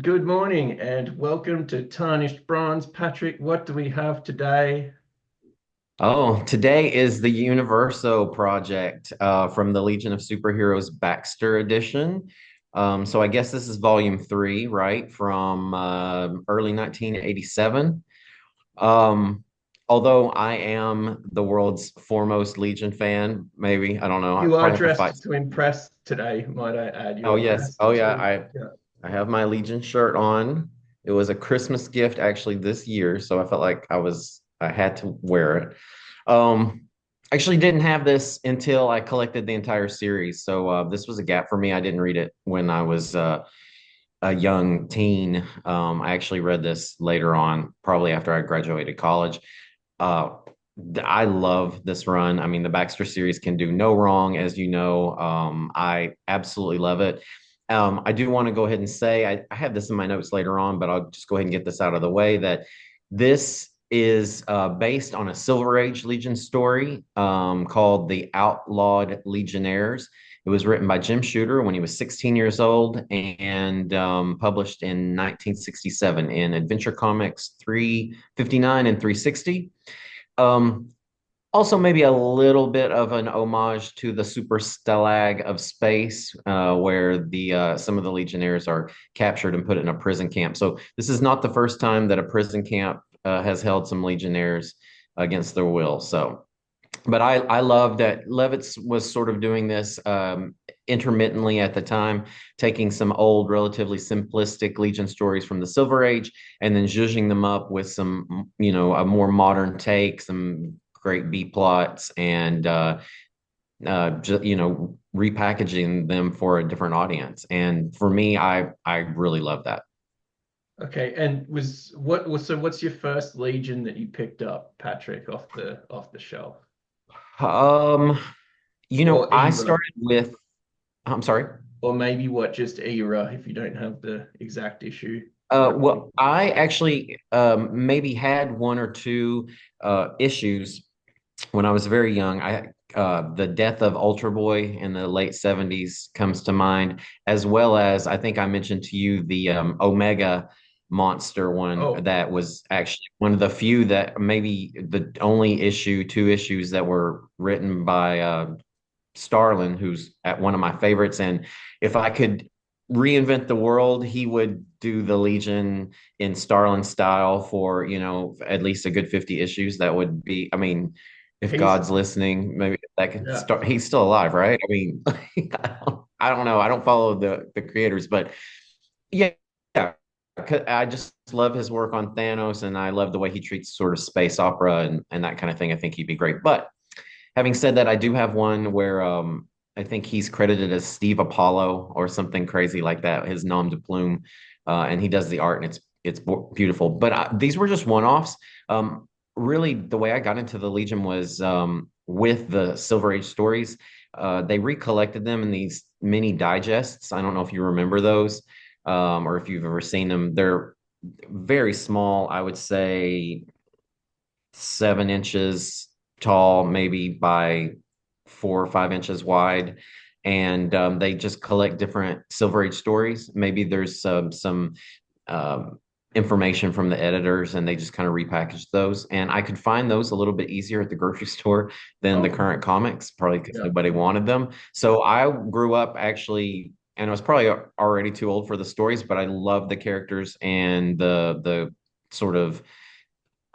Good morning and welcome to Tarnished Bronze. Patrick, what do we have today? Oh, today is the Universo project from the Legion of Superheroes Baxter edition. So I guess this is volume three, right, from early 1987. Um, Although I am the world's foremost Legion fan, maybe, I don't know, I You are probably have to fight. dressed to impress today, might I add. You Oh, are yes. dressed Oh, yeah. to, I, yeah. I have my Legion shirt on. It was a Christmas gift actually this year, so I felt like I had to wear it. Actually didn't have this until I collected the entire series. So this was a gap for me. I didn't read it when I was a young teen. I actually read this later on, probably after I graduated college. Uh, I love this run. I mean, the Baxter series can do no wrong, as you know. I absolutely love it. I do want to go ahead and say I have this in my notes later on, but I'll just go ahead and get this out of the way that this is based on a Silver Age Legion story called The Outlawed Legionnaires. It was written by Jim Shooter when he was 16 years old and published in 1967 in Adventure Comics 359 and 360. Um, Also, maybe a little bit of an homage to the Super Stalag of Space, where the some of the Legionnaires are captured and put in a prison camp. So this is not the first time that a prison camp has held some Legionnaires against their will. So, but I love that Levitz was sort of doing this intermittently at the time, taking some old, relatively simplistic Legion stories from the Silver Age, and then zhuzhing them up with some, a more modern take, some great B plots, and repackaging them for a different audience. And for me, I really love that. Okay, and what's your first Legion that you picked up, Patrick, off the shelf? Um, Or I era? started with. I'm sorry. Or maybe what just era if you don't have the exact issue. Well, I actually maybe had one or two issues when I was very young. The death of Ultra Boy in the late 70s comes to mind, as well as I think I mentioned to you the Omega monster one Oh, that was actually one of the few that maybe the only two issues that were written by Starlin, who's at one of my favorites. And if I could reinvent the world, he would do the Legion in Starlin style for, at least a good 50 issues. That would be, I mean, if he's God's listening, maybe that could yeah. start. He's still alive, right? I mean, I don't know. I don't follow the creators, but yeah, yeah. I just love his work on Thanos, and I love the way he treats sort of space opera and that kind of thing. I think he'd be great. But having said that, I do have one where I think he's credited as Steve Apollo or something crazy like that, his nom de plume, and he does the art, and it's beautiful. But these were just one-offs. Really, the way I got into the Legion was with the Silver Age stories. They recollected them in these mini digests. I don't know if you remember those, or if you've ever seen them. They're very small, I would say 7 inches tall, maybe by 4 or 5 inches wide. And they just collect different Silver Age stories. Maybe there's some um, information from the editors, and they just kind of repackage those. And I could find those a little bit easier at the grocery store than the Oh, current comics, probably because yeah. nobody wanted them. So I grew up actually. And I was probably already too old for the stories, but I love the characters and the sort of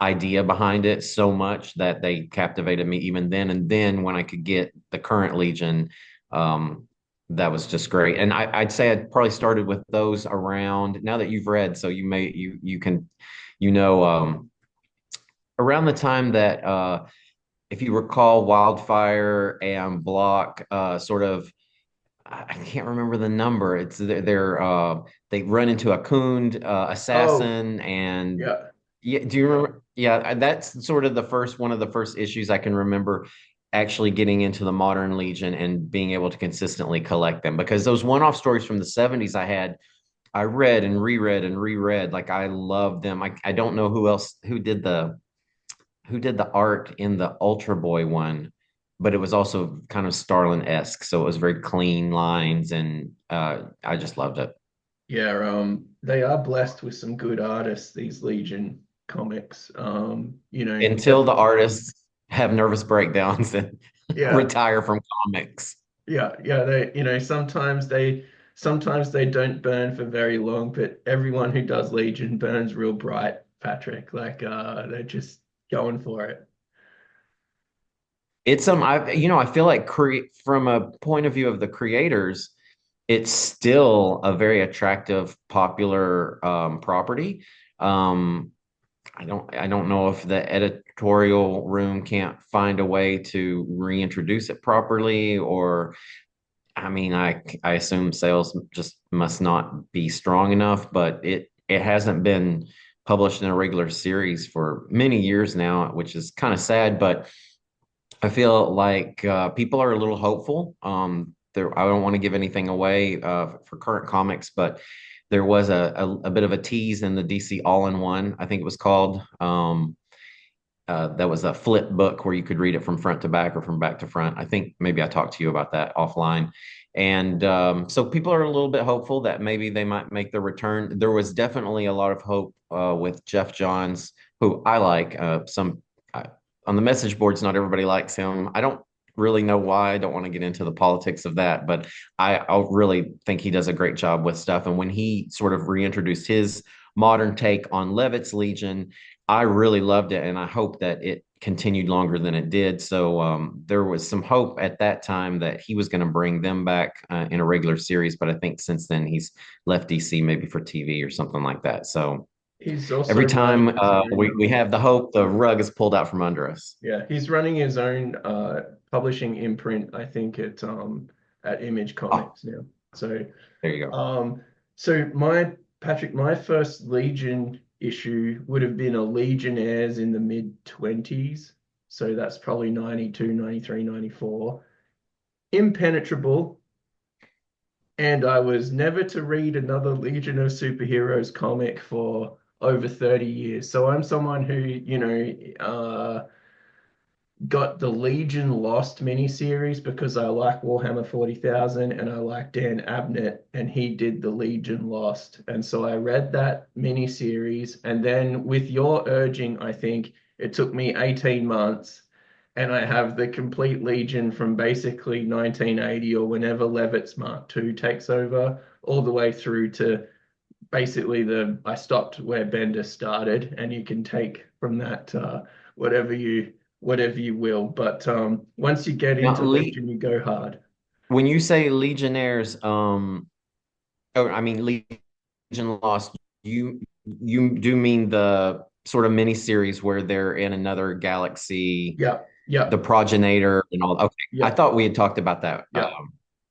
idea behind it so much that they captivated me even then. And then when I could get the current Legion, that was just great. And I'd say I'd probably started with those around now that you've read, so you can around the time that if you recall Wildfire and Block sort of I can't remember the number. It's they run into a coon Oh, assassin and yeah. yeah, do you remember? Yeah, that's sort of one of the first issues I can remember actually getting into the Modern Legion and being able to consistently collect them because those one-off stories from the 70s I read and reread and reread. Like I love them. I don't know who did the art in the Ultra Boy one, but it was also kind of Starlin-esque. So it was very clean lines and I just loved it. Yeah, they are blessed with some good artists, these Legion comics. Until the artists have nervous breakdowns and Yeah, retire from comics. yeah, sometimes they don't burn for very long, but everyone who does Legion burns real bright, Patrick. Like they're just going for it. It's I feel like from a point of view of the creators, it's still a very attractive, popular property. Um, I don't know if the editorial room can't find a way to reintroduce it properly, or I mean, I assume sales just must not be strong enough, but it hasn't been published in a regular series for many years now, which is kind of sad. But I feel like people are a little hopeful. I don't want to give anything away for current comics, but there was a bit of a tease in the DC All-in-One, I think it was called. That was a flip book where you could read it from front to back or from back to front. I think maybe I talked to you about that offline. And so people are a little bit hopeful that maybe they might make the return. There was definitely a lot of hope with Jeff Johns, who I like. On the message boards, not everybody likes him. I don't really know why. I don't want to get into the politics of that, but I really think he does a great job with stuff. And when he sort of reintroduced his modern take on Levitz Legion, I really loved it, and I hope that it continued longer than it did. So there was some hope at that time that he was going to bring them back in a regular series, but I think since then he's left DC maybe for TV or something like that. So He's also every running time his own we have the hope, the rug is pulled out from under us. yeah, he's running his own publishing imprint, I think at Image Oh, Comics now. So there you go. um my Patrick, my first Legion issue would have been a Legionnaires in the mid 20s. So that's probably 92, 93, 94. Impenetrable. And I was never to read another Legion of Superheroes comic for over 30 years. So I'm someone who, got the Legion Lost miniseries because I like Warhammer 40,000 and I like Dan Abnett, and he did the Legion Lost. And so I read that miniseries. And then, with your urging, I think it took me 18 months. And I have the complete Legion from basically 1980 or whenever Levitz Mark II takes over, all the way through to basically I stopped where Bender started, and you can take from that whatever you whatever you will. But once you get Now, into Legion, you go hard. when you say Legionnaires, or I mean Legion Lost, you do mean the sort of mini series where they're in another galaxy, Yeah, yeah, the progenitor and all. Okay, I yeah, thought we had talked about that. yeah.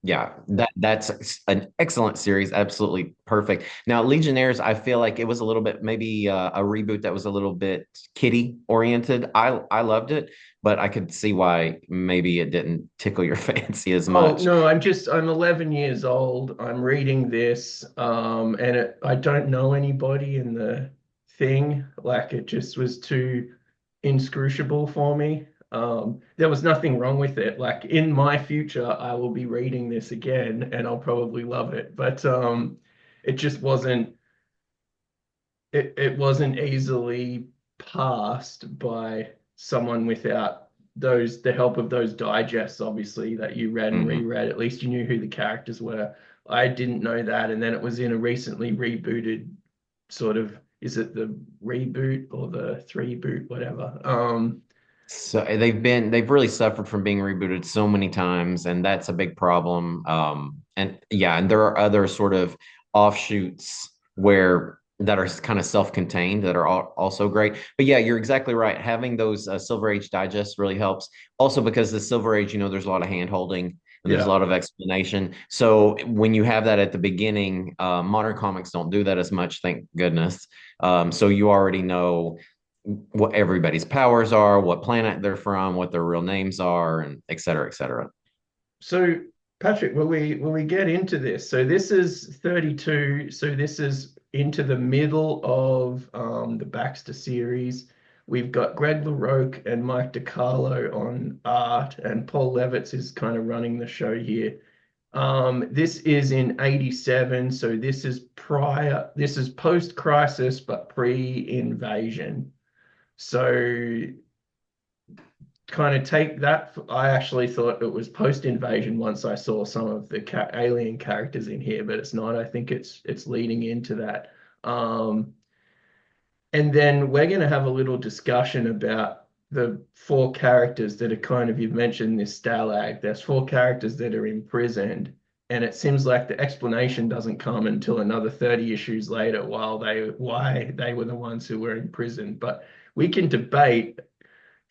Yeah, that's an excellent series, absolutely perfect. Now, Legionnaires, I feel like it was a little bit maybe a reboot that was a little bit kiddie oriented. I loved it, but I could see why maybe it didn't tickle your fancy as Oh much. no, I'm 11 years old. I'm reading this, and I don't know anybody in the thing. Like it just was too inscrutable for me. There was nothing wrong with it. Like in my future, I will be reading this again, and I'll probably love it. But it just wasn't. It wasn't easily passed by someone without the help of those digests, obviously, that you read and Mhm. reread. At least you knew who the characters were. I didn't know that, and then it was in a recently rebooted sort of, is it the reboot or the three boot, whatever. So they've really suffered from being rebooted so many times, and that's a big problem. And yeah, and there are other sort of offshoots where that are kind of self-contained that are also great. But yeah, you're exactly right. Having those Silver Age digests really helps. Also because the Silver Age, there's a lot of hand holding and there's a Yeah. lot of explanation. So when you have that at the beginning, modern comics don't do that as much, thank goodness. So you already know what everybody's powers are, what planet they're from, what their real names are, and et cetera, et cetera. So, Patrick, will we get into this? So this is 32. So this is into the middle of the Baxter series. We've got Greg Larocque and Mike DeCarlo on art, and Paul Levitz is kind of running the show here. This is in 87, so this is post-crisis, but pre-invasion. So kind of take that. I actually thought it was post-invasion once I saw some of the ca alien characters in here, but it's not. I think it's leading into that. Um, and then we're going to have a little discussion about the four characters that are kind of, you've mentioned this stalag. There's four characters that are imprisoned, and it seems like the explanation doesn't come until another 30 issues later why they were the ones who were imprisoned. But we can debate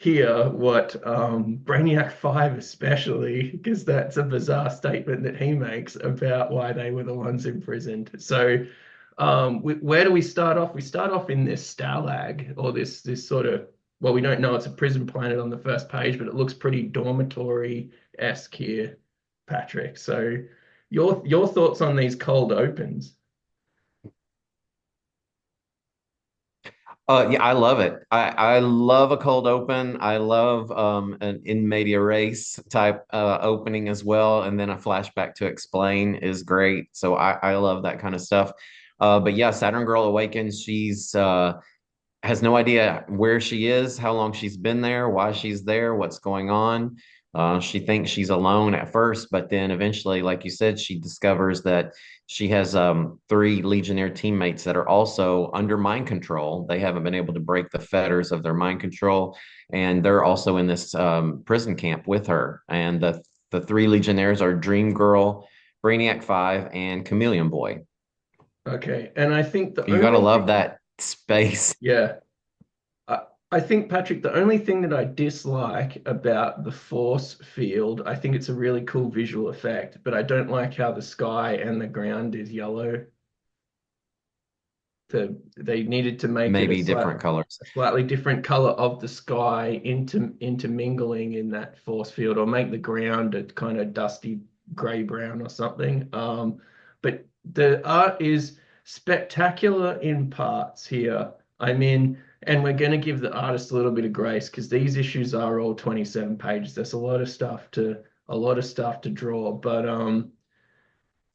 here what Brainiac 5 especially, because that's a bizarre statement that he makes about why they were the ones imprisoned. So where do we start off? We start off in this stalag, or this sort of, well, we don't know it's a prison planet on the first page, but it looks pretty dormitory-esque here, Patrick. So your thoughts on these cold opens? Yeah, I love it. I love a cold open. I love an in media race type opening as well. And then a flashback to explain is great. So I love that kind of stuff. But yeah, Saturn Girl awakens. She's has no idea where she is, how long she's been there, why she's there, what's going on. She thinks she's alone at first, but then eventually, like you said, she discovers that she has three Legionnaire teammates that are also under mind control. They haven't been able to break the fetters of their mind control, and they're also in this prison camp with her. And the three Legionnaires are Dream Girl, Brainiac 5, and Chameleon Boy. Okay, and I think the You gotta only love thing, that space. yeah, I think, Patrick, the only thing that I dislike about the force field, I think it's a really cool visual effect, but I don't like how the sky and the ground is yellow. They needed to make it Maybe different colors. a slightly different color of the sky intermingling in that force field, or make the ground a kind of dusty gray brown or something. But the art is spectacular in parts here. I mean, and we're going to give the artist a little bit of grace because these issues are all 27 pages. There's a lot of stuff to draw, but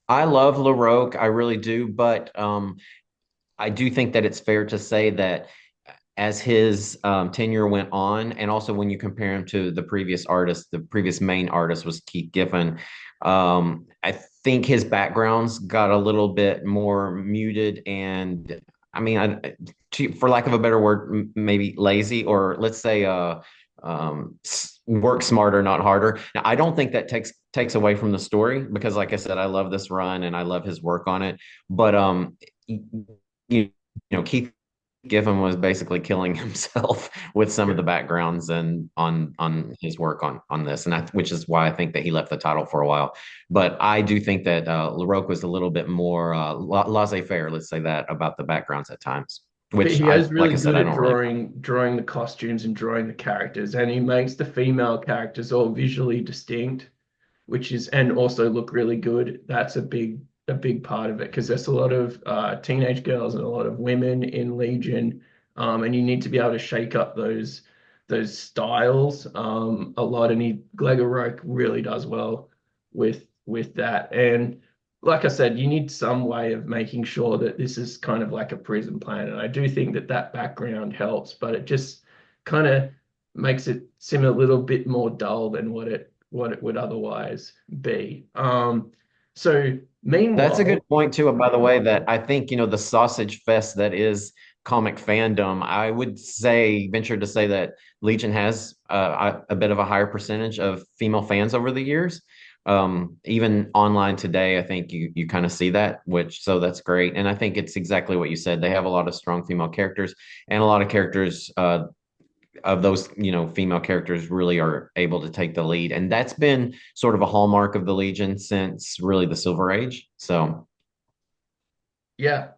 I love Larocque, I really do, but I do think that it's fair to say that as his tenure went on, and also when you compare him to the previous artist, the previous main artist was Keith Giffen. I think his backgrounds got a little bit more muted, and I mean, for lack of a better word, maybe lazy, or let's say, work smarter, not harder. Now, I don't think that takes away from the story because, like I said, I love this run and I love his work on it. But you Keith Giffen was basically killing himself with some of yeah. the backgrounds and on his work on this, and which is why I think that he left the title for a while. But I do think that Larocque was a little bit more laissez-faire, let's say that, about the backgrounds at times. But Which he is like really I said, good I at don't really. drawing the costumes and drawing the characters, and he makes the female characters all visually distinct, which is, and also look really good. That's a big part of it because there's a lot of teenage girls and a lot of women in Legion, and you need to be able to shake up those styles a lot. And Gregor Roke really does well with that. And like I said, you need some way of making sure that this is kind of like a prison planet. I do think that that background helps, but it just kind of makes it seem a little bit more dull than what it would otherwise be. So That's a meanwhile, good point too, by the way, that I think, the sausage fest that is comic fandom. I would say, venture to say that Legion has a bit of a higher percentage of female fans over the years. Even online today, I think you kind of see that, which so that's great. And I think it's exactly what you said. They have a lot of strong female characters and a lot of characters of those, female characters really are able to take the lead. And that's been sort of a hallmark of the Legion since really the Silver Age. So, yeah,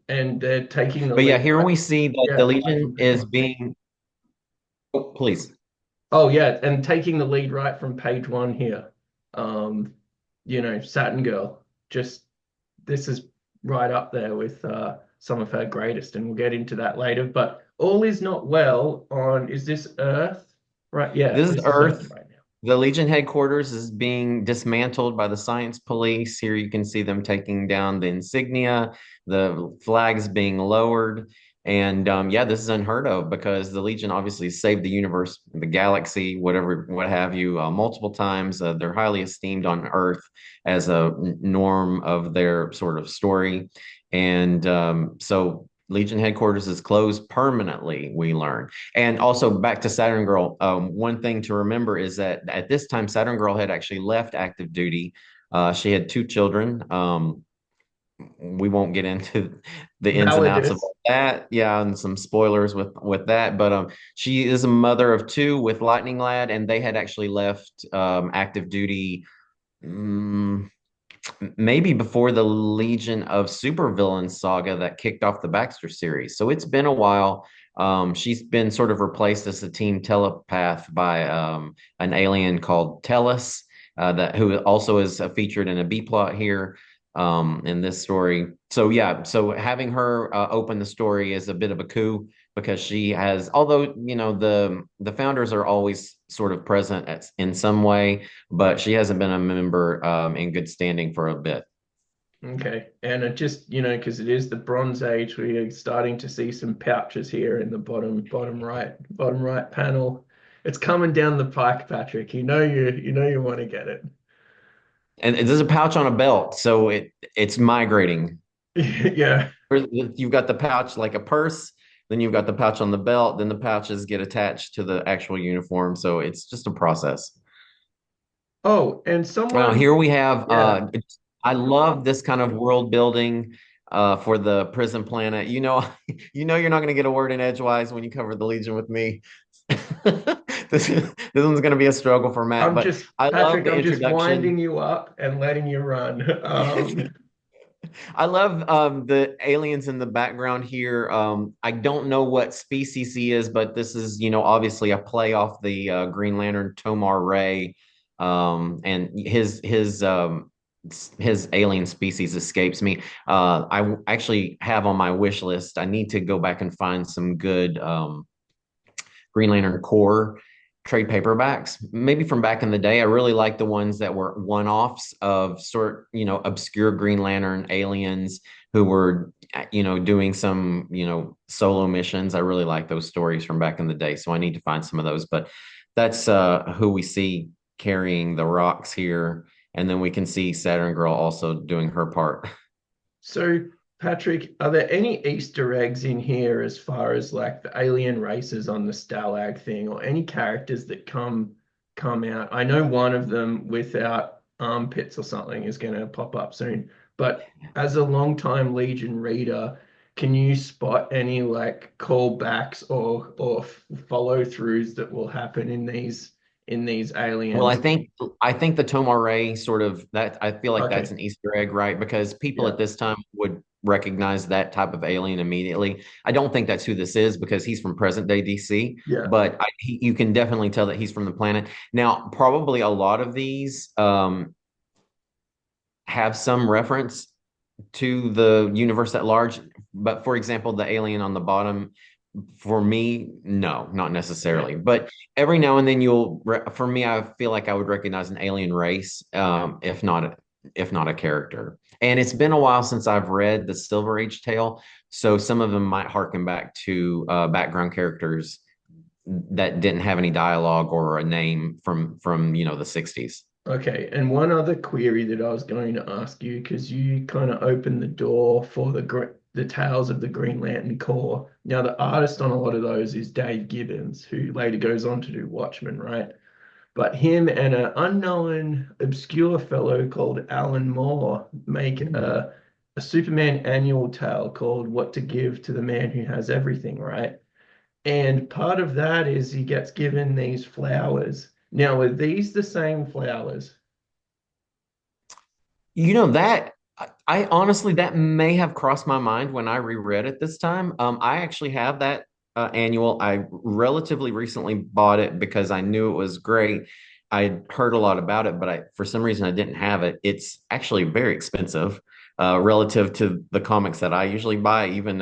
and they're taking the but yeah, lead here right, we see that yeah, the right from Legion page is one. being, oh, please. Oh yeah, and taking the lead right from page one here. Saturn Girl, just this is right up there with some of her greatest, and we'll get into that later. But all is not well on, is this Earth? Right, yeah, This is this is Earth Earth. right now. The Legion headquarters is being dismantled by the science police. Here you can see them taking down the insignia, the flags being lowered. And yeah, this is unheard of because the Legion obviously saved the universe, the galaxy, whatever, what have you, multiple times. They're highly esteemed on Earth as a norm of their sort of story. And so Legion headquarters is closed permanently, we learn. And also back to Saturn Girl, one thing to remember is that at this time, Saturn Girl had actually left active duty. She had two children. We won't get into the ins and outs of Validus. that. Yeah, and some spoilers with that. But she is a mother of two with Lightning Lad, and they had actually left active duty. mm, Maybe before the Legion of Supervillains saga that kicked off the Baxter series. So it's been a while. She's been sort of replaced as a team telepath by an alien called Tellus, that who also is featured in a B plot here in this story. So yeah, so having her open the story is a bit of a coup because she has, although the founders are always sort of present in some way, but she hasn't been a member in good standing for a bit. Okay. And it just, because it is the Bronze Age, we are starting to see some pouches here in the bottom right panel. It's coming down the pike, Patrick. You want to get it. And there's a pouch on a belt, so it's migrating. Yeah. You've got the pouch like a purse, then you've got the pouch on the belt, then the pouches get attached to the actual uniform. So it's just a process. Oh, and someone, Here we have, yeah. I love this kind of world building for the prison planet. You know you're not going to get a word in edgewise when you cover the Legion with me. This one's going to be a struggle for Matt, but I love Patrick, the I'm just winding introduction. you up and letting you run. I love the aliens in the background here. I don't know what species he is, but this is, obviously a play off the Green Lantern Tomar Ray, and his alien species escapes me. I actually have on my wish list. I need to go back and find some good Green Lantern Corps trade paperbacks, maybe from back in the day. I really like the ones that were one-offs of obscure Green Lantern aliens who were, doing some, solo missions. I really like those stories from back in the day. So I need to find some of those. But that's who we see carrying the rocks here. And then we can see Saturn Girl also doing her part. So, Patrick, are there any Easter eggs in here as far as like the alien races on the Stalag thing, or any characters that come out? I know one of them without armpits or something is going to pop up soon, but as a longtime Legion reader, can you spot any like callbacks or follow throughs that will happen in these Well, I aliens? think I think the Tomare sort of that I feel like that's Okay, an Easter egg, right? Because people yeah, at this time would recognize that type of alien immediately. I don't think that's who this is because he's from present day DC, yeah. but you can definitely tell that he's from the planet. Now, probably a lot of these have some reference to the universe at large. But for example, the alien on the bottom, for me, no, not Okay. necessarily. But every now and then for me, I feel like I would recognize an alien race, if not a character. And it's been a while since I've read the Silver Age tale, so some of them might harken back to background characters that didn't have any dialogue or a name from the 60s. Okay, and one other query that I was going to ask you, because you kind of opened the door for the Tales of the Green Lantern Corps. Now, the artist on a lot of those is Dave Gibbons, who later goes on to do Watchmen, right? But him and an unknown, obscure fellow called Alan Moore make a Superman annual tale called What to Give to the Man Who Has Everything, right? And part of that is he gets given these flowers. Now, are these the same flowers? That I honestly that may have crossed my mind when I reread it this time. I actually have that annual. I relatively recently bought it because I knew it was great. I heard a lot about it, but for some reason I didn't have it. It's actually very expensive relative to the comics that I usually buy. Even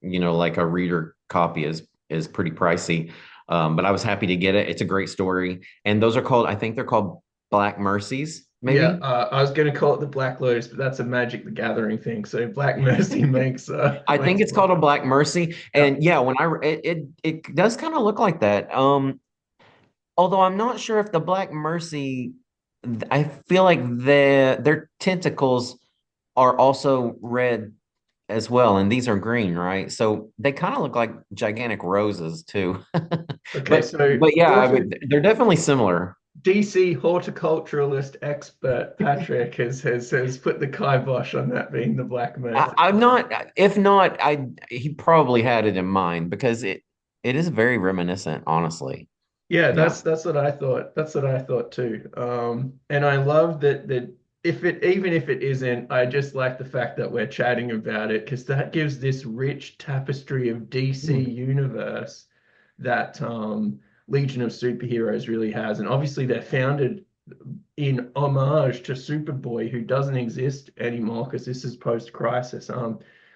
like a reader copy is pretty pricey. But I was happy to get it. It's a great story. And those are called, I think they're called Black Mercies, Yeah, maybe. I was going to call it the Black Lotus, but that's a Magic the Gathering thing. So Black Mercy makes I think makes it's more called a sense. Black Mercy. Yeah. And yeah, when it does kind of look like that. Although I'm not sure if the Black Mercy, I feel like their tentacles are also red as well, and these are green, right? So they kind of look like gigantic roses too. Okay, But so yeah, I mean, they're definitely similar. DC horticulturalist expert Patrick has put the kibosh on that being the Black Mercy. I'm not, if not, he probably had it in mind because it is very reminiscent, honestly. Yeah, Yeah. that's what I thought. That's what I thought too. And I love that if it even if it isn't, I just like the fact that we're chatting about it because that gives this rich tapestry of DC Mm. universe that Legion of Superheroes really has. And obviously they're founded in homage to Superboy, who doesn't exist anymore because this is post-crisis,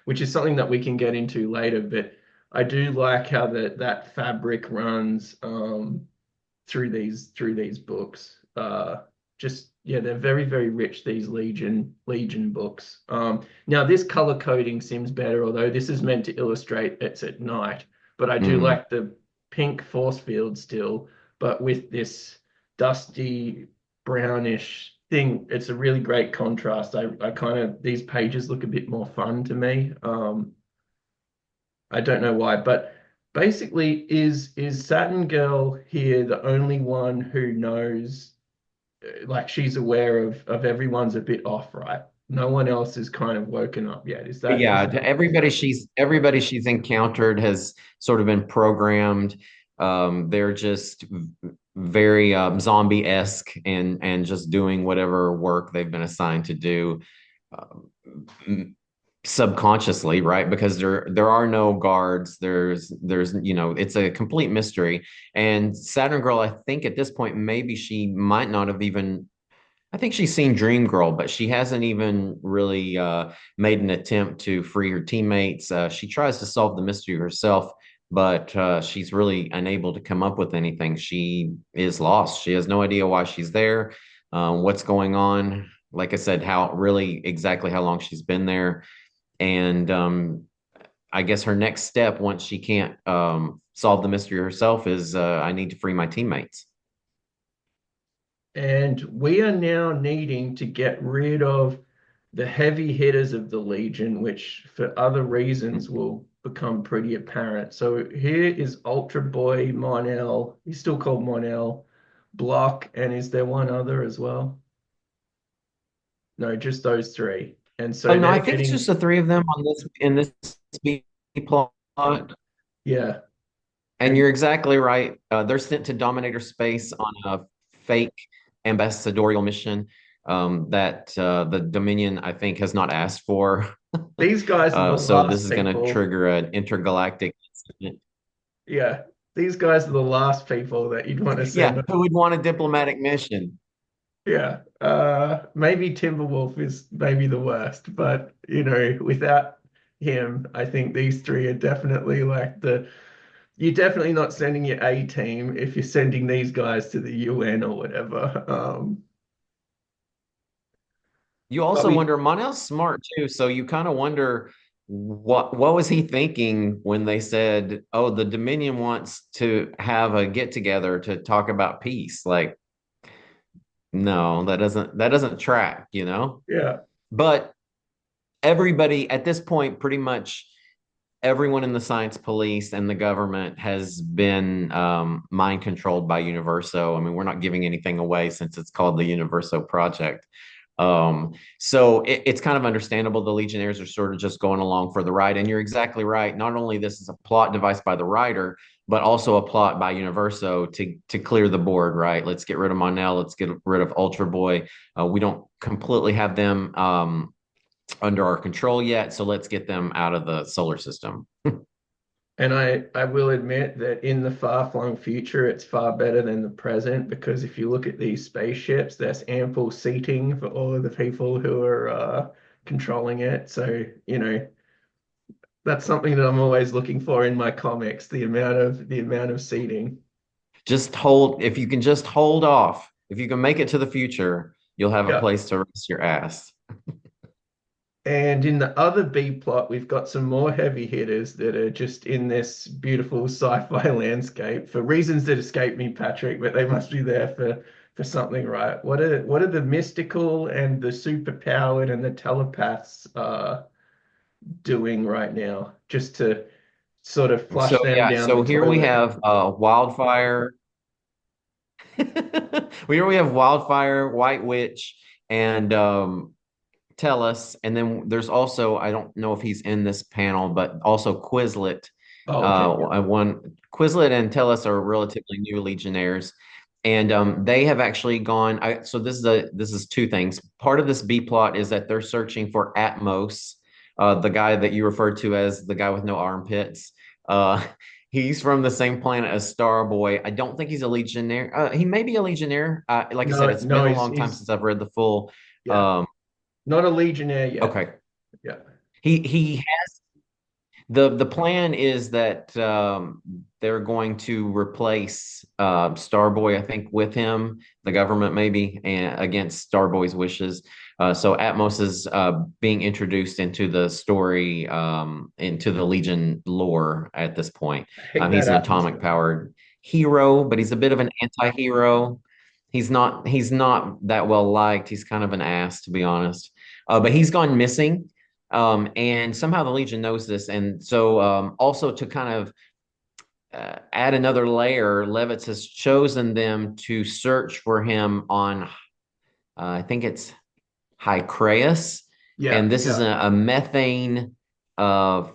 which is something that we can get into later. But I do like how that fabric runs through these books. Just yeah, they're very rich. These Legion books. Now this color coding seems better, although this is meant to illustrate it's at night. But I do Mhm. like the pink force field still, but with this dusty brownish thing. It's a really great contrast. I kind of these pages look a bit more fun to me. I don't know why, but basically, is Saturn Girl here the only one who knows, like she's aware of everyone's a bit off, right? No one else is kind of woken up yet. Is Yeah, that to is that everybody she's encountered has sort of been programmed. They're just very zombie-esque and just doing whatever work they've been assigned to do. Um, Subconsciously, right? Because there are no guards. There's it's a complete mystery. And Saturn Girl, I think at this point, maybe she might not have even. I think she's seen Dream Girl, but she hasn't even really made an attempt to free her teammates. She tries to solve the mystery herself, but she's really unable to come up with anything. She is lost. She has no idea why she's there, what's going on. Like I said, how really exactly how long she's been there. And I guess her next step, once she can't solve the mystery herself, is I need to free my teammates. and we are now needing to get rid of the heavy hitters of the Legion, which for other reasons will become pretty apparent. So here is Ultra Boy Monel. He's still called Monel. Block, and is there one other as well? No, just those three. And Oh so no, I they're think it's getting, just the three of them on this in this B plot. yeah. And And you're exactly right. They're sent to Dominator Space on a fake ambassadorial mission that the Dominion, I think, has not asked for. these guys are the So this last is going to people, trigger an intergalactic incident. yeah. These guys are the last people that you'd want to send. Yeah, who would want a diplomatic mission? Yeah. Maybe Timberwolf is maybe the worst, but without him, I think these three are definitely like you're definitely not sending your A team if you're sending these guys to the UN or whatever. You But also we wonder, Monel's smart too, so you kind of wonder what was he thinking when they said, "Oh, the Dominion wants to have a get together to talk about peace." Like, no, that doesn't track, you know? Yeah. But everybody at this point, pretty much everyone in the science police and the government has been mind controlled by Universo. I mean, we're not giving anything away since it's called the Universo Project. So it's kind of understandable. The Legionnaires are sort of just going along for the ride. And you're exactly right. Not only this is a plot device by the writer, but also a plot by Universo to clear the board, right? Let's get rid of Monel. Let's get rid of Ultra Boy. We don't completely have them under our control yet, so let's get them out of the solar system. And I will admit that in the far-flung future, it's far better than the present because if you look at these spaceships, there's ample seating for all of the people who are controlling it. So, That's something that I'm always looking for in my comics, the amount of seating. Just hold, if you can just hold off, if you can make it to the future, you'll have a Yeah. place to rest your ass. And in the other B plot, we've got some more heavy hitters that are just in this beautiful sci-fi landscape for reasons that escape me, Patrick, but they must be there for something, right? What are the mystical and the superpowered and the telepaths doing right now, just to sort of So flush them yeah, down the so here we toilet? have Wildfire. Here we have Wildfire, White Witch, and Tellus, and then there's also, I don't know if he's in this panel, but also Quizlet. Oh, okay, yeah. One Quizlet and Tellus are relatively new Legionnaires, and they have actually gone. So this is two things. Part of this B plot is that they're searching for Atmos, the guy that you referred to as the guy with no armpits. Uh, he's from the same planet as Starboy. I don't think he's a Legionnaire. He may be a Legionnaire. Like I said, No, it's no, been a he's long time he's since I've read the full. yeah, Um, not a legionnaire yet. okay, Yeah. he the plan is that they're going to replace Starboy, I think, with him, the government maybe, and against Starboy's wishes. So Atmos is being introduced into the story, into the Legion lore at this point. I hate He's that an atomic atmosphere. powered hero, but he's a bit of an anti-hero. He's not that well liked. He's kind of an ass, to be honest. But he's gone missing, and somehow the Legion knows this. And so, also to kind of add another layer, Levitz has chosen them to search for him on, I think it's Hycreus. Yeah, And this is yeah. uh,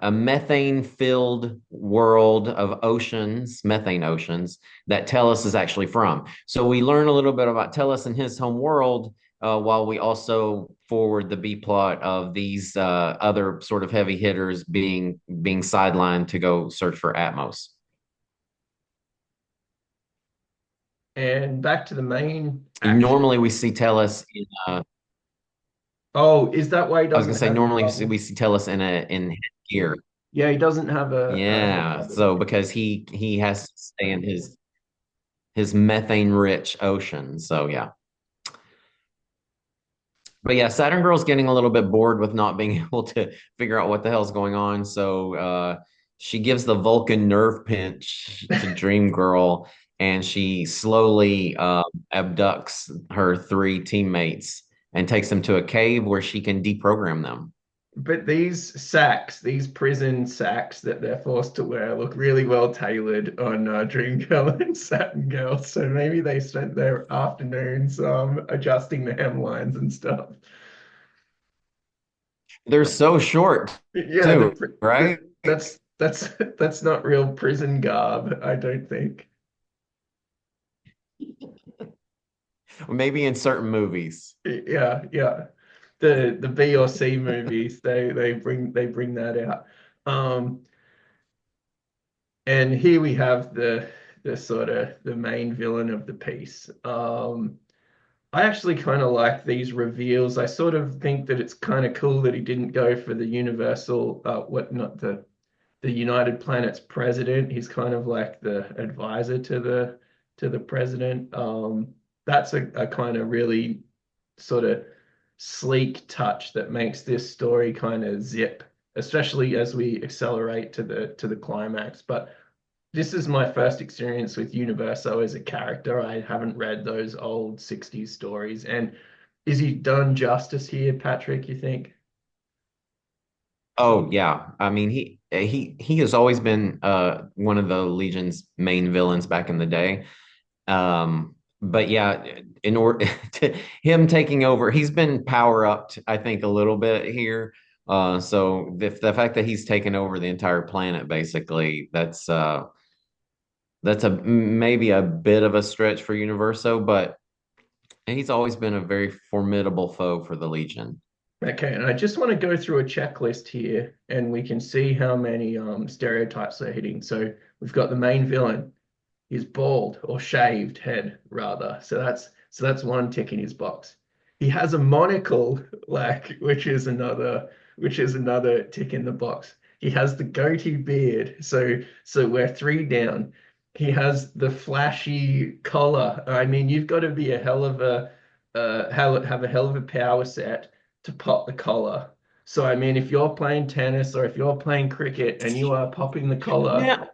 a methane filled world of oceans, methane oceans that Tellus is actually from. So we learn a little bit about Tellus and his home world, while we also forward the B plot of these other sort of heavy hitters being sidelined to go search for Atmos. And back to the main action. Normally we see Tellus in Oh, is that why he I was gonna doesn't say have normally we see Tellus in headgear. yeah, he doesn't have a head Yeah, cover. so because he has to stay in his methane rich ocean. So yeah. But yeah, Saturn Girl's getting a little bit bored with not being able to figure out what the hell's going on. So she gives the Vulcan nerve pinch to Dream Girl, and she slowly abducts her three teammates and takes them to a cave where she can deprogram them. But these sacks, these prison sacks that they're forced to wear, look really well tailored on Dream Girl and Saturn Girl. So maybe they spent their afternoons adjusting the hemlines and stuff. They're so short Yeah, too, right? that's not real prison garb, I don't think. Maybe in certain movies. Yeah, yeah. The B or C movies, they bring that out. Um, and here we have the sort of the main villain of the piece. I actually kind of like these reveals. I sort of think that it's kind of cool that he didn't go for the Universal, what not the United Planet's president. He's kind of like the advisor to the president. That's a kind of really sort of sleek touch that makes this story kind of zip, especially as we accelerate to the climax. But this is my first experience with Universo as a character. I haven't read those old 60s stories. And is he done justice here, Patrick, you think? Oh yeah, I mean he has always been one of the Legion's main villains back in the day. But yeah, in order to him taking over, he's been power upped, I think, a little bit here. So the fact that he's taken over the entire planet, basically, that's a maybe a bit of a stretch for Universo, but he's always been a very formidable foe for the Legion. Okay, and I just want to go through a checklist here and we can see how many stereotypes they're hitting. So we've got the main villain. He's bald or shaved head rather. So that's one tick in his box. He has a monocle, like which is another which is another tick in the box. He has the goatee beard, so we're three down. He has the flashy collar. I mean, you've got to be a hell of a have a hell of a power set to pop the collar. So I mean, if you're playing tennis or if you're playing cricket and you are popping the collar, Yeah,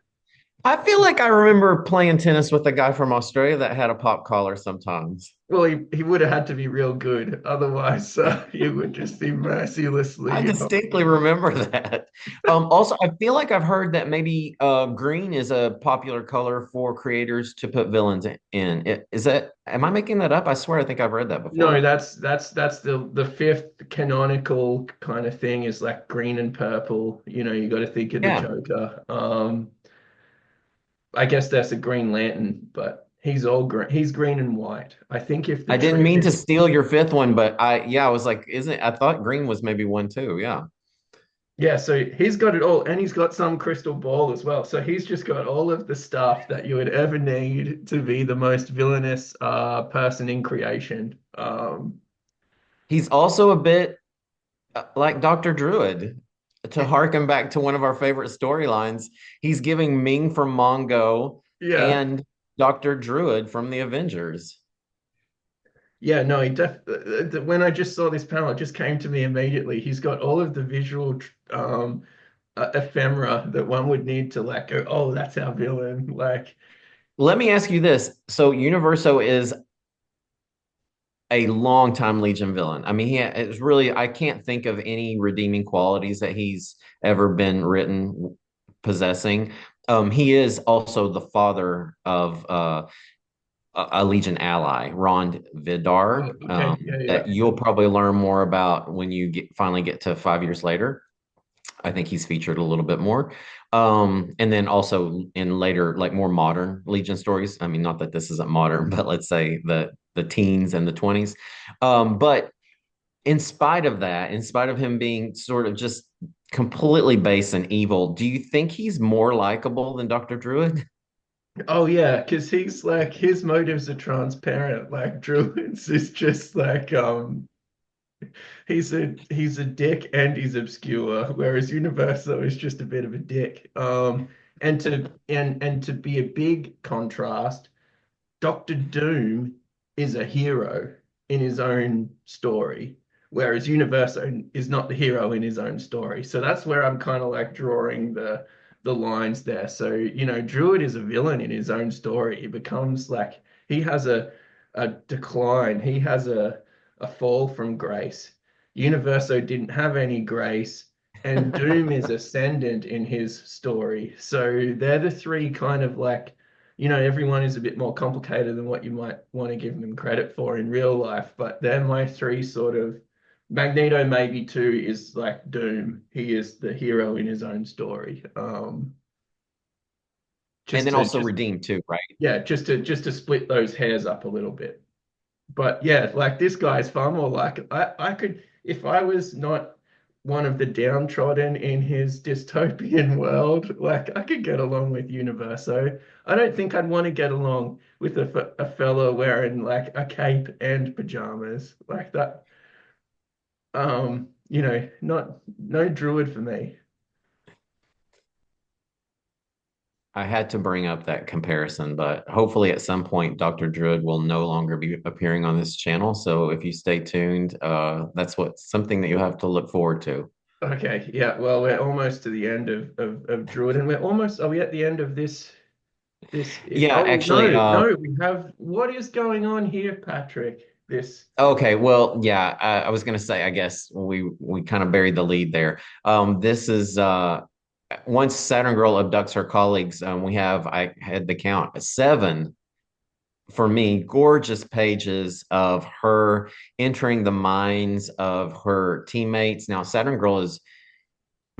I feel like I remember playing tennis with a guy from Australia that had a pop collar sometimes. well, he would have had to be real good. Otherwise, you would just be I mercilessly. distinctly remember that. Also, I feel like I've heard that maybe green is a popular color for creators to put villains in. Is that, am I making that up? I swear I think I've read that No, before. that's the fifth canonical kind of thing is like green and purple. You know, you got to think of the Yeah. Joker. I guess that's a Green Lantern, but he's all green. He's green and white. I think if the I didn't trick mean to is steal your fifth one, but I was like, isn't, I thought green was maybe one too. Yeah. yeah, so he's got it all, and he's got some crystal ball as well. So he's just got all of the stuff that you would ever need to be the most villainous person in creation. He's also a bit like Dr. Druid. To harken back to one of our favorite storylines, he's giving Ming from Mongo Yeah, and Dr. Druid from the Avengers. yeah, no, when I just saw this panel, it just came to me immediately. He's got all of the visual ephemera that one would need to like go, oh, that's our villain. Like, Let me ask you this. So Universo is a longtime Legion villain. I mean, it's really, I can't think of any redeeming qualities that he's ever been written possessing. He is also the father of a Legion ally, Rond oh, Vidar, okay, yeah, yeah. that you'll probably learn more about when you finally get to 5 years later. I think he's featured a little bit more. And then also in later, like more modern Legion stories. I mean, not that this isn't modern, but let's say the teens and the 20s. But in spite of that, in spite of him being sort of just completely base and evil, do you think he's more likable than Dr. Druid? Oh yeah, because he's like his motives are transparent. Like Druids is just like he's a dick and he's obscure, whereas Universo is just a bit of a dick. And to be a big contrast, Doctor Doom is a hero in his own story, whereas Universo is not the hero in his own story. So that's where I'm kind of like drawing the lines there. So, you know, Druid is a villain in his own story. He becomes like he has a decline, he has a fall from grace. Universo didn't have any grace, and Doom is ascendant in his story. So they're the three kind of like everyone is a bit more complicated than what you might want to give them credit for in real life, but they're my three sort of Magneto maybe too is like Doom. He is the hero in his own story. And Just then to also just redeemed too, right? yeah, just to split those hairs up a little bit. But yeah, like this guy's far more like I could if I was not one of the downtrodden in his dystopian world, like I could get along with Universo. I don't think I'd want to get along with a fella wearing like a cape and pajamas like that. Not no druid for me. I had to bring up that comparison, but hopefully at some point Dr. Druid will no longer be appearing on this channel. So if you stay tuned, that's what something that you have to look forward to. Okay, yeah, well, we're almost to the end of Druid, and are we at the end of Yeah, oh actually, no, we have what is going on here, Patrick? This okay, well, yeah, I was gonna say, I guess we kind of buried the lead there. This is once Saturn Girl abducts her colleagues, we have I had the count seven for me, gorgeous pages of her entering the minds of her teammates. Now, Saturn Girl is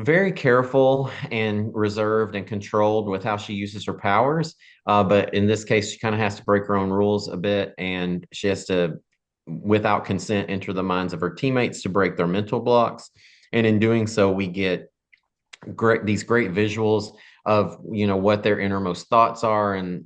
very careful and reserved and controlled with how she uses her powers. But in this case, she kind of has to break her own rules a bit, and she has to, without consent, enter the minds of her teammates to break their mental blocks. And in doing so, we get these great visuals of what their innermost thoughts are, and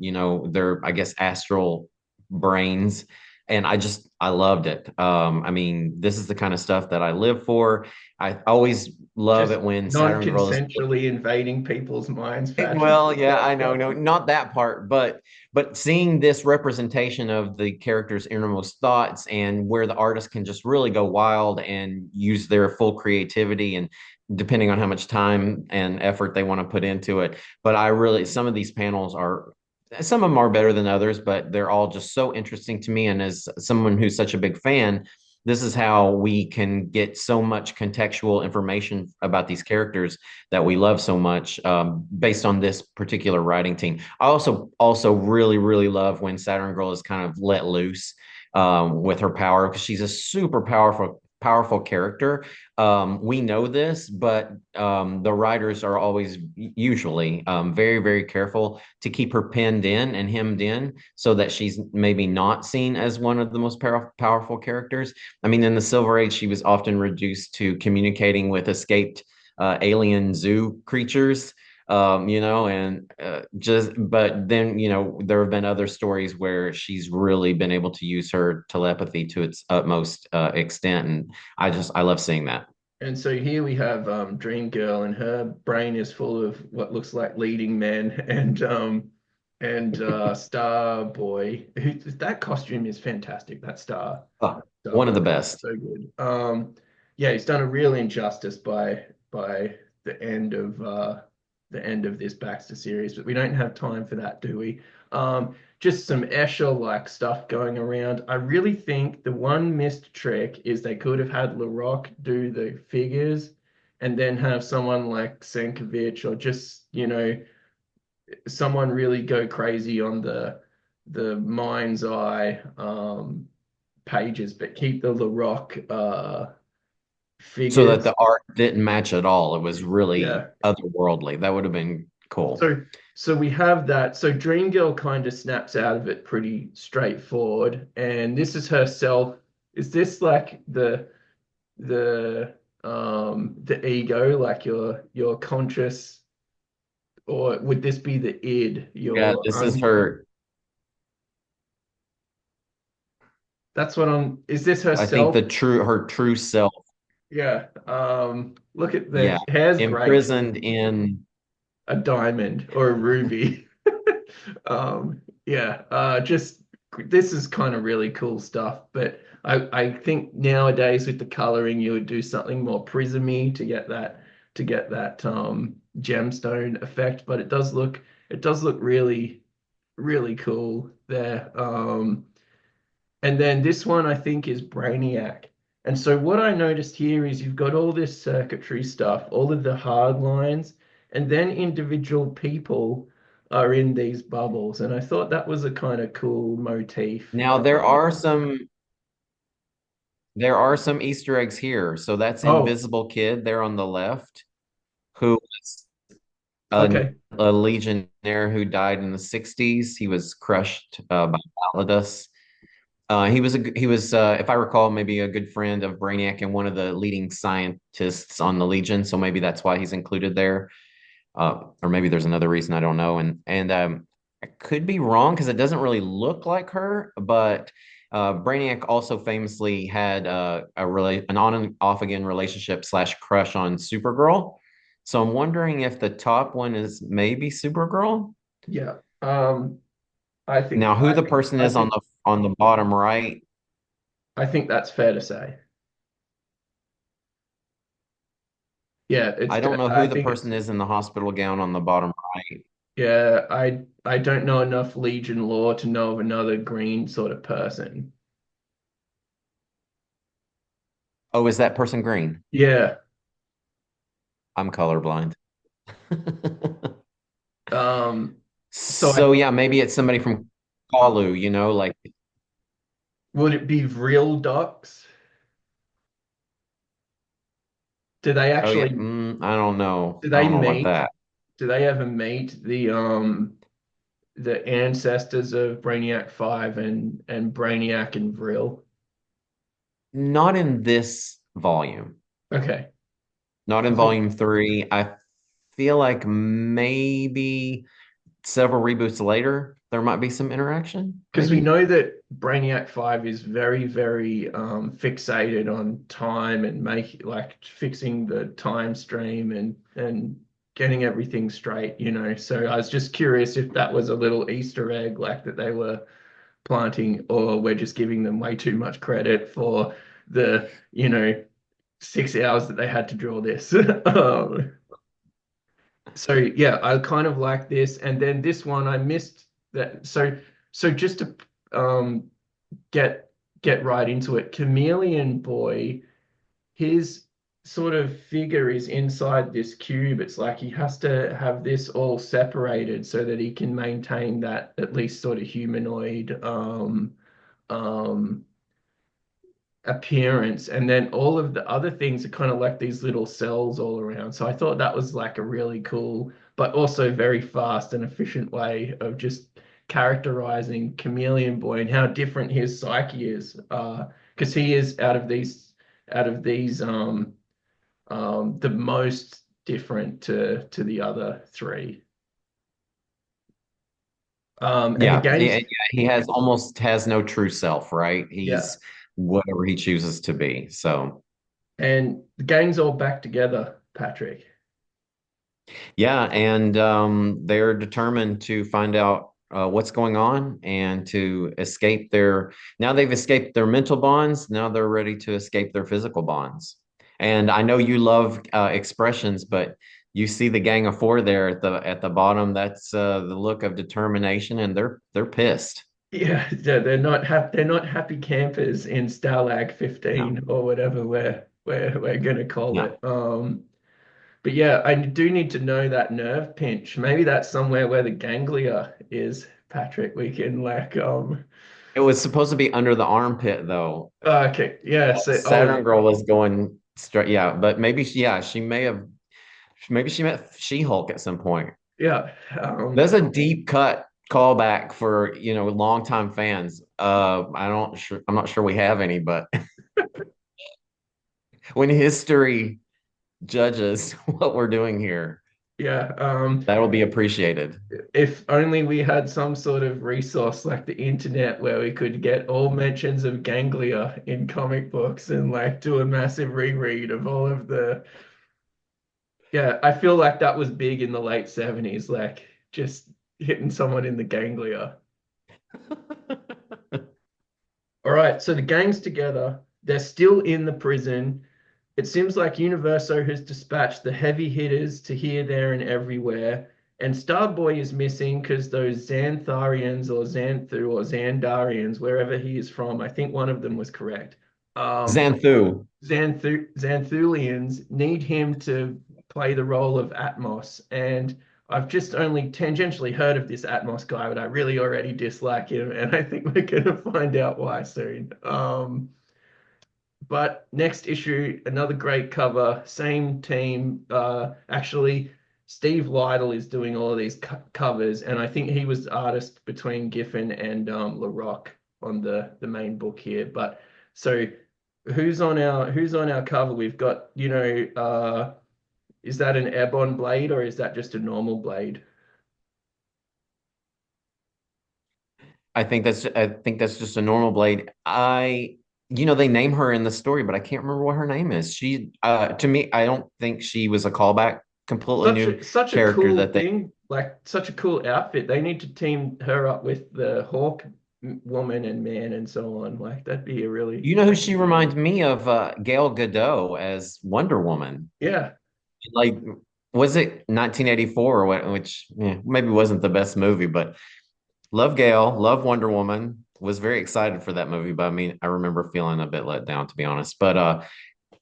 their, I guess, astral brains. and I loved it. I mean, this is the kind of stuff that I live for. I always love Just it when Saturn Girl is non-consensually invading people's minds, fashion. well, yeah, I know, Gotcha. no, not that part, but seeing this representation of the character's innermost thoughts and where the artist can just really go wild and use their full creativity and depending on how much time and effort they want to put into it. But I really, some of these panels are, some of them are better than others, but they're all just so interesting to me. And as someone who's such a big fan, this is how we can get so much contextual information about these characters that we love so much based on this particular writing team. I also really love when Saturn Girl is kind of let loose with her power because she's a super powerful character. We know this, but the writers are always usually very careful to keep her pinned in and hemmed in so that she's maybe not seen as one of the most powerful characters. I mean, in the Silver Age, she was often reduced to communicating with escaped alien zoo creatures, and but then, there have been other stories where she's really been able to use her telepathy to its utmost extent. And I love seeing that. And so here we have Dream Girl, and her brain is full of what looks like leading men and Star Boy. That costume is fantastic. That Oh, Star one of Boy the is best. so good. Yeah, he's done a real injustice by the end of this Baxter series, but we don't have time for that, do we? Just some Escher-like stuff going around. I really think the one missed trick is they could have had Larocque do the figures and then have someone like Senkovich or just, someone really go crazy on the mind's eye pages, but keep the Larocque So that figures. the art didn't match at all. It was really Yeah. otherworldly. That would have been cool. So we have that. So Dream Girl kind of snaps out of it pretty straightforward. And this is herself. Is this like the ego, like your conscious, or would this be the id, Yeah, your this is unconscious? her. That's what I'm, is this I think herself? her true self. Yeah. Look at Yeah, the hair's great. imprisoned in. A diamond or a ruby. Yeah, just this is kind of really cool stuff. But I think nowadays with the coloring, you would do something more prismy to get that gemstone effect. But it does look really cool there. And then this one I think is Brainiac. And so what I noticed here is you've got all this circuitry stuff, all of the hard lines, and then individual people are in these bubbles. And I thought that was a kind of cool motif. Now there are some Easter eggs here. So that's Oh, Invisible Kid there on the left, who was okay. a legionnaire who died in the 60s. He was crushed by Validus. He was if I recall, maybe a good friend of Brainiac and one of the leading scientists on the Legion. So maybe that's why he's included there. Or maybe there's another reason I don't know. And I could be wrong because it doesn't really look like her, but Brainiac also famously had an on and off again relationship slash crush on Supergirl. So I'm wondering if the top one is maybe Supergirl. Yeah. I think Now, who the person I is think on the bottom right, I think that's fair to say. Yeah, I don't know I who the think it's person is in the hospital gown on the bottom right. yeah, I don't know enough Legion lore to know of another green sort of person. Oh, is that person green? Yeah. I'm colorblind. Um, so So yeah, maybe it's somebody from Kalu, like would it be real ducks? Do they oh yeah, actually I don't know. do I they don't know about meet? that. Do they ever meet the ancestors of Brainiac 5 and Brainiac and Vril? Not in this volume. Okay. Not in I think volume 3. I feel like maybe several reboots later. there might be some interaction, Because we maybe. know that Brainiac 5 is very, very fixated on time and make like fixing the time stream and getting everything straight, you know. So I was just curious if that was a little Easter egg like that they were planting, or we're just giving them way too much credit for the, 6 hours that they had to draw this. So yeah, I kind of like this, and then this one I missed that. So just to um, get get right into it, Chameleon Boy, his sort of figure is inside this cube. It's like he has to have this all separated so that he can maintain that at least sort of humanoid um, appearance, and then all of the other things are kind of like these little cells all around. So I thought that was like a really cool but also very fast and efficient way of just characterizing Chameleon Boy and how different his psyche is, because he is out of these the most different to the other three. And the Yeah, games, he has almost has no true self, right? yeah, He's whatever he chooses to be. So and the gang's all back together, Patrick. yeah, and they're determined to find out what's going on and to escape their. Now they've escaped their mental bonds. Now they're ready to escape their physical bonds. And I know you love expressions, but you see the gang of four there at the bottom. That's the look of determination, and they're pissed. Yeah, they're not happy campers in Stalag No, 15 or whatever we're gonna call no. it. But yeah, I do need to know that nerve pinch. Maybe that's somewhere where the ganglia is, Patrick. We can like It was supposed to be under the armpit, though. okay, yeah, so Saturn Girl was going straight. Yeah, but maybe yeah, she may have. Maybe she met She-Hulk at some point. yeah, That's a deep cut callback for longtime fans. I'm not sure we have any, but when history judges what we're doing here, yeah. that'll be appreciated. If only we had some sort of resource like the internet where we could get all mentions of ganglia in comic books and like do a massive reread of all of the. Yeah, I feel like that was big in the late 70s, like just hitting someone in the ganglia. All right, so the gang's together. They're still in the prison. It seems like Universo has dispatched the heavy hitters to here, there, and everywhere. And Starboy is missing because those Xantharians or Xanthu or Xandarians, wherever he is from, I think one of them was correct. Um, Xanthu. Xanthulians need him to play the role of Atmos. And I've just only tangentially heard of this Atmos guy, but I really already dislike him. And I think we're going to find out why soon. But next issue, another great cover, same team. Actually, Steve Lytle is doing all of these covers, and I think he was the artist between Giffen and Larocque on the main book here. But so who's on our cover? We've got, is that an airborne blade or is that just a normal blade? I think that's just a normal blade. They name her in the story, but I can't remember what her name is. She to me, I don't think she was a callback, completely new Such a character cool that they. thing, like such a cool outfit. They need to team her up with the Hawk woman and man and so on. Like that'd be a really You know who she reminds me of? Gal Gadot as Wonder Woman. yeah. Like, was it 1984 or what? Which maybe wasn't the best movie, but love Gal, love Wonder Woman. Was very excited for that movie, but I mean, I remember feeling a bit let down, to be honest. But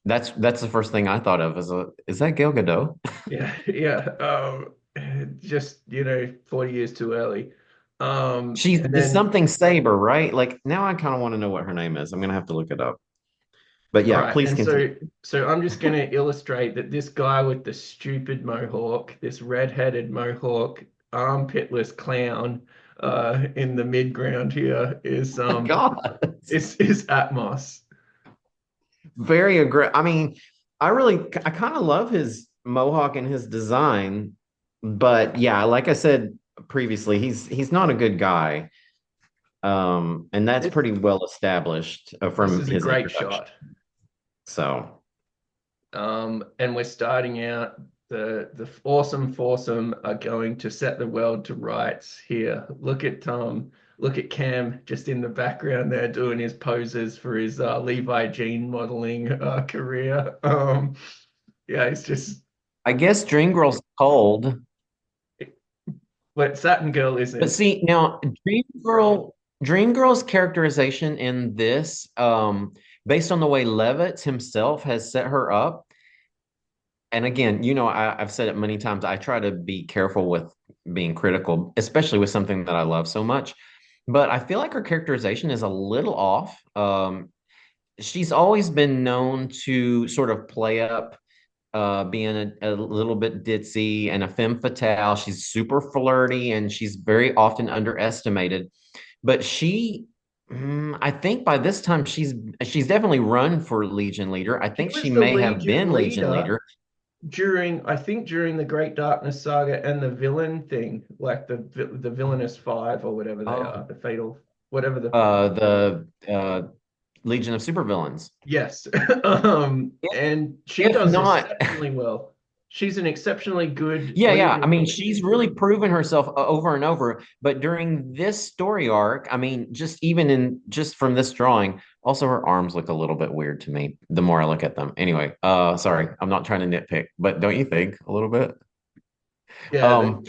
that's the first thing I thought of is that Gal Gadot? Yeah, yeah. Just 40 years too early. She's And it's then something Saber, right? Like now I kind of want to know what her name is. I'm gonna have to look it up. But all yeah, right, please and continue. so I'm just gonna illustrate that this guy with the stupid mohawk, this red-headed mohawk, armpitless clown, in the mid-ground here is Oh my God. is Atmos. Very aggressive. I mean, I kind of love his mohawk and his design, but yeah, like I said, previously, he's not a good guy. And that's This pretty well established this from is a his great introduction. shot. So And we're starting out. The awesome foursome are going to set the world to rights here. Look at Cam just in the background there doing his poses for his Levi Jean modeling career. Yeah, it's just I guess Dream Girl's cold. but Saturn Girl But isn't. see, now Dream Girl's characterization in this, based on the way Levitz himself has set her up, and again, I've said it many times, I try to be careful with being critical, especially with something that I love so much. But I feel like her characterization is a little off. She's always been known to sort of play up being a little bit ditzy and a femme fatale. She's super flirty and she's very often underestimated. But I think by this time she's definitely run for Legion leader. I She think she was the may have Legion been Legion leader leader. I think during the Great Darkness saga and the villain thing, like the villainous five or whatever they are, Oh, the fatal, whatever the the Legion of Supervillains. yes. If, And she if does not, exceptionally well. She's an exceptionally good yeah. I leader. mean, she's really proven herself over and over. But during this story arc, I mean, just from this drawing, also her arms look a little bit weird to me. The more I look at them, anyway. Sorry, I'm not trying to nitpick, but don't you think a little bit? Yeah, Um,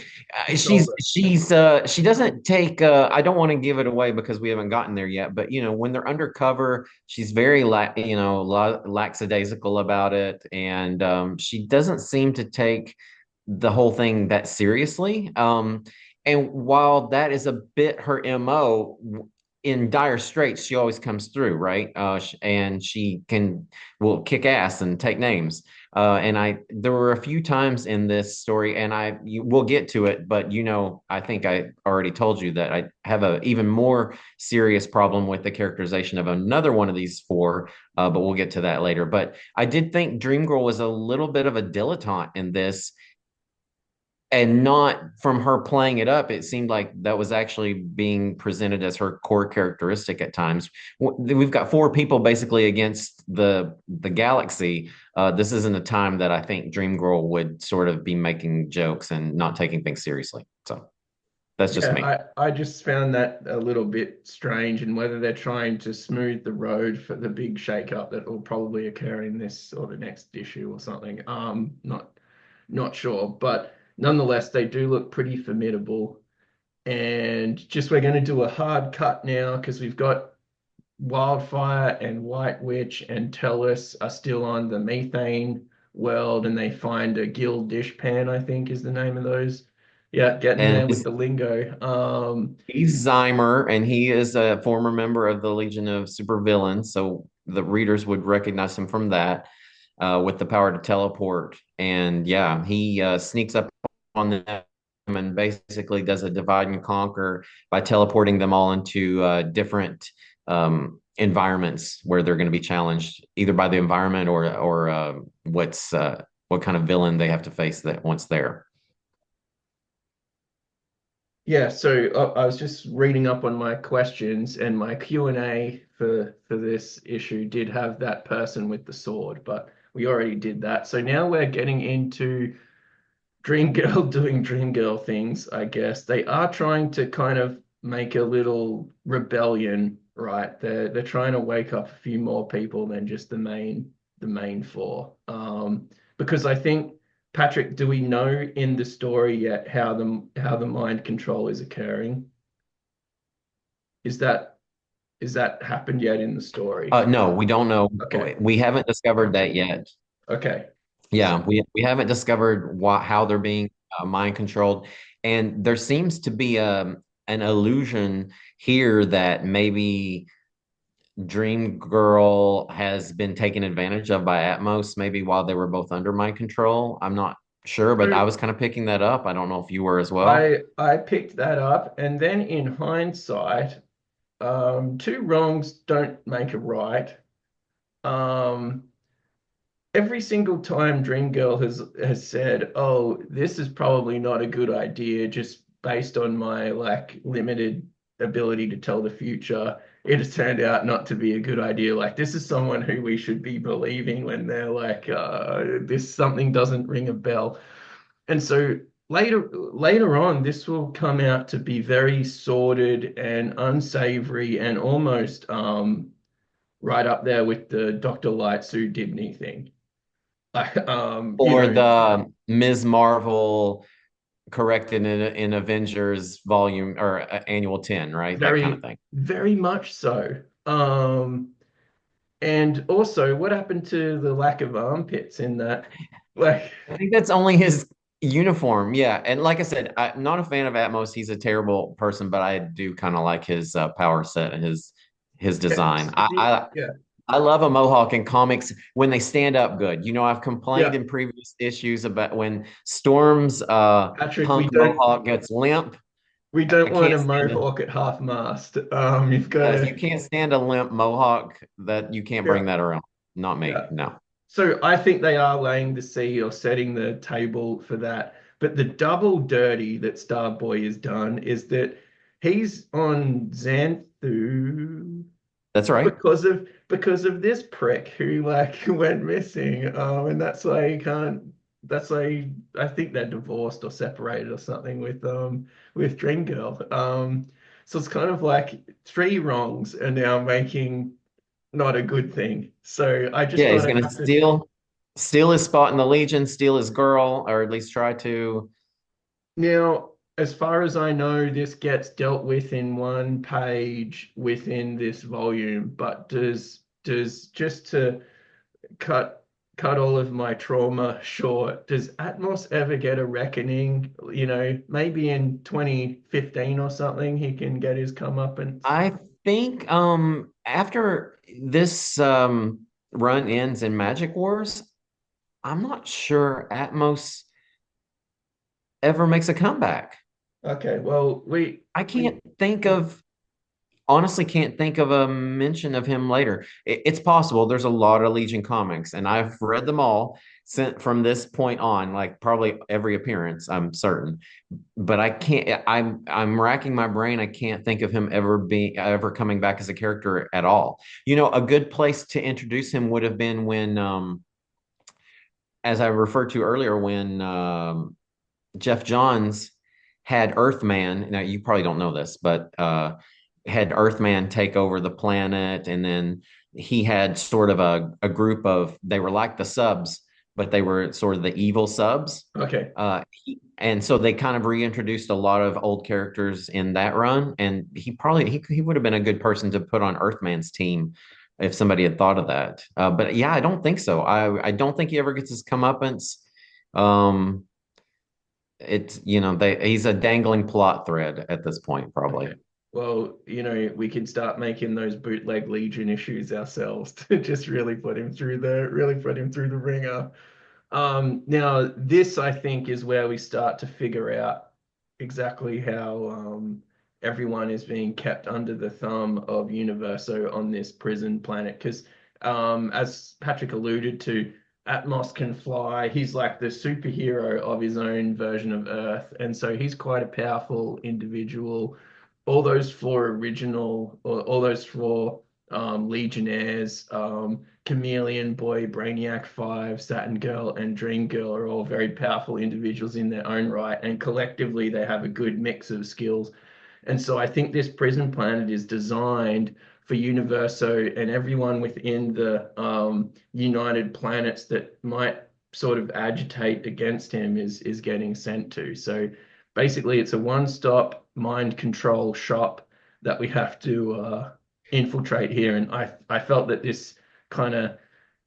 the shoulder. she doesn't take. I don't want to give it away because we haven't gotten there yet. But when they're undercover, she's very lackadaisical about it, and she doesn't seem to take the whole thing that seriously. And while that is a bit her MO, in dire straits, she always comes through, right? And she will kick ass and take names. And there were a few times in this story, and we'll get to it, but I think I already told you that I have a even more serious problem with the characterization of another one of these four, but we'll get to that later. But I did think Dream Girl was a little bit of a dilettante in this, and not from her playing it up. It seemed like that was actually being presented as her core characteristic at times. We've got four people basically against the galaxy. This isn't a time that I think Dream Girl would sort of be making jokes and not taking things seriously. So that's just me. I just found that a little bit strange, and whether they're trying to smooth the road for the big shakeup that will probably occur in this or the next issue or something. Not sure, but nonetheless, they do look pretty formidable. And just we're going to do a hard cut now because we've got Wildfire and White Witch and Tellus are still on the methane world, and they find a gill dish pan, I think is the name of those. Yeah, getting And there with the lingo. he's Zymer, and he is a former member of the Legion of Supervillains. So the readers would recognize him from that, with the power to teleport. And yeah, he sneaks up on them and basically does a divide and conquer by teleporting them all into different environments where they're going to be challenged either by the environment or what kind of villain they have to face that once there. Yeah, so I was just reading up on my questions, and my Q&A for this issue did have that person with the sword, but we already did that. So now we're getting into Dream Girl doing Dream Girl things, I guess. They are trying to kind of make a little rebellion, right? They're trying to wake up a few more people than just the main four. Because I think Patrick, do we know in the story yet how the mind control is occurring? Is that is that happened yet in the story? No, we don't know. Okay. We haven't discovered that yet. Okay. Yeah, we haven't discovered how they're being mind controlled, and there seems to be an illusion here that maybe Dream Girl has been taken advantage of by Atmos, maybe while they were both under mind control. I'm not sure, but So I was kind of picking that up. I don't know if you were as well. I picked that up, and then in hindsight, two wrongs don't make a right. Um, every single time Dream Girl has said, "Oh, this is probably not a good idea. based on my like limited ability to tell the future, it has turned out not to be a good idea. Like this is someone who we should be believing when they're like, this something doesn't ring a bell. And so later on, this will come out to be very sordid and unsavory and almost right up there with the Dr. Light Sue Dibney thing. Or the Ms. Marvel corrected in Avengers volume or annual 10, right? That kind of very, thing. very much so. And also, what happened to the lack of armpits in that? Like, I think that's only his uniform. Yeah. And like I said, I'm not a fan of Atmos. He's a terrible person, but I do kind of like his power set and his design. yeah, I love a mohawk in comics when they stand up good. I've complained yeah. in previous issues about when Storm's Patrick, punk mohawk gets limp. we I don't want can't a stand it. mohawk at half mast. You've got If you to, can't stand a limp mohawk, that you can't yeah, bring that around. Not me. yeah. No. So I think they are laying the seed or setting the table for that. But the double dirty that Starboy has done is that he's on Xanthu That's right. because of this prick who like went missing. And that's why he can't. That's why I think they're divorced or separated or something with Dream Girl. So it's kind of like three wrongs are now making not a good thing. So I just Yeah, thought he's I'd gonna have to. steal his spot in the Legion, steal his girl, or at least try to. Now, as far as I know, this gets dealt with in one page within this volume, but does just to cut cut all of my trauma short, does Atmos ever get a reckoning? Maybe in 2015 or something, he can get his comeuppance. I think after this run ends in Magic Wars, I'm not sure Atmos ever makes a comeback. Okay, well, I we can't think of honestly can't think of a mention of him later. It's possible. There's a lot of Legion comics, and I've read them all since from this point on, like probably every appearance, I'm certain. But I can't. I'm racking my brain. I can't think of him ever coming back as a character at all. A good place to introduce him would have been when, as I referred to earlier, when Jeff Johns had Earthman. Now you probably don't know this, but had Earthman take over the planet, and then he had sort of a group of they were like the subs, but they were sort of the evil subs. okay. And so they kind of reintroduced a lot of old characters in that run, and he would have been a good person to put on Earthman's team if somebody had thought of that. But yeah, I don't think so. I don't think he ever gets his comeuppance. Um, it's he's a dangling plot thread at this point, probably. Okay. Well, we can start making those bootleg Legion issues ourselves to just really put him through the ringer. Now this I think is where we start to figure out exactly how everyone is being kept under the thumb of Universo on this prison planet. Because as Patrick alluded to, Atmos can fly. He's like the superhero of his own version of Earth, and so he's quite a powerful individual. All those four Legionnaires, Chameleon Boy, Brainiac 5, Saturn Girl, and Dream Girl are all very powerful individuals in their own right, and collectively they have a good mix of skills. And so I think this prison planet is designed for Universo and everyone within the United Planets that might sort of agitate against him is getting sent to. So basically, it's a one-stop mind control shop that we have to infiltrate here. And I felt that this kind of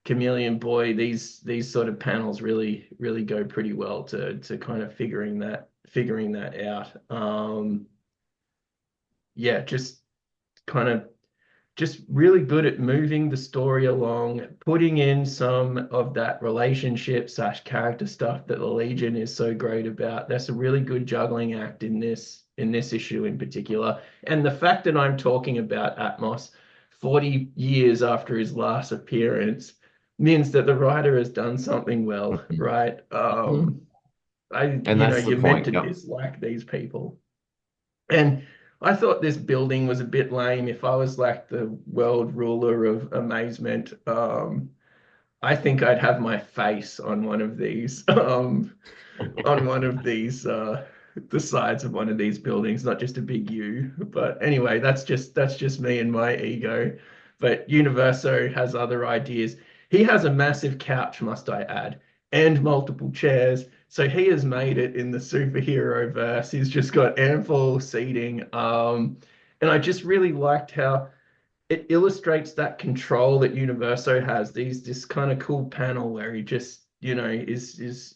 Chameleon Boy, these sort of panels really go pretty well to kind of figuring that out. Yeah, just kind of just really good at moving the story along, putting in some of that relationship slash character stuff that the Legion is so great about. That's a really good juggling act in this issue in particular. And the fact that I'm talking about Atmos 40 years after his last appearance means that the writer has done something well, Mhm. right? Mhm. And that's the you're meant point. to Yep. dislike these people. And I thought this building was a bit lame. If I was like the world ruler of amazement, I think I'd have my face on one of these, on one of these, the sides of one of these buildings, not just a big U. But anyway, that's just me and my ego. But Universo has other ideas. He has a massive couch, must I add, and multiple chairs. So he has made it in the superhero verse. He's just got ample seating. And I just really liked how it illustrates that control that Universo has. This kind of cool panel where he just, is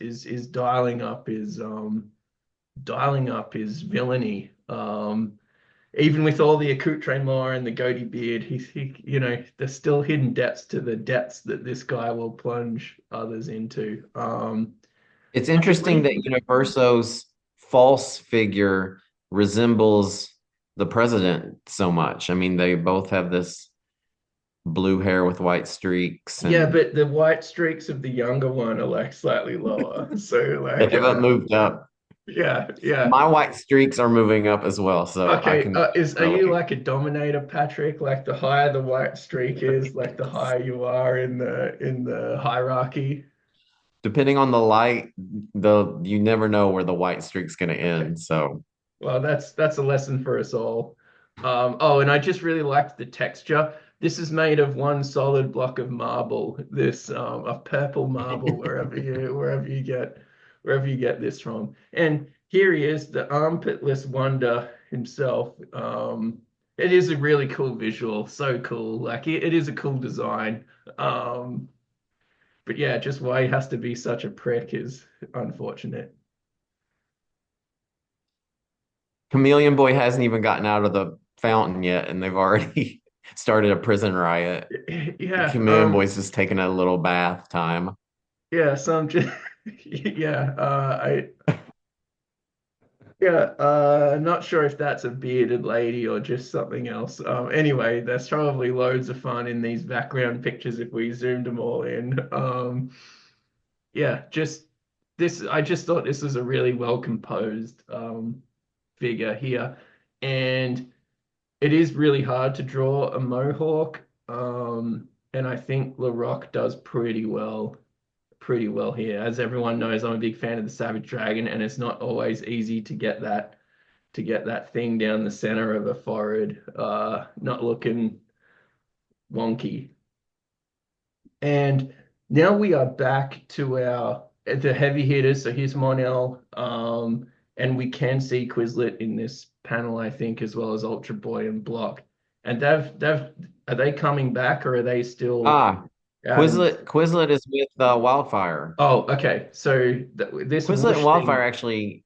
dialing up his villainy. Even with all the accoutrement and the goatee beard, there's still hidden depths to the depths that this guy will plunge others into. It's I could interesting that read. Universo's false figure resembles the president so much. I mean, they both have this blue hair with white streaks, Yeah, and but the white streaks of the younger one are like slightly lower. So they like, haven't moved up. yeah, yeah. My white streaks are moving up as well, so I Okay, can are you relate. like a dominator, Patrick? Like the higher the white streak is, like the higher you are in the hierarchy. Depending on the light, the you never know where the white streak's going to Okay. end. So Well, that's a lesson for us all. Oh, and I just really liked the texture. This is made of one solid block of marble. This of purple marble, wherever you get this from. And here he is, the armpitless wonder himself. It is a really cool visual, so cool. Like it is a cool design. Um, but yeah, just why he has to be such a prick is unfortunate. Chameleon Boy hasn't even gotten out of the fountain yet, and they've already started a prison riot. Yeah, Chameleon Boy's just taking a little bath time. yeah, some just yeah, not sure if that's a bearded lady or just something else. Anyway, there's probably loads of fun in these background pictures if we zoomed them all in. Yeah, just this, I just thought this was a really well composed figure here, and it is really hard to draw a mohawk. And I think Larocque does pretty well here. As everyone knows, I'm a big fan of the Savage Dragon, and it's not always easy to get that thing down the center of a forehead, not looking wonky. And now we are back to our the heavy hitters. So here's Monel, and we can see Quizlet in this panel, I think, as well as Ultra Boy and Block. And they've are they coming back or are they still Ah, out in? Quizlet is with Wildfire. Oh, okay. So this Quizlet and whoosh Wildfire thing. actually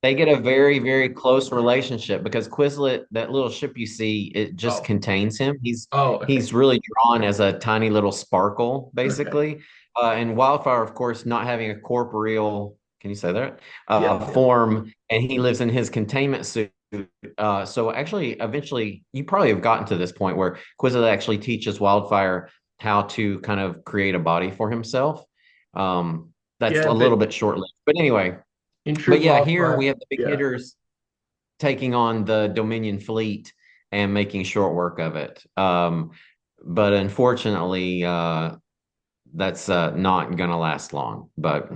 they get a very, very close relationship because Quizlet, that little ship you see, it just Oh, contains him. He's oh, okay, he's really drawn as a tiny little sparkle, okay. basically. And Wildfire, of course, not having a corporeal, can you say that? Yep, yep. Form, and he lives in his containment suit. So actually, eventually, you probably have gotten to this point where Quizlet actually teaches Wildfire how to kind of create a body for himself. That's Yeah, a little but bit short-lived. But anyway, in true but yeah, here we wildfire, have the big yeah. hitters taking on the Dominion fleet and making short work of it. But unfortunately, that's not going to last long. But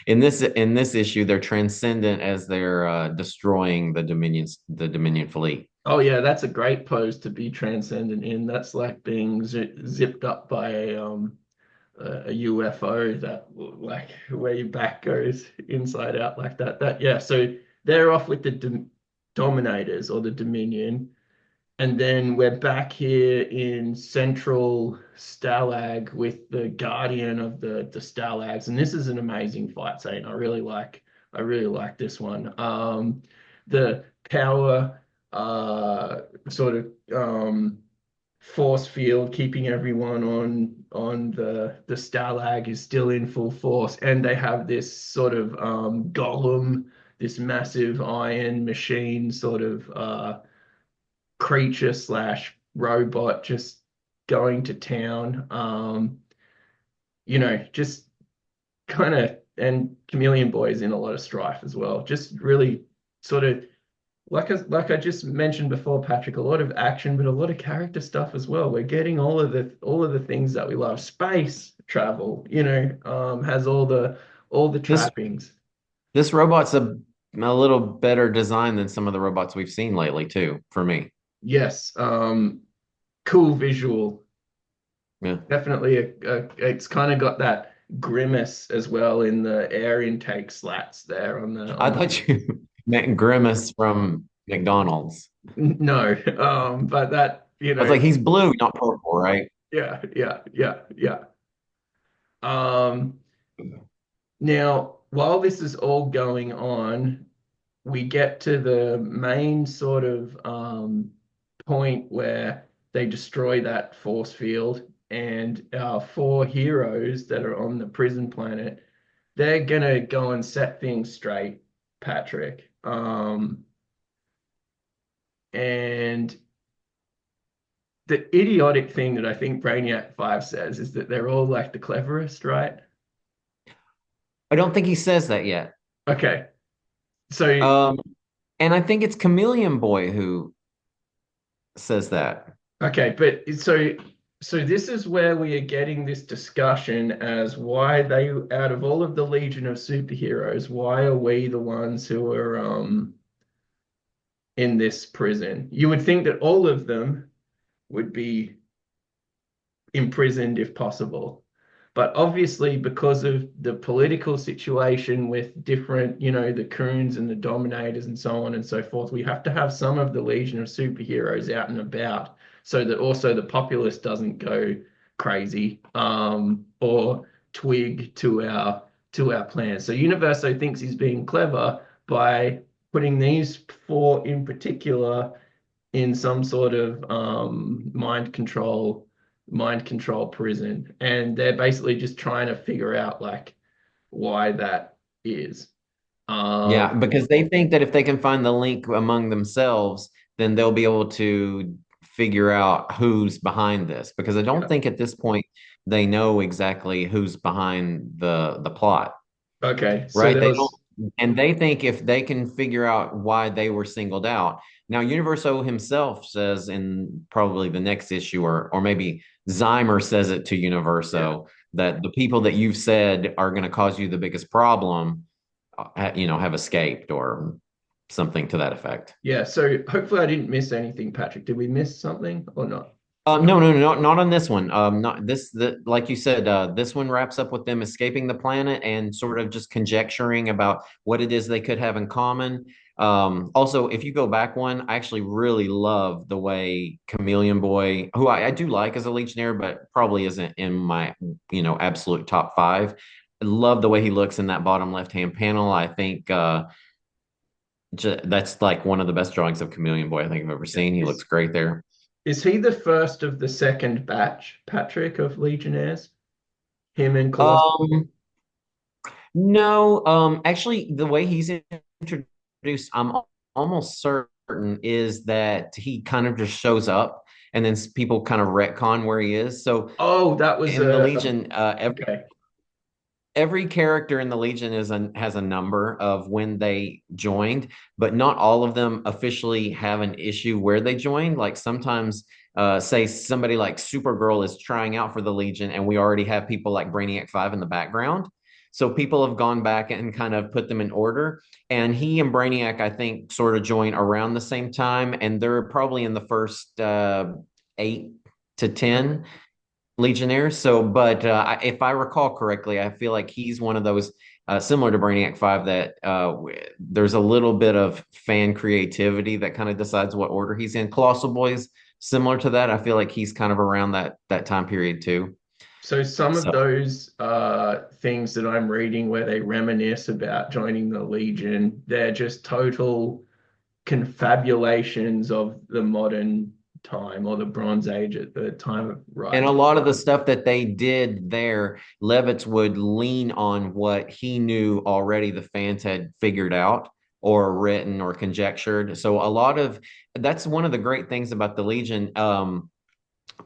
in this issue, they're transcendent as they're destroying the Dominion fleet. Oh yeah, that's a great pose to be transcendent in. That's like being zipped up by a UFO that like where your back goes inside out like that. That yeah. So they're off with the Dominators or the Dominion, and then we're back here in Central Stalag with the Guardian of the Stalags, and this is an amazing fight scene. I really like this one. The power sort of force field keeping everyone on the Stalag is still in full force, and they have this sort of golem, this massive iron machine sort of creature slash robot just going to town. Just kind of and Chameleon Boy is in a lot of strife as well. Just really sort of like I just mentioned before, Patrick, a lot of action, but a lot of character stuff as well. We're getting all of the things that we love. Space travel, has all the This trappings. this robot's a little better design than some of the robots we've seen lately too, for me. Yes, cool visual. Yeah. Definitely it's kind of got that grimace as well in the air intake slats there I on the thought you meant Grimace from McDonald's. no, but that, I was like, he's blue, not purple, right? yeah. Um, Now, while this is all going on, we get to the main sort of point where they destroy that force field, and our four heroes that are on the prison planet, they're gonna go and set things straight, Patrick. And the idiotic thing that I think Brainiac 5 says is that they're all like the cleverest, right? I don't think he says that yet. Okay. So Um, and I think it's Chameleon Boy who says that. Okay, so this is where we are getting this discussion as why they, out of all of the legion of superheroes, why are we the ones who are in this prison? You would think that all of them would be imprisoned if possible. But obviously, because of the political situation with different, the Croons and the Dominators and so on and so forth, we have to have some of the Legion of Superheroes out and about so that also the populace doesn't go crazy or twig to our plans. So Universo thinks he's being clever by putting these four in particular in some sort of mind control prison, and they're basically just trying to figure out like why that is. Yeah, um because they think that if they can find the link among themselves, then they'll be able to figure out who's behind this. Because I don't yeah, think at this point they know exactly who's behind the plot, okay, so right? there They don't, was and they think if they can figure out why they were singled out. Now, Universo himself says in probably the next issue, or maybe Zymer says it to yeah, Universo that the people that you've said are going to cause you the biggest problem, have escaped or something to that effect. yeah, so hopefully I didn't miss anything, Patrick. Did we miss something or not? No, no, no, not on this one. Not this. Like you said, this one wraps up with them escaping the planet and sort of just conjecturing about what it is they could have in common. Also, if you go back one, I actually really love the way Chameleon Boy, who I do like as a Legionnaire, but probably isn't in my, absolute top five. I love the way he looks in that bottom left-hand panel. I think that's like one of the best drawings of Chameleon Boy I think I've ever seen. He looks is great there. is he the first of the second batch, Patrick, of Legionnaires? Him and Colossus? Um, No, actually, the way he's introduced, almost certain is that he kind of just shows up, and then people kind of retcon where he is. So Oh, that was in the Legion, okay. every character in the Legion has a number of when they joined, but not all of them officially have an issue where they joined. Like sometimes, say somebody like Supergirl is trying out for the Legion, and we already have people like Brainiac 5 in the background. So people have gone back and kind of put them in order. And he and Brainiac, I think, sort of join around the same time, and they're probably in the first 8 to 10 Legionnaires. So, but if I recall correctly, I feel like he's one of those similar to Brainiac 5 that there's a little bit of fan creativity that kind of decides what order he's in. Colossal Boys, similar to that. I feel like he's kind of around that time period too. So some of So, those things that I'm reading where they reminisce about joining the Legion, they're just total confabulations of the modern time or the Bronze Age at the time of and a writing. lot of the stuff that they did there, Levitz would lean on what he knew already the fans had figured out or written or conjectured. So a lot of that's one of the great things about the Legion.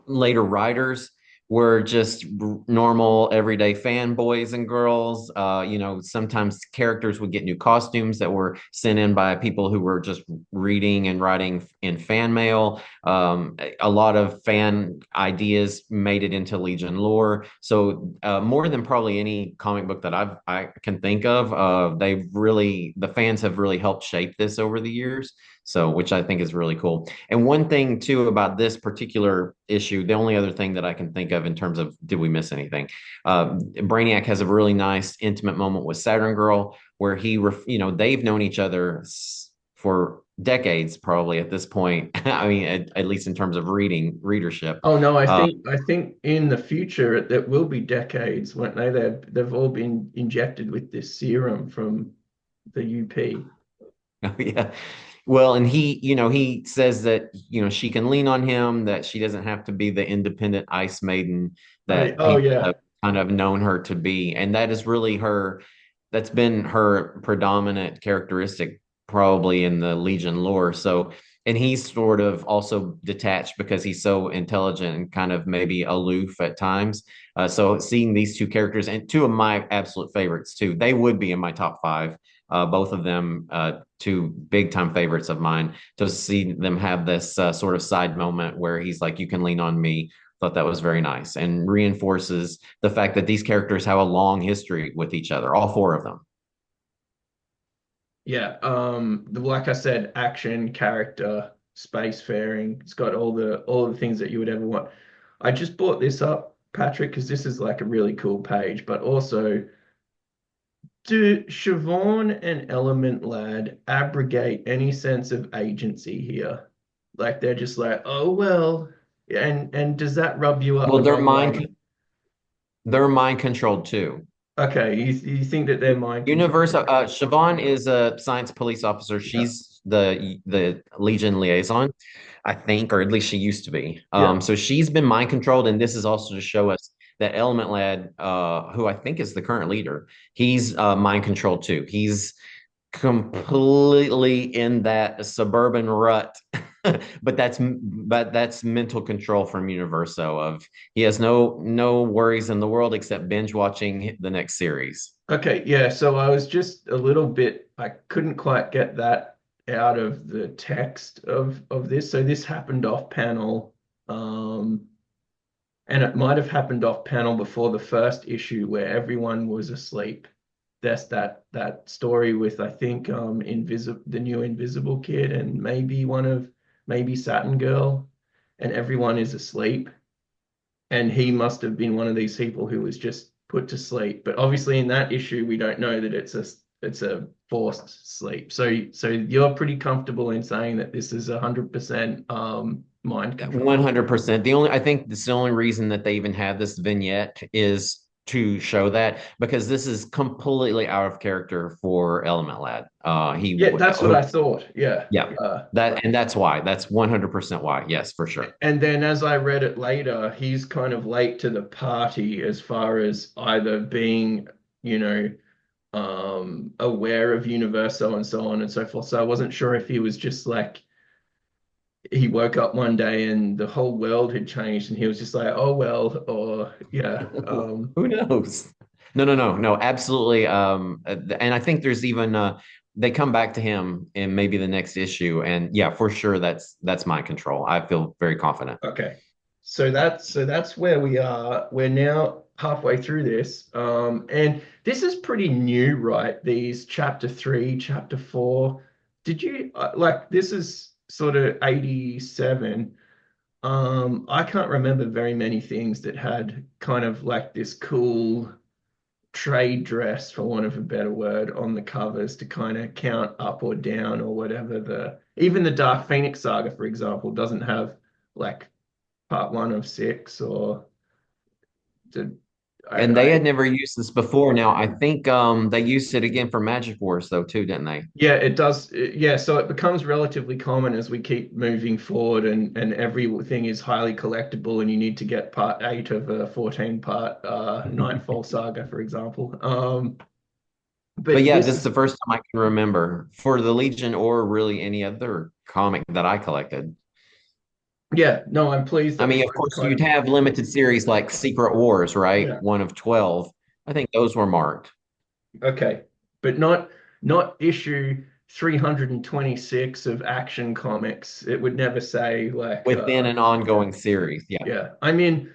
Later writers were just normal everyday fanboys and girls. Sometimes characters would get new costumes that were sent in by people who were just reading and writing in fan mail. A lot of fan ideas made it into Legion lore. So more than probably any comic book that I can think of, the fans have really helped shape this over the years. So, which I think is really cool. And one thing too about this particular issue, the only other thing that I can think of in terms of did we miss anything? Brainiac has a really nice intimate moment with Saturn Girl where they've known each other for decades probably at this point. I mean, at least in terms of readership. Oh no, Uh, I think in the future it will be decades, won't they? They've all been injected with this serum from the UP. yeah. Well, and he says that, she can lean on him, that she doesn't have to be the independent ice maiden that Oh people yeah. have kind of known her to be. And that is really that's been her predominant characteristic probably in the Legion lore. So, and he's sort of also detached because he's so intelligent and kind of maybe aloof at times. So seeing these two characters and two of my absolute favorites too, they would be in my top five. Both of them, two big time favorites of mine. To see them have this sort of side moment where he's like, "You can lean on me." Thought that was very nice and reinforces the fact that these characters have a long history with each other, all four of them. Yeah. Like I said, action, character, spacefaring. It's got all the things that you would ever want. I just bought this up, Patrick, because this is like a really cool page, but also do Siobhan and Element Lad abrogate any sense of agency here? Like they're just like, oh well, and does that rub you up Well, the wrong way? they're mind controlled too. Okay, you think that they're mind controlled? Universo, Siobhan is a science police officer. Yeah, She's the Legion liaison, I think, or at least she used to be. yeah. So she's been mind controlled, and this is also to show us that Element Lad, who I think is the current leader, he's mind controlled too. He's completely in that suburban rut, but that's mental control from Universo. Of he has no worries in the world except binge watching the next series. Okay, yeah. So I was just a little bit, I couldn't quite get that out of the text of this. So this happened off panel, um, and it might have happened off panel before the first issue where everyone was asleep. That's that story with I think Invisible the new Invisible Kid and maybe Saturn Girl, and everyone is asleep. And he must have been one of these people who was just put to sleep. But obviously, in that issue, we don't know that it's a forced sleep. So you're pretty comfortable in saying that this is 100% mind control. 100%. I think that's the only reason that they even have this vignette is to show that because this is completely out of character for Element Lad. Yeah, that's what I thought. Yeah. Yeah, that's why. That's 100% why. Yes, for sure. And then as I read it later, he's kind of late to the party as far as either being, you know, aware of Universo and so on and so forth. So I wasn't sure if he was just like he woke up one day and the whole world had changed and he was just like, oh well, or yeah. Who knows? No, no, no, no, absolutely. And I think there's even they come back to him in maybe the next issue, and yeah, for sure, that's my control. I feel very confident. Okay. So that's where we are. We're now halfway through this. And this is pretty new, right? These chapter three, chapter four. Did you like this is sort of 87. I can't remember very many things that had kind of like this cool trade dress, for want of a better word, on the covers to kind of count up or down or whatever the even the Dark Phoenix saga, for example, doesn't have like part one of six or did And they I had never used this before. Now, I think they used it again for Magic Wars though too, didn't they? yeah, it does. Yeah, so it becomes relatively common as we keep moving forward, and everything is highly collectible, and you need to get part eight of a 14 part Nightfall saga, for example. But But yeah, this this is is the first time I can remember for the Legion or really any other comic that I collected. Yeah, no, I'm pleased I that we mean, of both course, kind you'd of, have limited series like Secret Wars, right? yeah, One of 12. I think those were marked okay, but not issue 326 of Action Comics. It would never say like, within an yeah, ongoing series. Yeah. yeah. I mean,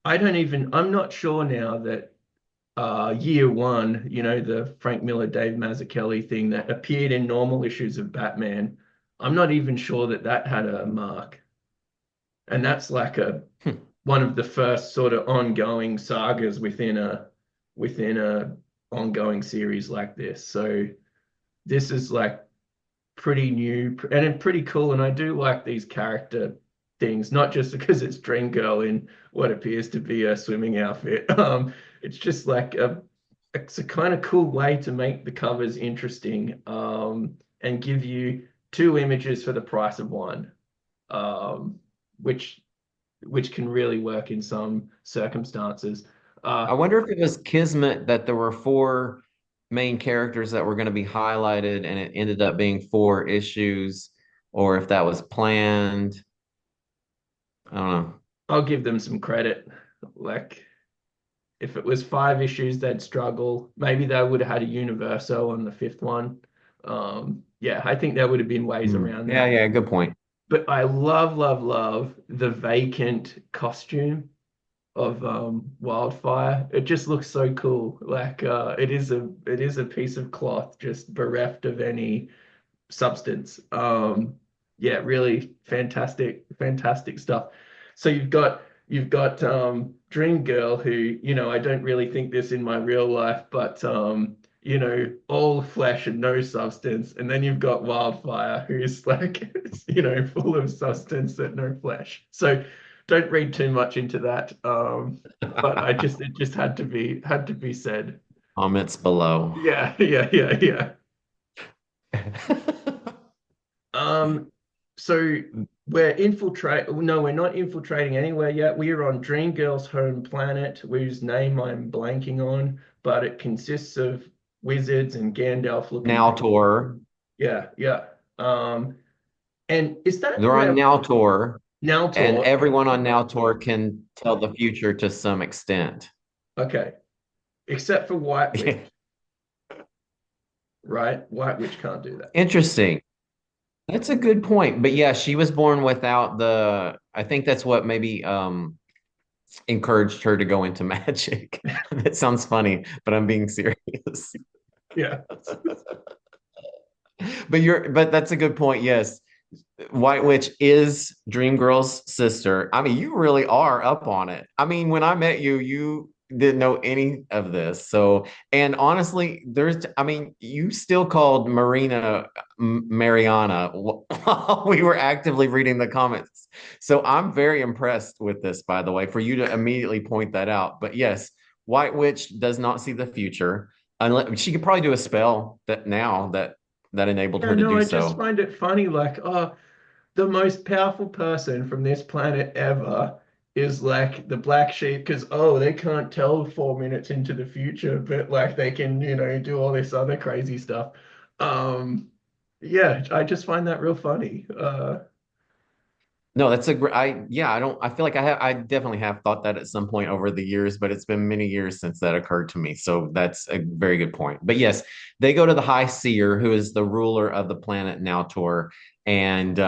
I'm not sure now that year one, the Frank Miller, Dave Mazzucchelli thing that appeared in normal issues of Batman. I'm not even sure that that had a mark. And that's like a Hmm. one of the first sort of ongoing sagas within a ongoing series like this. So this is like pretty new and pretty cool. And I do like these character things, not just because it's Dream Girl in what appears to be a swimming outfit. It's just like it's a kind of cool way to make the covers interesting, and give you two images for the price of one, um, which which can really work in some circumstances. I Uh, wonder if it was Kismet that there were four main characters that were going to be highlighted and it ended up being four issues, or if that was planned. I don't know. I'll give them some credit. Like if it was five issues, they'd struggle. Maybe they would have had a Universo on the fifth one. Yeah, I think there would have been ways Hmm. around Yeah, that. yeah, good point. But I love, love, love the vacant costume of Wildfire. It just looks so cool. Like it is a piece of cloth just bereft of any substance. Yeah, really fantastic, fantastic stuff. So you've got Dream Girl, who, I don't really think this in my real life, but all flesh and no substance. And then you've got Wildfire, who's like, full of substance and no flesh. So don't read too much into that. But it just had to be said. Comments below. Yeah, yeah, yeah, yeah. Um, so no, we're not infiltrating anywhere yet. We are on Dream Girl's home planet, whose name I'm blanking on, but it consists of wizards and Gandalf looking Now people. tour. Yeah, yeah. And is that They're on where Now tour, and Naltor? everyone on Now tour can tell the future to some extent. Okay, except for White Witch, right? White Witch can't do that. Interesting. That's a good point. But yeah, she was born without the, I think that's what maybe encouraged her to go into magic. That sounds funny, but I'm being serious. Yeah. But that's a good point. Yes. White Witch is Dream Girl's sister. I mean, you really are up on it. I mean, when I met you, you didn't know any of this. So, and honestly, I mean, you still called Marina Mariana while we were actively reading the comments. So I'm very impressed with this, by the way, for you to immediately point that out. But yes, White Witch does not see the future. Unless she could probably do a spell that enabled Yeah, her to no, do I just so. find it funny, like, the most powerful person from this planet ever is like the black sheep because they can't tell 4 minutes into the future, but like they can, do all this other crazy stuff. Um, yeah, I just find that real funny. No, that's a great. Yeah, I feel like I definitely have thought that at some point over the years, but it's been many years since that occurred to me. So that's a very good point. But yes, they go to the High Seer, who is the ruler of the planet Nautor, and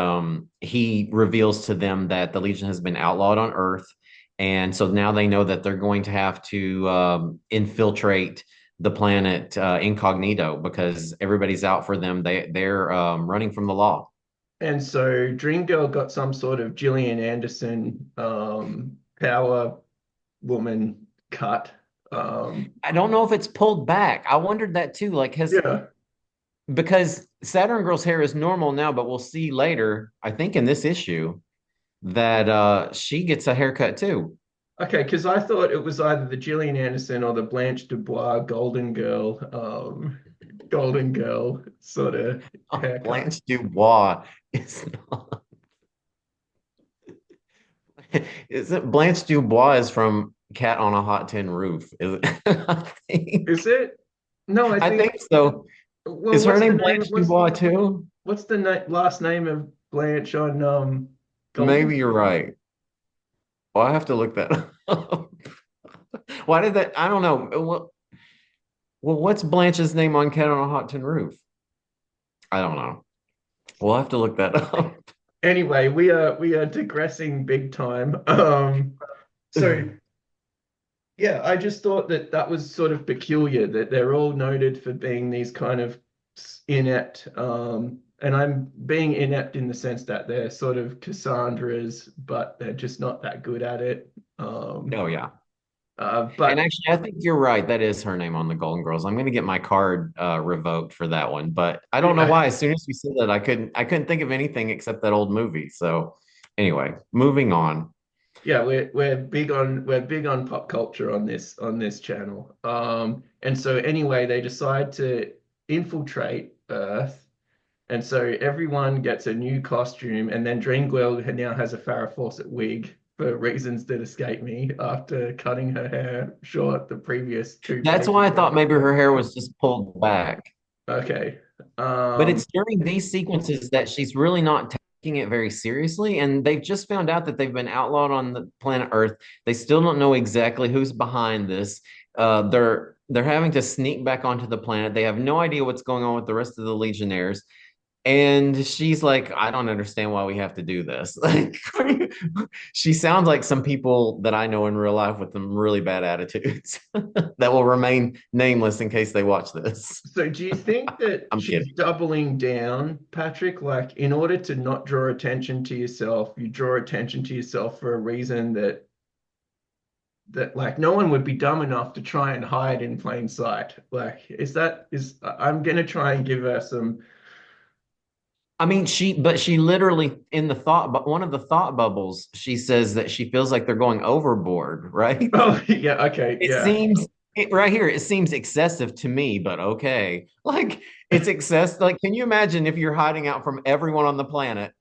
he reveals to them that the Legion has been outlawed on Earth, and so now they know that they're going to have to infiltrate the planet incognito because everybody's out for them. They're running from the law. And so Dream Girl got some sort of Gillian Anderson power woman cut. I don't know if it's pulled back. I wondered that too. Like, Yeah. because Saturn Girl's hair is normal now, but we'll see later, I think in this issue, that she gets a haircut too. Okay, because I thought it was either the Gillian Anderson or the Blanche Dubois Golden Girl sort of haircut. Blanche Dubois is not, isn't Blanche Dubois is from Cat on a Hot Tin Roof, is it? Is it? No, I I think. think so. Well, Is her what's the name name? Blanche Dubois too? What's the last name of Blanche on Golden. Maybe you're right. Well, I have to look that up. Why did that? I don't know. Well, what's Blanche's name on Cat on a Hot Tin Roof? I don't know. We'll have to look that up. Anyway, we are digressing big time. So yeah, I just thought that that was sort of peculiar that they're all noted for being these kind of inept, and I'm being inept in the sense that they're sort of Cassandras, but they're just not that good at it. Oh yeah. And But actually, I think you're right. That is her name on the Golden Girls. I'm going to get my card revoked for that one, but I don't know yeah, why. As soon as you said that, I couldn't think of anything except that old movie. So anyway, moving on. yeah, we're big on pop culture on this channel. And so anyway, they decide to infiltrate Earth. And so everyone gets a new costume, and then Dreamgirl now has a Farrah Fawcett wig for reasons that escape me after cutting her hair short the previous two That's why pages I of thought the maybe her book. hair was just pulled back. Okay. But it's during these sequences that she's really not taking it very seriously. And they've just found out that they've been outlawed on the planet Earth. They still don't know exactly who's behind this. They're having to sneak back onto the planet. They have no idea what's going on with the rest of the Legionnaires. And she's like, I don't understand why we have to do this. Like, she sounds like some people that I know in real life with some really bad attitudes that will remain nameless in case they watch this. So do you think that I'm she's kidding. doubling down, Patrick? Like, in order to not draw attention to yourself, you draw attention to yourself for a reason that like no one would be dumb enough to try and hide in plain sight. Like, I'm gonna try and give her some. I mean, but she literally in the thought, but one of the thought bubbles, she says that she feels like they're going overboard, right? Oh, yeah, okay, It yeah. seems right here, it seems excessive to me, but okay. Like it's excess. Like, can you imagine if you're hiding out from everyone on the planet?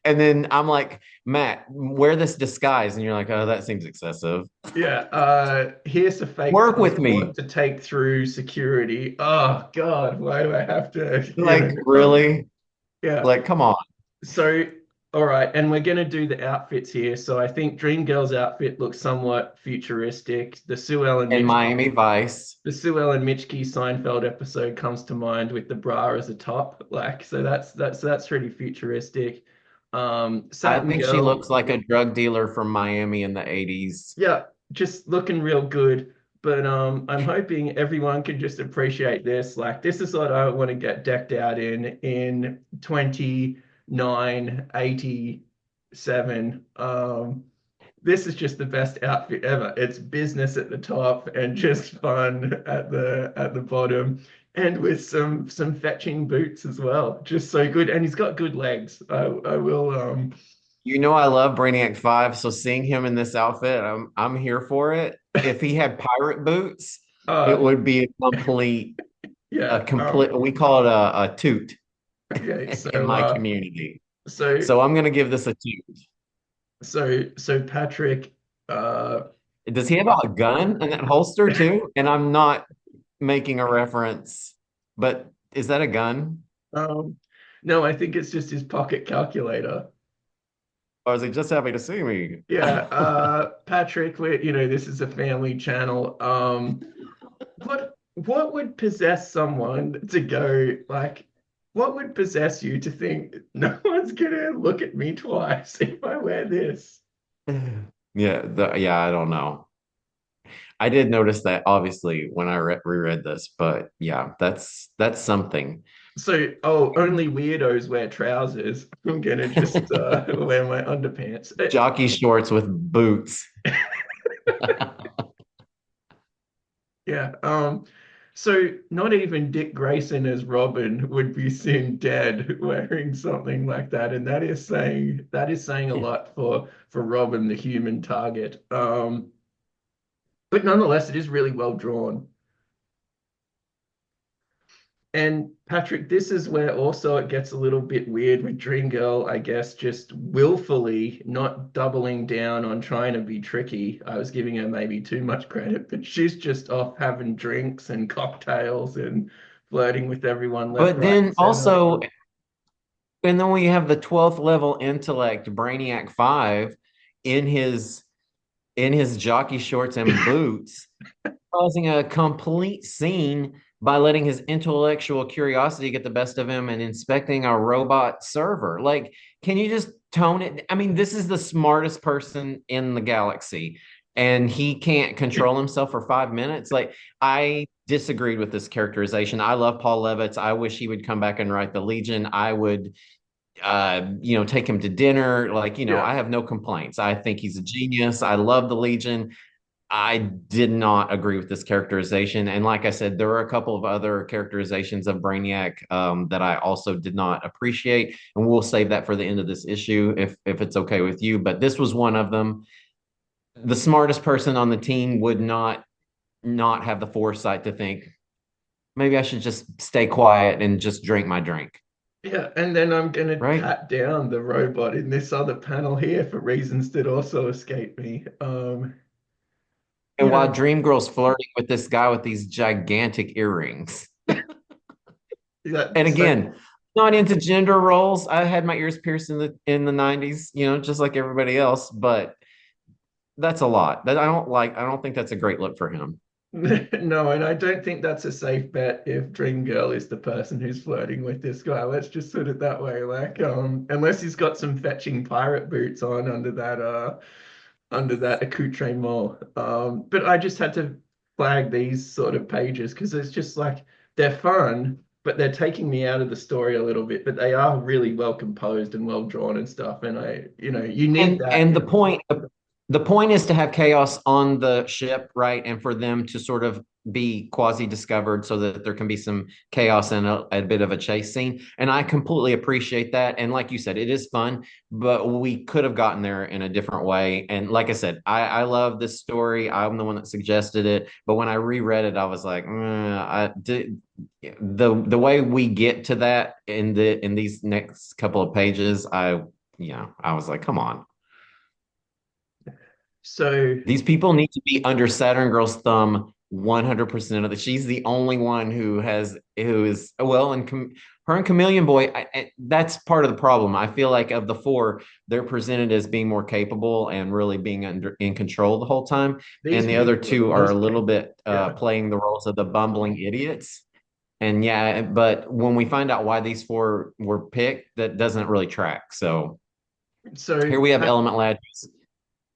And then I'm like, Matt, wear this disguise. And you're like, oh, that seems excessive. Yeah, here's a fake Work with passport me. to take through security. Oh God, why do I have to, Like, really? yeah. Like, come on. So, all right, and we're gonna do the outfits here. So I think Dreamgirl's outfit looks somewhat futuristic. And Miami Vice. The Sue Ellen Mitchke Seinfeld episode comes to mind with the bra as a top. Like, so that's pretty futuristic. I Saturn think she Girl, looks like a drug dealer from Miami in the 80s. yeah, just looking real good. But I'm hoping everyone can just appreciate this. Like this is what I want to get decked out in 2987. This is just the best outfit ever. It's business at the top and just fun at the bottom. And with some fetching boots as well. Just so good. And he's got good legs. I will You know I love Brainiac 5, so seeing him in this outfit, I'm here for it. If he had pirate boots, it uh would be a yeah. complete we call it a toot Okay, in my community. so So I'm gonna give this a toot. so Patrick, uh, Does he have a gun in that holster too? And I'm not making a reference, but is that a gun? um, no, I think it's just his pocket calculator. Or is he just happy to see me? Yeah, Patrick, this is a family channel. What would possess someone to go like? What would possess you to think no one's gonna look at me twice if I wear this? Yeah, I don't know. I did notice that obviously when I reread this, but yeah, that's something. So, only weirdos wear trousers. I'm gonna just wear my underpants. Jockey shorts with boots. Yeah. So not even Dick Grayson as Robin would be seen dead wearing something like that, and that is saying a lot for Robin, the human target. But nonetheless, it is really well drawn. And Patrick, this is where also it gets a little bit weird with Dream Girl, I guess, just willfully not doubling down on trying to be tricky. I was giving her maybe too much credit, but she's just off having drinks and cocktails and flirting with everyone left, But right, and then center. also And then we have the 12th level intellect Brainiac 5 in his in his jockey shorts and boots, causing a complete scene by letting his intellectual curiosity get the best of him and inspecting our robot server. Like, can you just tone it? I mean, this is the smartest person in the galaxy, and he can't control himself for 5 minutes. Like, I disagreed with this characterization. I love Paul Levitz. I wish he would come back and write the Legion. I would take him to dinner. Like, Yeah. I have no complaints. I think he's a genius. I love the Legion. I did not agree with this characterization. And like I said, there were a couple of other characterizations of Brainiac that I also did not appreciate. And we'll save that for the end of this issue if it's okay with you. But this was one of them. The smartest person on the team would not have the foresight to think, maybe I should just stay quiet and just drink my drink. Yeah, and then I'm gonna Right. pat down the robot in this other panel here for reasons that also escape me. And You while know, Dream Girl's flirting with this guy with these gigantic earrings. And that so again, not into gender roles. I had my ears pierced in the 90s, just like everybody else, but that's a lot. That I don't think that's a great look for him. no, and I don't think that's a safe bet if Dream Girl is the person who's flirting with this guy. Let's just put it that way. Like, unless he's got some fetching pirate boots on under that accoutrement. But I just had to flag these sort of pages because it's just like they're fun, but they're taking me out of the story a little bit. But they are really well composed and well drawn and stuff. And you need that And the in. point is to have chaos on the ship, right? And for them to sort of be quasi discovered so that there can be some chaos and a bit of a chase scene. And I completely appreciate that. And like you said, it is fun, but we could have gotten there in a different way. And like I said, I love this story. I'm the one that suggested it. But when I reread it, I was like, I did the way we get to that in these next couple of pages, I was like, come on. So These people need to be under Saturn Girl's thumb 100% of the. She's the only one who is well, and her and Chameleon Boy. That's part of the problem. I feel like of the four, they're presented as being more capable and really being in control the whole time, these and the other people are the two are a most little capable. bit Yeah. playing the roles of the bumbling idiots. And yeah, but when we find out why these four were picked, that doesn't really track. So So here we have Element Lad,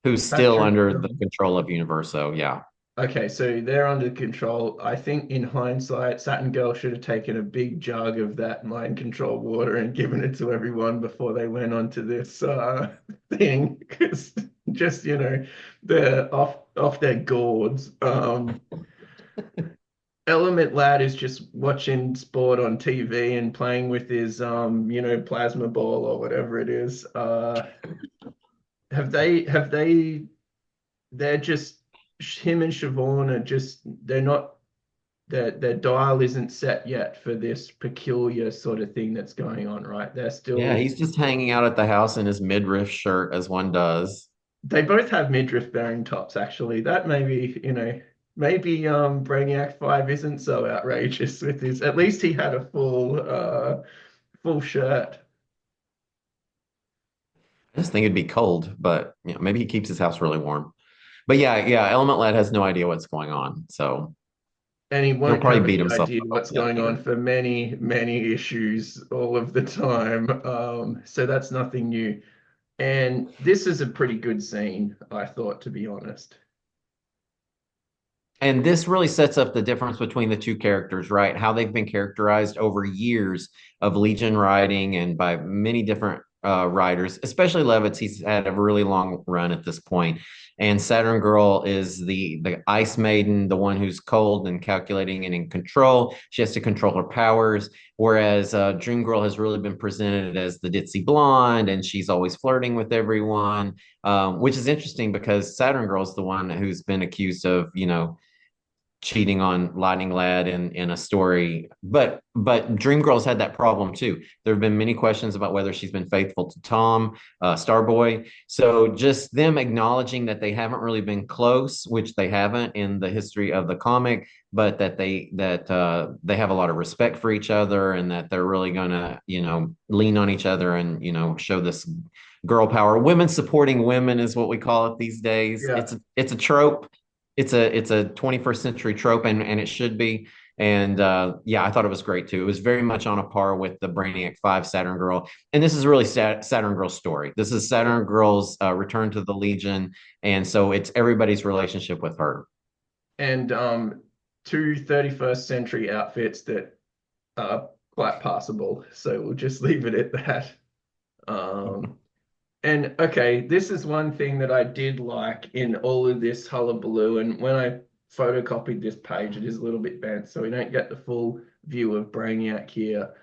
who's still Patrick. under the control of Universo. Yeah. Okay, so they're under control. I think in hindsight, Saturn Girl should have taken a big jug of that mind control water and given it to everyone before they went onto this thing. Because just, they're off their gourds. Element Lad is just watching sport on TV and playing with his plasma ball or whatever it is. Have they they're just him and Siobhan are just they're not their dial isn't set yet for this peculiar sort of thing that's going on, right? They're Yeah, still he's just hanging out at the house in his midriff shirt, as one does. they both have midriff bearing tops, actually. That maybe Brainiac 5 isn't so outrageous with his at least he had a full shirt. I just think it'd be cold, but maybe he keeps his house really warm. But yeah, Element Lad has no idea what's going on, so And he he'll won't probably have beat any himself idea up what's over that going on later. for many, many issues all of the time. So that's nothing new. And this is a pretty good scene, I thought, to be honest. And this really sets up the difference between the two characters, right? How they've been characterized over years of Legion writing and by many different writers, especially Levitz. He's had a really long run at this point. And Saturn Girl is the Ice Maiden, the one who's cold and calculating and in control. She has to control her powers. Whereas Dream Girl has really been presented as the ditzy blonde, and she's always flirting with everyone, which is interesting because Saturn Girl is the one who's been accused of, cheating on Lightning Lad in a story. But Dreamgirl's had that problem too. There have been many questions about whether she's been faithful to Tom, Starboy. So just them acknowledging that they haven't really been close, which they haven't in the history of the comic, but that they have a lot of respect for each other and that they're really gonna, lean on each other and, show this girl power. Women supporting women is what we call it these days. Yeah. It's a trope. It's a 21st century trope, and it should be. And yeah, I thought it was great too. It was very much on a par with the Brainiac 5 Saturn Girl. And this is really Saturn Girl's story. This is Saturn Girl's return to the Legion. And so it's everybody's relationship with her. And two 31st century outfits that are quite passable. So we'll just leave it at that. Um, and okay, this is one thing that I did like in all of this hullabaloo. And when I photocopied this page, it is a little bit bent, so we don't get the full view of Brainiac here.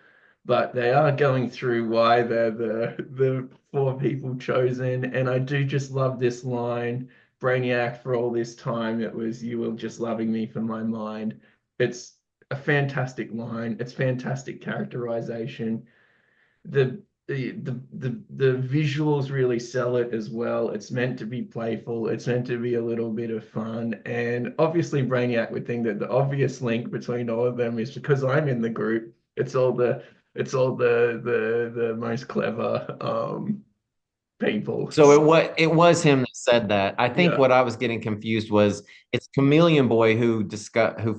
But they are going through why they're the four people chosen. And I do just love this line, Brainiac, for all this time, it was you were just loving me for my mind. It's a fantastic line. It's fantastic characterization. The visuals really sell it as well. It's meant to be playful. It's meant to be a little bit of fun. And obviously Brainiac would think that the obvious link between all of them is because I'm in the group. It's all the most clever people. So it was him that said that. I think Yeah. what I was getting confused was it's Chameleon Boy who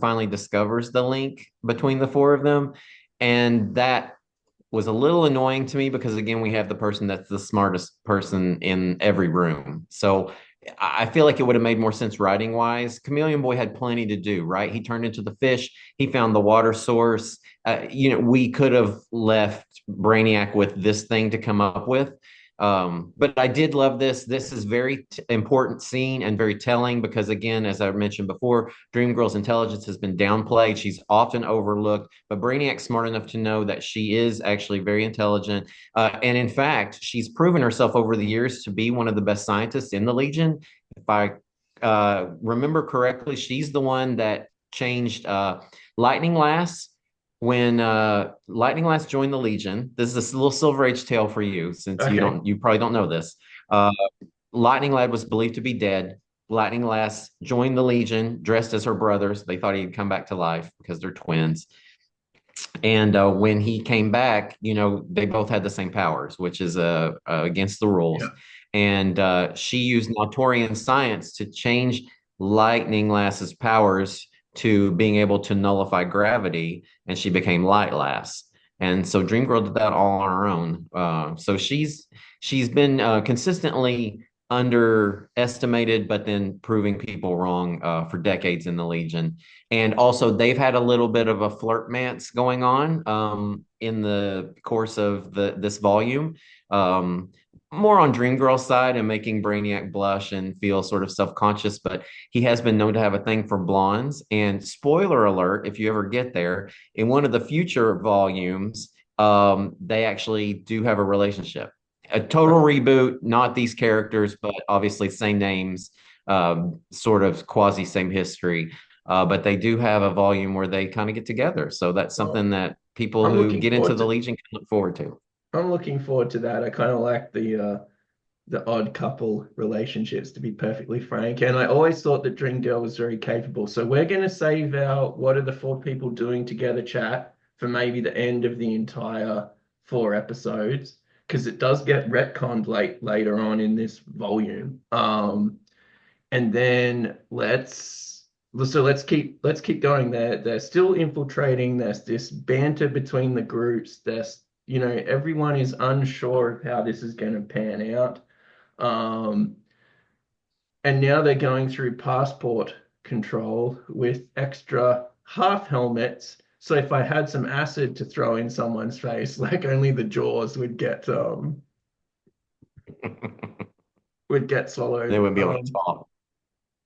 finally discovers the link between the four of them, and that was a little annoying to me because again we have the person that's the smartest person in every room. So I feel like it would have made more sense writing wise. Chameleon Boy had plenty to do, right? He turned into the fish. He found the water source. We could have left Brainiac with this thing to come up with. But I did love this. This is very important scene and very telling because, again, as I mentioned before, Dream Girl's intelligence has been downplayed. She's often overlooked, but Brainiac's smart enough to know that she is actually very intelligent. And in fact, she's proven herself over the years to be one of the best scientists in the Legion. If I remember correctly, she's the one that changed Lightning Lass when Lightning Lass joined the Legion. This is a little Silver Age tale for you, since Okay. you probably don't know this. Uh, Lightning Lad was believed to be dead. Lightning Lass joined the Legion dressed as her brothers. They thought he'd come back to life because they're twins. And when he came back, they both had the same powers, which is against the Yeah. rules. And she used Nautorian science to change Lightning Lass's powers to being able to nullify gravity, and she became Light Lass. And so Dream Girl did that all on her own. So she's been consistently underestimated, but then proving people wrong for decades in the Legion. And also, they've had a little bit of a flirtmance going on in the course of this volume. Um, More on Dream Girl's side and making Brainiac blush and feel sort of self-conscious, but he has been known to have a thing for blondes. And spoiler alert, if you ever get there, in one of the future volumes, they actually do have a relationship. A total reboot, not these characters, but obviously same names, sort of quasi same history. But they do have a volume where they kind of get together. So that's Well, something that people I'm who looking get into forward the to Legion can look forward to. I'm looking forward to that. I kind of like the odd couple relationships, to be perfectly frank. And I always thought that Dream Girl was very capable. So we're going to save our what are the four people doing together chat for maybe the end of the entire four episodes, because it does get retconned later on in this volume. And then let's keep going. They're still infiltrating. There's this banter between the groups. Everyone is unsure of how this is going to pan out. Um, and now they're going through passport control with extra half helmets. So if I had some acid to throw in someone's face, like only the jaws would get They swallowed. wouldn't be able to talk.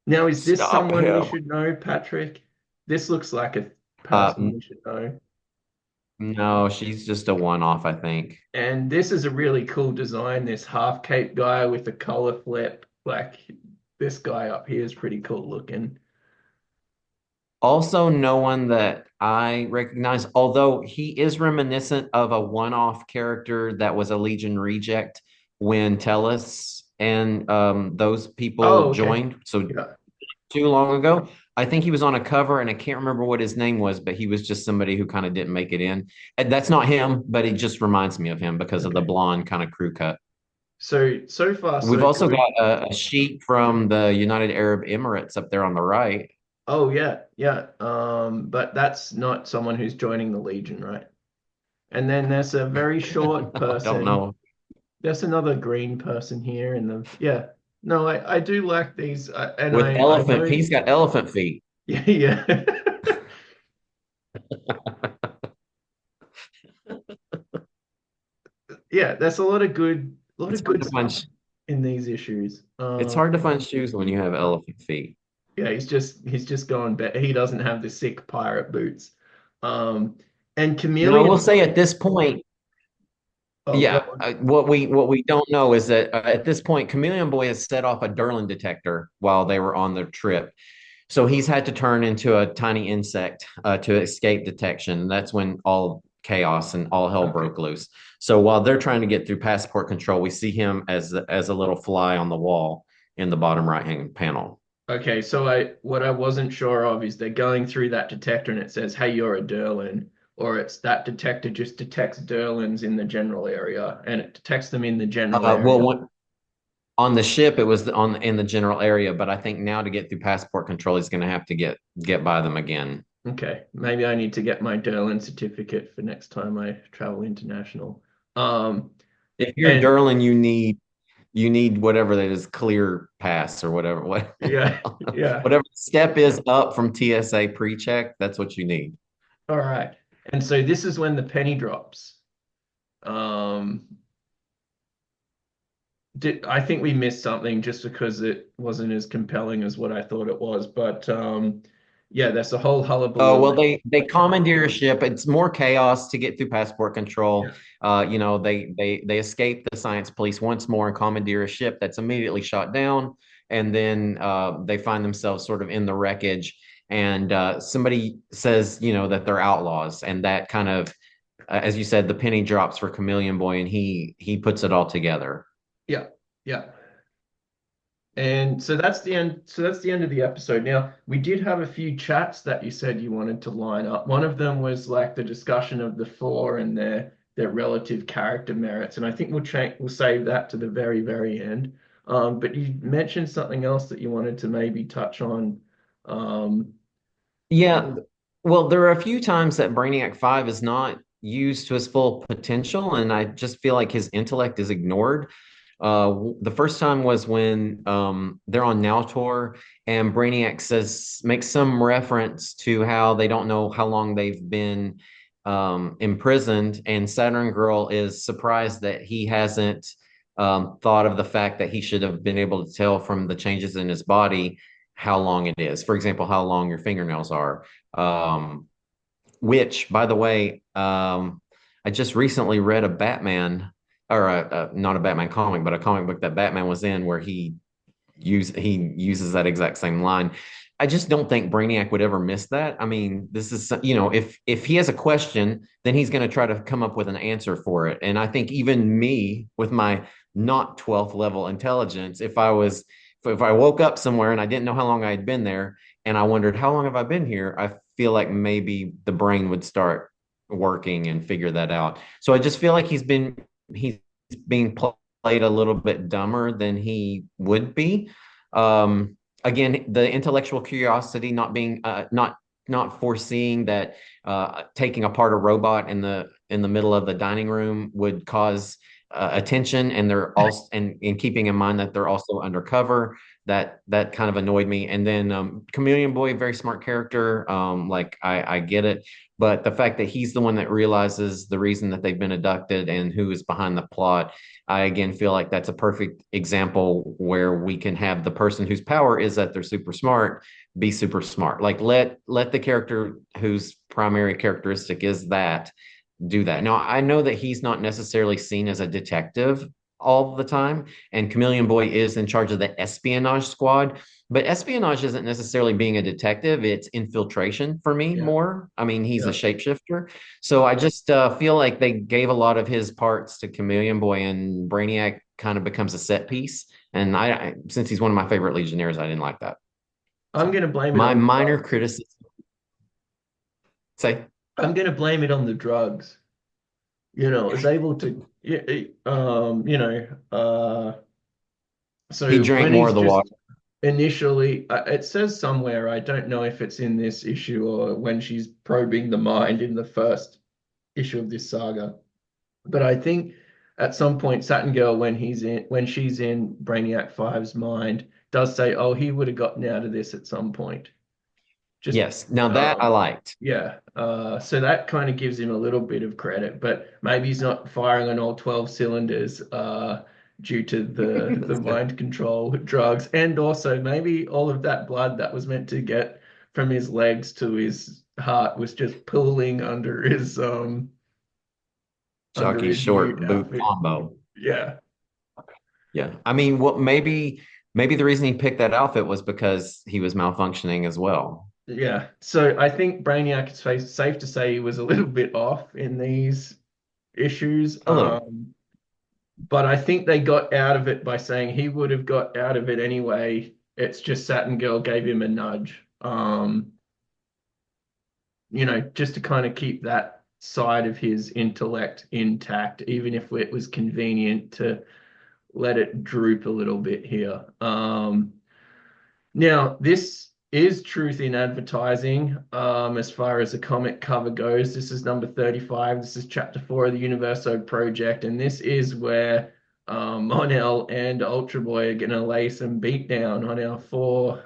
Now, is this Stop someone we him. should know, Patrick? This looks like a Uh, person n- we should know. no, she's just a one-off, I think. And this is a really cool design, this half cape guy with the collar flip. Like this guy up here is pretty cool looking. Also, no one that I recognize, although he is reminiscent of a one-off character that was a Legion reject when Tellus and those people Oh, okay. joined. So Yeah. too long ago. I think he was on a cover, and I can't remember what his name was, but he was just somebody who kind of didn't make it in. And that's not him, but it just reminds me of him because of the Okay. blonde kind of crew cut. So far We've so also good. got a sheet from the United Arab Emirates up there on the right. Oh yeah, yeah. But that's not someone who's joining the Legion, right? And then there's a very short I don't person. know. There's another green person here in the yeah. No, I do like these, and With I elephant, know he's got elephant feet. yeah yeah yeah. There's a lot It's of hard good to find. stuff in these issues. It's hard to find shoes when you have elephant feet. Yeah, he's just gone back. He doesn't have the sick pirate boots. Um, and Now, I Chameleon will say Boy. at this point, Oh, go yeah, on. what we don't know is that at this point, Chameleon Boy has set off a Durlin detector while they were on their trip. So he's had to turn into a tiny insect to escape detection. That's when all chaos and all hell Okay. broke loose. So while they're trying to get through passport control, we see him as a little fly on the wall in the bottom right hand panel. Okay, so I what I wasn't sure of is they're going through that detector and it says, "Hey, you're a Durlin," or it's that detector just detects Durlins in the general area and it detects them in the general Well, area. on the ship, it was on in the general area, but I think now to get through passport control, he's going to have to get by them again. Okay, maybe I need to get my Durlin certificate for next time I travel international. Um, If you're and Durlin, you need whatever that is clear pass or whatever yeah, yeah. whatever step is up from TSA pre-check. That's what you need. All right. And so this is when the penny drops. Um, I think we missed something just because it wasn't as compelling as what I thought it was. But yeah, there's a whole Oh, hullabaloo. well, they commandeer a ship. It's more chaos to get through passport control. Yeah. They escape the science police once more and commandeer a ship that's immediately shot down. And then they find themselves sort of in the wreckage. And somebody says, that they're outlaws, and that kind of, as you said, the penny drops for Chameleon Boy, and he puts it all together. Yeah. Yeah. And so that's the end. So that's the end of the episode. Now, we did have a few chats that you said you wanted to line up. One of them was like the discussion of the four and their relative character merits. And I think we'll save that to the very, very end. But you mentioned something else that you wanted to maybe touch on. Um, Yeah, well, there are a few times that Brainiac 5 is not used to his full potential, and I just feel like his intellect is ignored. The first time was when they're on Naltor, and Brainiac makes some reference to how they don't know how long they've been imprisoned, and Saturn Girl is surprised that he hasn't thought of the fact that he should have been able to tell from the changes in his body how long it is. For example, how long your fingernails are. Um, which, by the way, I just recently read a Batman, or not a Batman comic, but a comic book that Batman was in, where he uses that exact same line. I just don't think Brainiac would ever miss that. I mean, this is, if he has a question, then he's going to try to come up with an answer for it. And I think even me, with my not 12th level intelligence, if I woke up somewhere and I didn't know how long I had been there, and I wondered how long have I been here, I feel like maybe the brain would start working and figure that out. So I just feel like he's being played a little bit dumber than he would be. Again, the intellectual curiosity, not foreseeing that taking apart a robot in the middle of the dining room would cause attention, and they're also and keeping in mind that they're also undercover. That kind of annoyed me. And then Chameleon Boy, very smart character. Like I get it, but the fact that he's the one that realizes the reason that they've been abducted and who is behind the plot, I again feel like that's a perfect example where we can have the person whose power is that they're super smart be super smart. Like let the character whose primary characteristic is that do that. Now, I know that he's not necessarily seen as a detective all the time, and Chameleon Boy is in charge of the espionage squad. But espionage isn't necessarily being a detective, it's infiltration for me Yeah, more. I mean, he's a yeah. shapeshifter. So I just feel like they gave a lot of his parts to Chameleon Boy, and Brainiac kind of becomes a set piece. And since he's one of my favorite Legionnaires, I didn't like that. I'm So gonna blame it my on the minor drugs. criticism, say, I'm gonna blame it on the drugs. I was able to, he so drank when more he's of the water. just initially, it says somewhere, I don't know if it's in this issue or when she's probing the mind in the first issue of this saga, but I think at some point, Saturn Girl, when she's in Brainiac Five's mind, does say, "Oh, he would have gotten out of this at some point." Just Yes, now that I um, liked. yeah. So that kind of gives him a little bit of credit, but maybe he's not firing on all 12 cylinders due to the mind control drugs, and also maybe all of that blood that was meant to get from his legs to his heart was just pooling under Jockey his new short boot outfit. combo. Yeah. Yeah. I mean, what maybe the reason he picked that outfit was because he was malfunctioning as well. Yeah. So I think Brainiac, it's safe to say he was a little bit off in these issues. A little. But I think they got out of it by saying he would have got out of it anyway. It's just Saturn Girl gave him a nudge. Just to kind of keep that side of his intellect intact, even if it was convenient to let it droop a little bit here. Now, this is truth in advertising as far as the comic cover goes. This is number 35. This is chapter 4 of the Universo project. And this is where Monel and Ultra Boy are going to lay some beat down on our four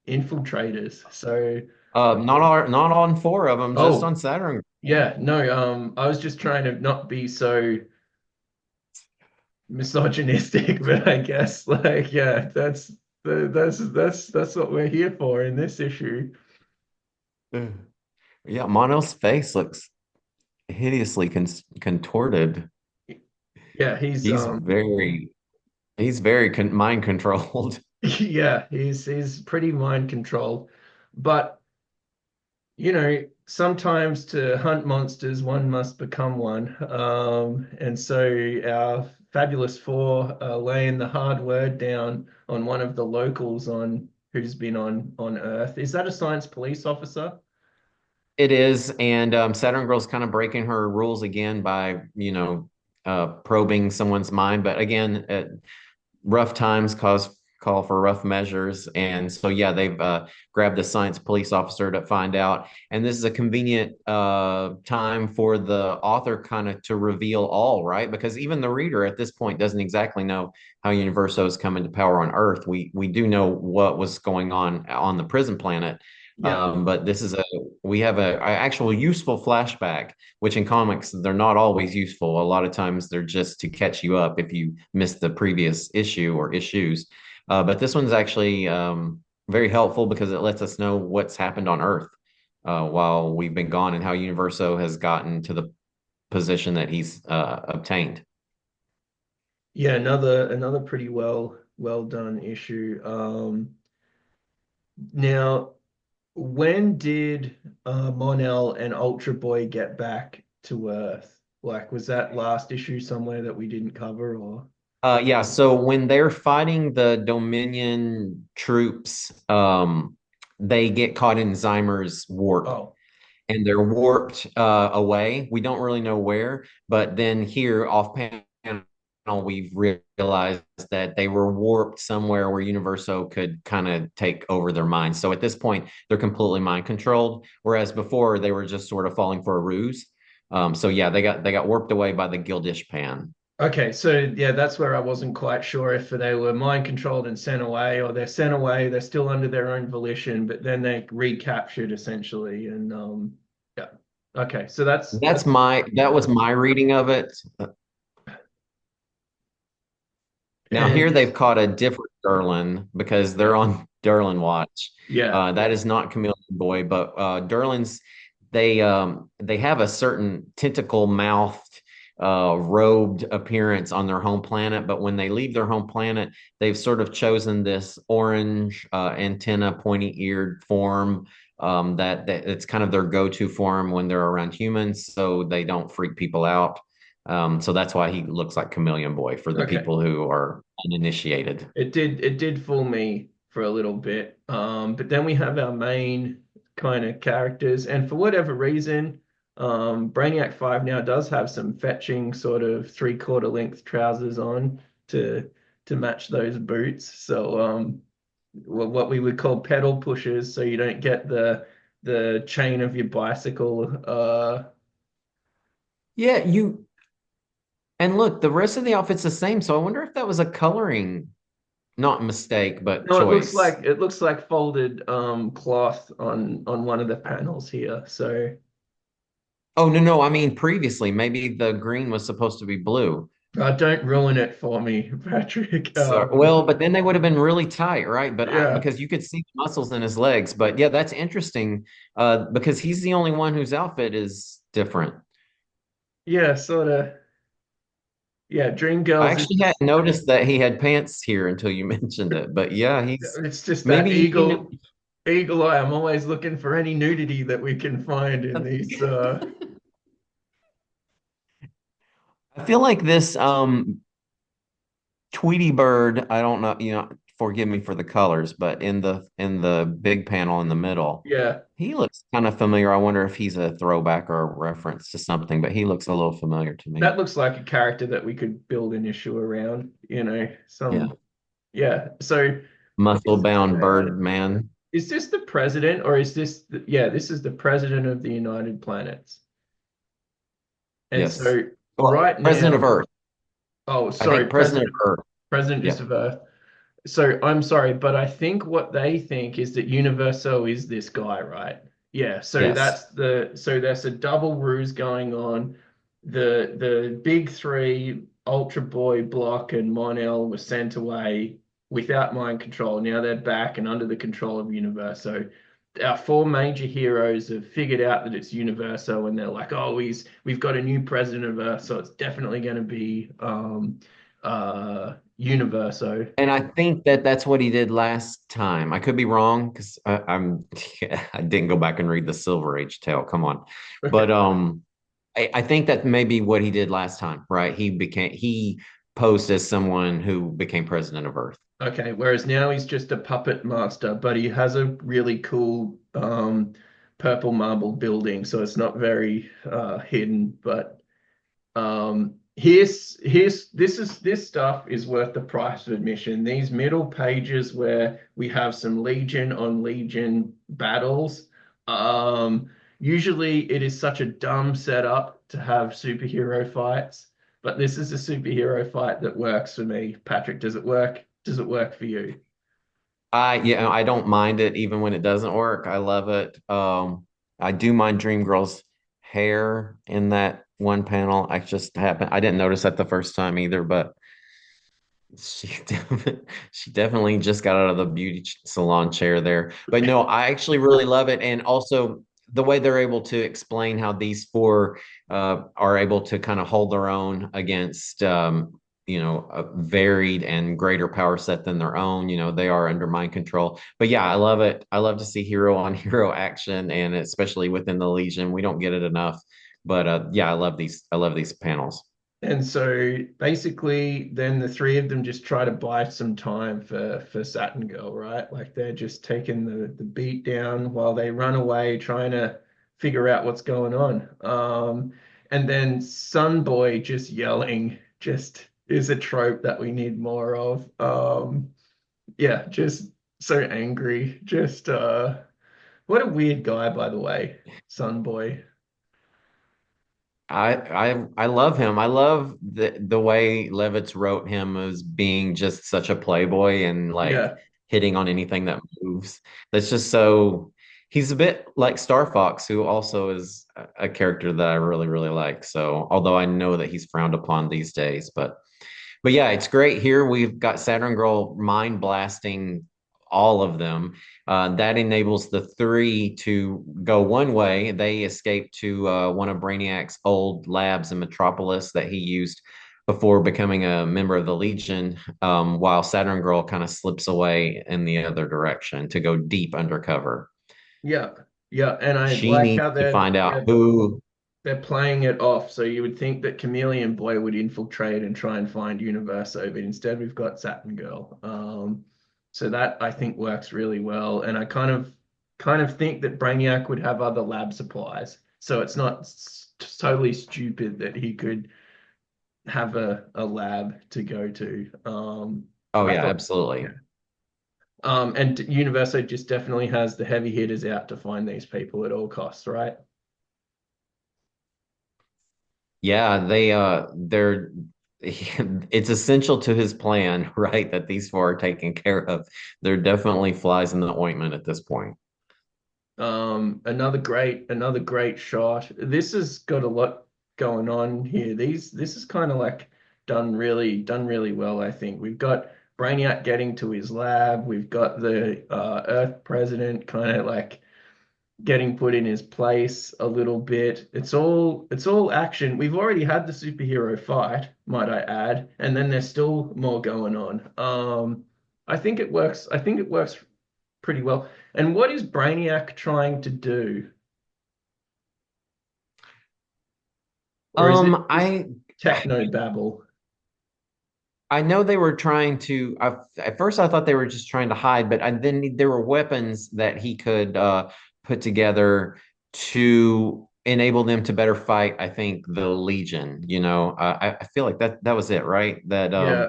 infiltrators. So, Not on four of them, just oh, on Saturn. yeah, no, I was just trying to not be so misogynistic, but I guess yeah, that's what we're here for in this issue. Ugh. Yeah, Monel's face looks hideously contorted. Yeah, He's very mind controlled. yeah, he's pretty mind controlled. But sometimes to hunt monsters, one must become one. And so our fabulous four are laying the hard word down on one of the locals on who's been on Earth. Is that a science police officer? It is, and Saturn Girl's kind of breaking her rules again by, probing someone's mind. But again, rough times call for rough measures, and so yeah, they've grabbed the science police officer to find out. And this is a convenient time for the author kind of to reveal all, right? Because even the reader at this point doesn't exactly know how Universo is coming to power on Earth. We do know what was going on the prison planet. Yeah. But we have a actual useful flashback, which in comics they're not always useful. A lot of times they're just to catch you up if you missed the previous issue or issues. But this one's actually very helpful because it lets us know what's happened on Earth while we've been gone, and how Universo has gotten to the position that he's obtained. Yeah, another pretty well done issue. Now, when did Mon-El and Ultra Boy get back to Earth? Like, was that last issue somewhere that we didn't cover, or? Yeah, so when they're fighting the Dominion troops, they get caught in Zymer's warp, Oh, and they're warped away. We don't really know where, but then here off panel, we've realized that they were warped somewhere where Universo could kind of take over their minds. So at this point, they're completely mind controlled, whereas before they were just sort of falling for a ruse. So yeah, they got warped away by the Gildish Pan. okay. So yeah, that's where I wasn't quite sure if they were mind controlled and sent away, or they're sent away, they're still under their own volition, but then they recaptured essentially. And yeah. Okay. So that's That was my reading of it. Now here and they've caught a different Derlin because they're on Derlin watch. yeah, That yeah. is not Chameleon Boy, but Derlins they have a certain tentacle mouthed robed appearance on their home planet, but when they leave their home planet, they've sort of chosen this orange antenna, pointy-eared form that it's kind of their go-to form when they're around humans, so they don't freak people out. So that's why he looks like Chameleon Boy for the Okay. people who are uninitiated. It did fool me for a little bit. But then we have our main kind of characters, and for whatever reason, Brainiac 5 now does have some fetching sort of three-quarter length trousers on to to match those boots. So what we would call pedal pushers, so you don't get the chain of your bicycle. Yeah, and look, the rest of the outfit's the same, so I wonder if that was a coloring, not mistake, but No, it looks choice. like folded cloth on one of the panels here. So Oh, no, no, I mean previously, maybe the green was supposed to be blue. don't ruin it for me, Patrick. So, well, but then they would have been really tight, right? But Yeah, because you could see the muscles in his legs. But yeah, that's interesting, because he's the only one whose outfit is different. yeah, sort of. Yeah, Dream I Girls actually is hadn't noticed that he had pants here until you mentioned it. But yeah, he's it's just that maybe, eagle eye. I'm always looking for any nudity that we can find in these. I feel like this Tweety Bird, I don't know, forgive me for the colors, but in the big panel in the middle, Yeah, he looks kind of familiar. I wonder if he's a throwback or a reference to something, but he looks a little familiar to me. that looks like a character that we could build an issue around. Yeah. Some yeah. So Muscle is bound bird man. is this the president or is this yeah, this is the president of the United Planets. And Yes. so Well, right President of now, Earth. oh, I think sorry, President of Earth. President Yeah. just of Earth. So I'm sorry, but I think what they think is that Universo is this guy, right? Yeah. So Yes. there's a double ruse going on. The big three, Ultra Boy, Block, and Monel were sent away without mind control. Now they're back and under the control of Universo. Our four major heroes have figured out that it's Universo, and they're like, "Oh, we've got a new president of Earth, so it's definitely going to be Universo." And I think that that's what he did last time. I could be wrong because I'm I didn't go back and read the Silver Age tale. Come on, but Okay. I think that may be what he did last time, right? He posed as someone who became president of Earth. Okay. Whereas now he's just a puppet master, but he has a really cool purple marble building, so it's not very hidden. But here's this stuff is worth the price of admission. These middle pages where we have some Legion on Legion battles. Um, Usually it is such a dumb setup to have superhero fights, but this is a superhero fight that works for me. Patrick, does it work? Does it work for you? I don't mind it even when it doesn't work. I love it. I do mind Dream Girl's hair in that one panel. I didn't notice that the first time either, but she definitely just got out of the beauty salon chair there. But no, I actually really love it. And also the way they're able to explain how these four are able to kind of hold their own against a varied and greater power set than their own. They are under mind control. But yeah, I love it. I love to see hero on hero action, and especially within the Legion. We don't get it enough. But yeah, I love these panels. And so basically, then the three of them just try to buy some time for Saturn Girl, right? Like they're just taking the beat down while they run away, trying to figure out what's going on. And then Sun Boy just yelling just is a trope that we need more of. Yeah, just so angry. Just what a weird guy, by the way, Sun Boy. I love him. I love the way Levitz wrote him as being just such a playboy and like Yeah. hitting on anything that moves. That's just so he's a bit like Star Fox, who also is a character that I really, really like. So although I know that he's frowned upon these days, but yeah, it's great. Here we've got Saturn Girl mind blasting all of them. That enables the three to go one way. They escape to one of Brainiac's old labs in Metropolis that he used before becoming a member of the Legion, while Saturn Girl kind of slips away in the other direction to go deep undercover. Yeah, yeah, and I She like needs how to they're find out they're who. they're playing it off. So you would think that Chameleon Boy would infiltrate and try and find Universo, but instead we've got Saturn Girl. So that I think works really well, and I kind of think that Brainiac would have other lab supplies, so it's not totally stupid that he could have a lab to go to. Oh I yeah, thought, yeah. absolutely. And Universo just definitely has the heavy hitters out to find these people at all costs, right? Yeah, they're it's essential to his plan, right? That these four are taken care of. They're definitely flies in the ointment at this point. Another great shot. This has got a lot going on here. This is kind of like done really well, I think. We've got Brainiac getting to his lab. We've got the Earth president kind of like getting put in his place a little bit. It's all action. We've already had the superhero fight, might I add, and then there's still more going on. I think it works. I think it works pretty well. And what is Brainiac trying to do? Or is it just I techno babble? I know they were trying to. At first, I thought they were just trying to hide, but then there were weapons that he could put together to enable them to better fight. I think the Legion. I feel like that was it, right? That Yeah,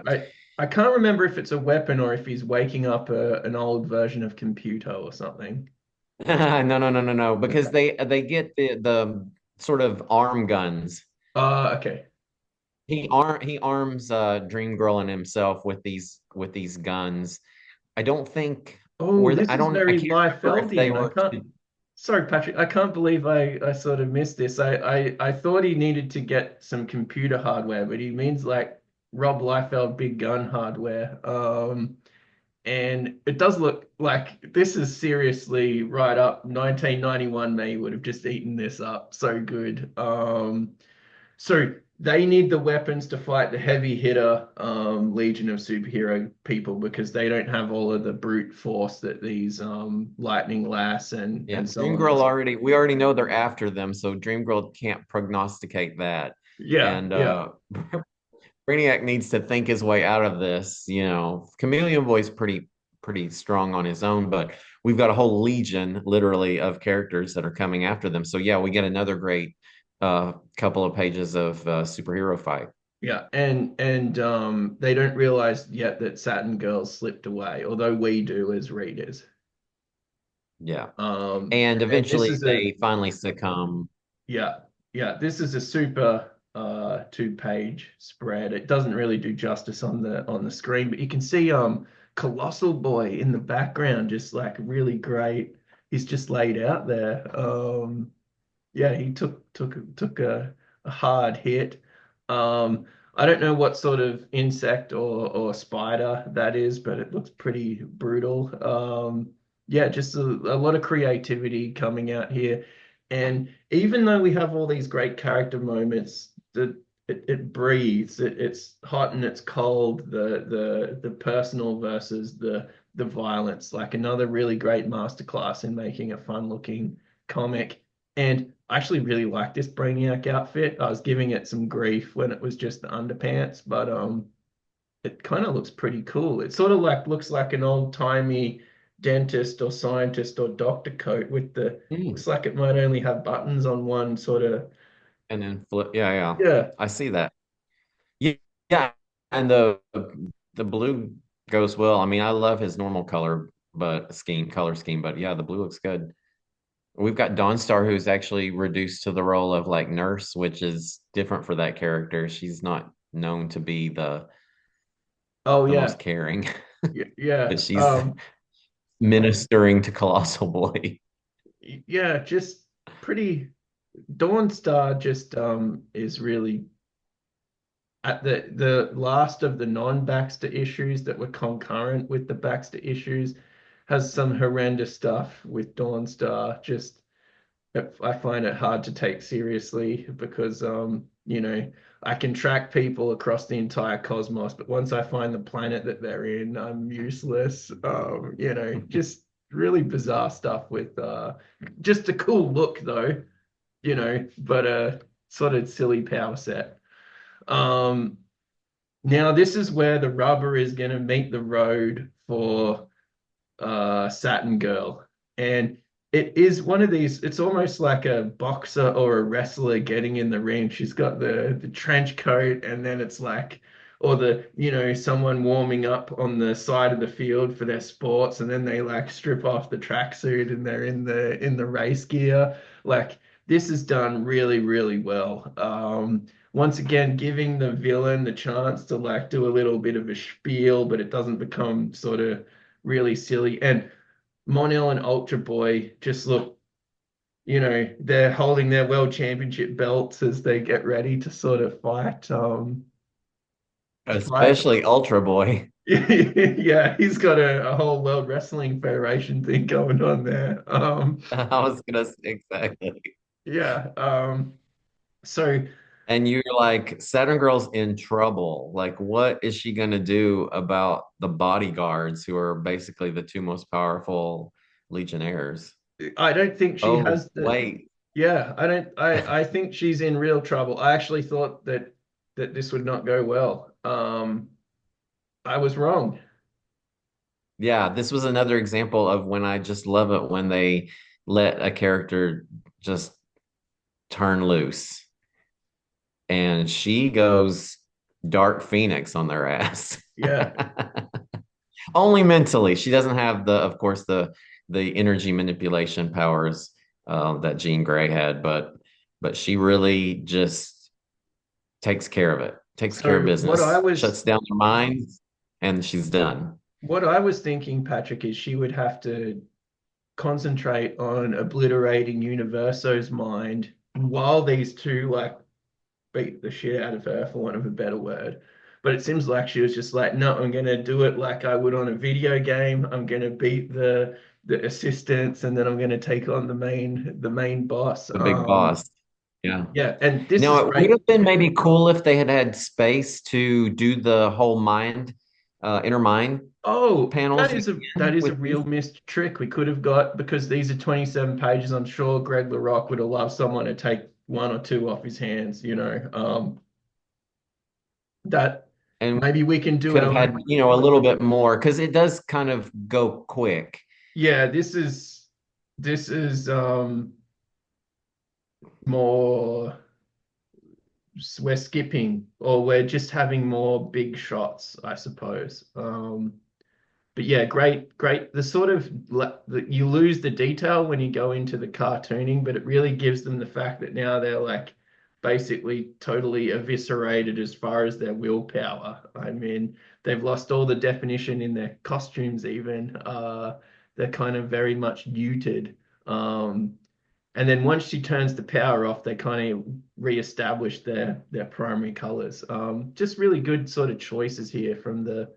I can't remember if it's a weapon or if he's waking up an old version of computer or something. no, because Okay. they get the sort of arm guns. Okay. He arms Dream Girl and himself with these guns. I don't think Oh, this is I very can't remember if they Liefeldian. I were can't. Sorry, Patrick. I can't believe I sort of missed this. I thought he needed to get some computer hardware, but he means like Rob Liefeld big gun hardware. And it does look like this is seriously right up 1991 me would have just eaten this up. So good. So they need the weapons to fight the heavy hitter legion of superhero people because they don't have all of the brute force that these lightning lass and Yeah, so Dream on Girl and so. we already know they're after them, so Dream Girl can't prognosticate that. Yeah, And yeah, Brainiac needs to think his way out of this. Chameleon Boy's pretty strong on his own, but we've got a whole legion, literally, of characters that are coming after them. So yeah, we get another great couple of pages of superhero fight. yeah. And they don't realize yet that Saturn Girl slipped away, although we do as readers. Yeah, and And this eventually is a they finally succumb. Yeah, yeah. This is a super two-page spread. It doesn't really do justice on the screen, but you can see Colossal Boy in the background, just like really great. He's just laid out there. Yeah, he took a hard hit. Um, I don't know what sort of insect or spider that is, but it looks pretty brutal. Yeah, just a lot of creativity coming out here. And even though we have all these great character moments, it breathes. It's hot and it's cold. The personal versus the violence. Like another really great masterclass in making a fun looking comic. And I actually really like this Brainiac outfit. I was giving it some grief when it was just the underpants, but it kind of looks pretty cool. It sort of like looks like an old-timey dentist or scientist or doctor coat with the Hmm. looks like it might only have buttons on one sort of. And then flip. Yeah, yeah, Yeah. I see that. Yeah, yeah, and the blue goes well. I mean, I love his normal color scheme, but yeah, the blue looks good. We've got Dawnstar, who's actually reduced to the role of like nurse, which is different for that character. She's not known to be Oh the yeah. most caring, Yeah. but she's ministering to Colossal Boy. Yeah, just pretty Dawnstar just is really at the last of the non-Baxter issues that were concurrent with the Baxter issues. has some horrendous stuff with Dawnstar. Just I find it hard to take seriously because I can track people across the entire cosmos, but once I find the planet that they're in, I'm useless. Just really bizarre stuff with just a cool look though, but a sort of silly power set. Um, Now this is where the rubber is going to meet the road for Saturn Girl. And it is one of these, it's almost like a boxer or a wrestler getting in the ring. She's got the trench coat, and then it's like, or someone warming up on the side of the field for their sports, and then they like strip off the tracksuit and they're in the race gear. Like this is done really, really well. Once again, giving the villain the chance to like do a little bit of a spiel, but it doesn't become sort of really silly. And Monel and Ultra Boy just look, they're holding their world championship belts as they get ready to sort of fight. Especially Ultra Boy. Yeah, he's got a whole World Wrestling Federation thing going on there. I was gonna say exactly. Yeah. So And you're like, Saturn Girl's in trouble. Like, what is she gonna do about the bodyguards who are basically the two most powerful Legionnaires? I don't think she Oh, has the. wait. Yeah, I don't. I think she's in real trouble. I actually thought that this would not go well. I was wrong. Yeah, this was another example of when I just love it when they let a character just turn loose. And she goes Dark Phoenix on their ass. Yeah. Only mentally. She doesn't have of course, the energy manipulation powers that Jean Grey had, but she really just takes care of it, takes care of So business, shuts down their minds, and she's done. what I was thinking, Patrick, is she would have to concentrate on obliterating Universo's mind while these two like beat the shit out of her, for want of a better word. But it seems like she was just like, no, I'm gonna do it like I would on a video game. I'm gonna beat the assistants, and then I'm gonna take on the main boss. The big boss. Yeah. Yeah, and this is Now, it would great. have been maybe cool if they had had space to do the whole inner mind Oh, that panels is a that again is a with real these. missed trick we could have got because these are 27 pages. I'm sure Greg Larocque would have loved someone to take one or two off his hands, that And maybe we can do could it have had, on. a little bit more because it does kind of go quick. Yeah, this is more, we're skipping or we're just having more big shots, I suppose. But yeah, great, great. The sort of you lose the detail when you go into the cartooning, but it really gives them the fact that now they're like basically totally eviscerated as far as their willpower. I mean, they've lost all the definition in their costumes, even. They're kind of very much muted. Um, and then once she turns the power off, they kind of reestablish their primary colors. Just really good sort of choices here from the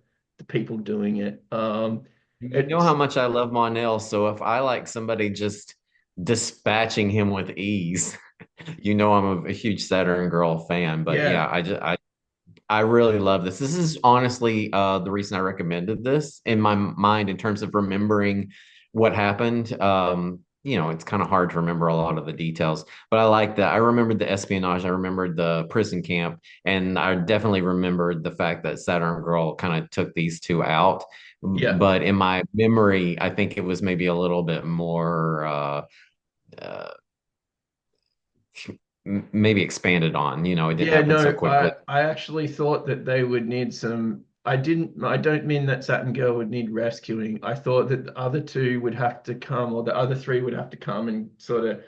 people doing it. You know how It's much I love Monel, so if I like somebody just dispatching him with ease, I'm a huge Saturn Girl fan. But Yeah, yeah, I really love this. This is honestly the reason I recommended this in my mind in terms of remembering what happened. It's kind of hard to remember a lot of the details, but I like that. I remembered the espionage, I remembered the prison camp, and I definitely remembered the fact that Saturn Girl kind of took these two out. yeah, But in my memory, I think it was maybe a little bit more uh, maybe expanded on. It didn't yeah. happen so No, quickly. I actually thought that they would need some. I didn't. I don't mean that Saturn Girl would need rescuing. I thought that the other two would have to come, or the other three would have to come and sort of Show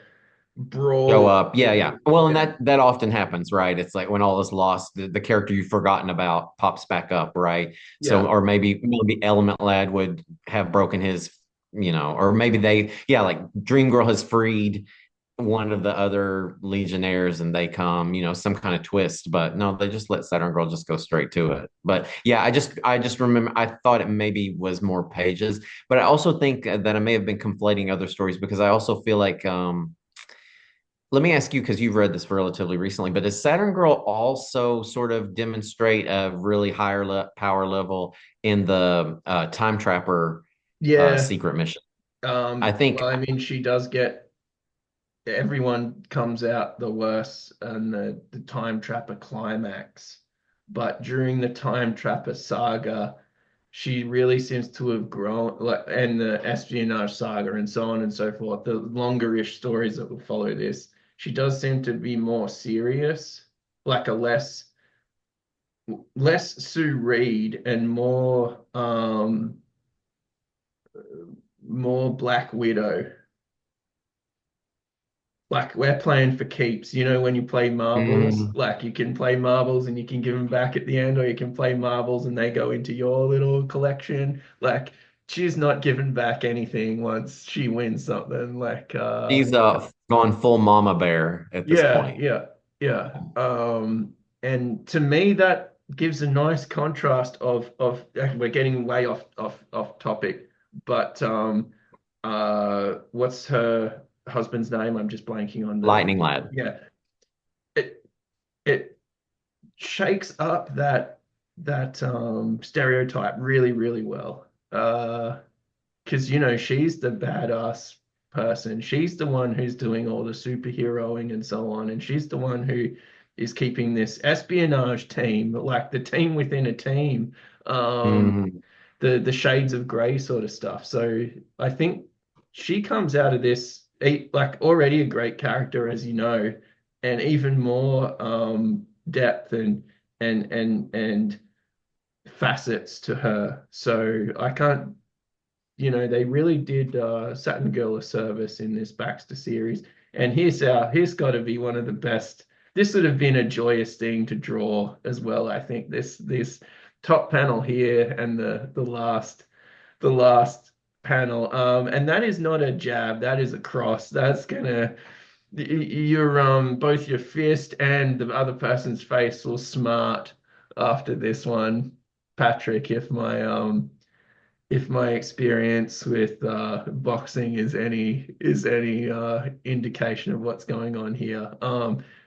brawl. up. Yeah, yeah. Well, and Yeah, that often happens, right? It's like when all is lost, the character you've forgotten about pops back up, right? So, yeah, or maybe Element Lad would have broken his, or maybe like Dream Girl has freed one of the other Legionnaires and they come, some kind of twist. But no, they just let Saturn Girl just go straight to it. But yeah, I just remember I thought it maybe was more pages, but I also think that I may have been conflating other stories because I also feel like let me ask you, because you've read this relatively recently, but does Saturn Girl also sort of demonstrate a really higher power level in the Time Trapper Yeah. secret mission? I think, Well, I mean, she does get everyone comes out the worse and the time trapper climax. But during the time trapper saga, she really seems to have grown, like, and the espionage saga and so on and so forth, the longer-ish stories that will follow this, she does seem to be more serious, like a less Sue Reed and more Black Widow. Like we're playing for keeps. You know, when you play marbles, mm, like you can play marbles and you can give them back at the end, or you can play marbles and they go into your little collection. Like she's not giving back anything once she wins something. she's gone full mama bear at this Yeah, point. yeah, yeah. And to me that gives a nice contrast of we're getting way off topic, but what's her husband's name? I'm just blanking on the Lightning Lad. yeah. It it shakes up that stereotype really, really well. Because she's the badass person. She's the one who's doing all the superheroing and so on, and she's the one who is keeping this espionage team, like the team within a team, um, Mm, the shades of grey sort of stuff. So I think she comes out of this like already a great character, as you know, and even more depth and facets to her. So I can't they really did Saturn Girl a service in this Baxter series. And here's got to be one of the best. This would have been a joyous thing to draw as well. I think this top panel here and the last panel. And that is not a jab. That is a cross. That's gonna your both your fist and the other person's face will smart after this one, Patrick. If my experience with boxing is any indication of what's going on here.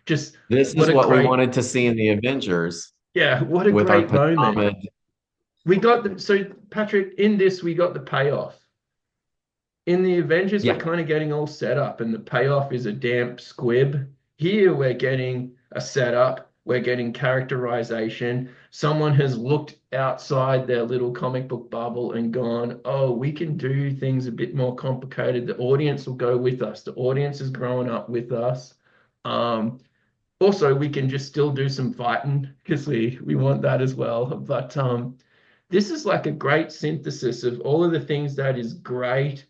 Just this what is a what we great, wanted to see in the Avengers yeah, what a with our great moment. Potomac. We got the so Patrick, in this we got the payoff. In the Avengers, we're Yeah. kind of getting all set up, and the payoff is a damp squib. Here, we're getting a setup, we're getting characterization. Someone has looked outside their little comic book bubble and gone, oh, we can do things a bit more complicated. The audience will go with us. The audience is growing up with us. Um, Also, we can just still do some fighting because we want that as well. But this is like a great synthesis of all of the things that is great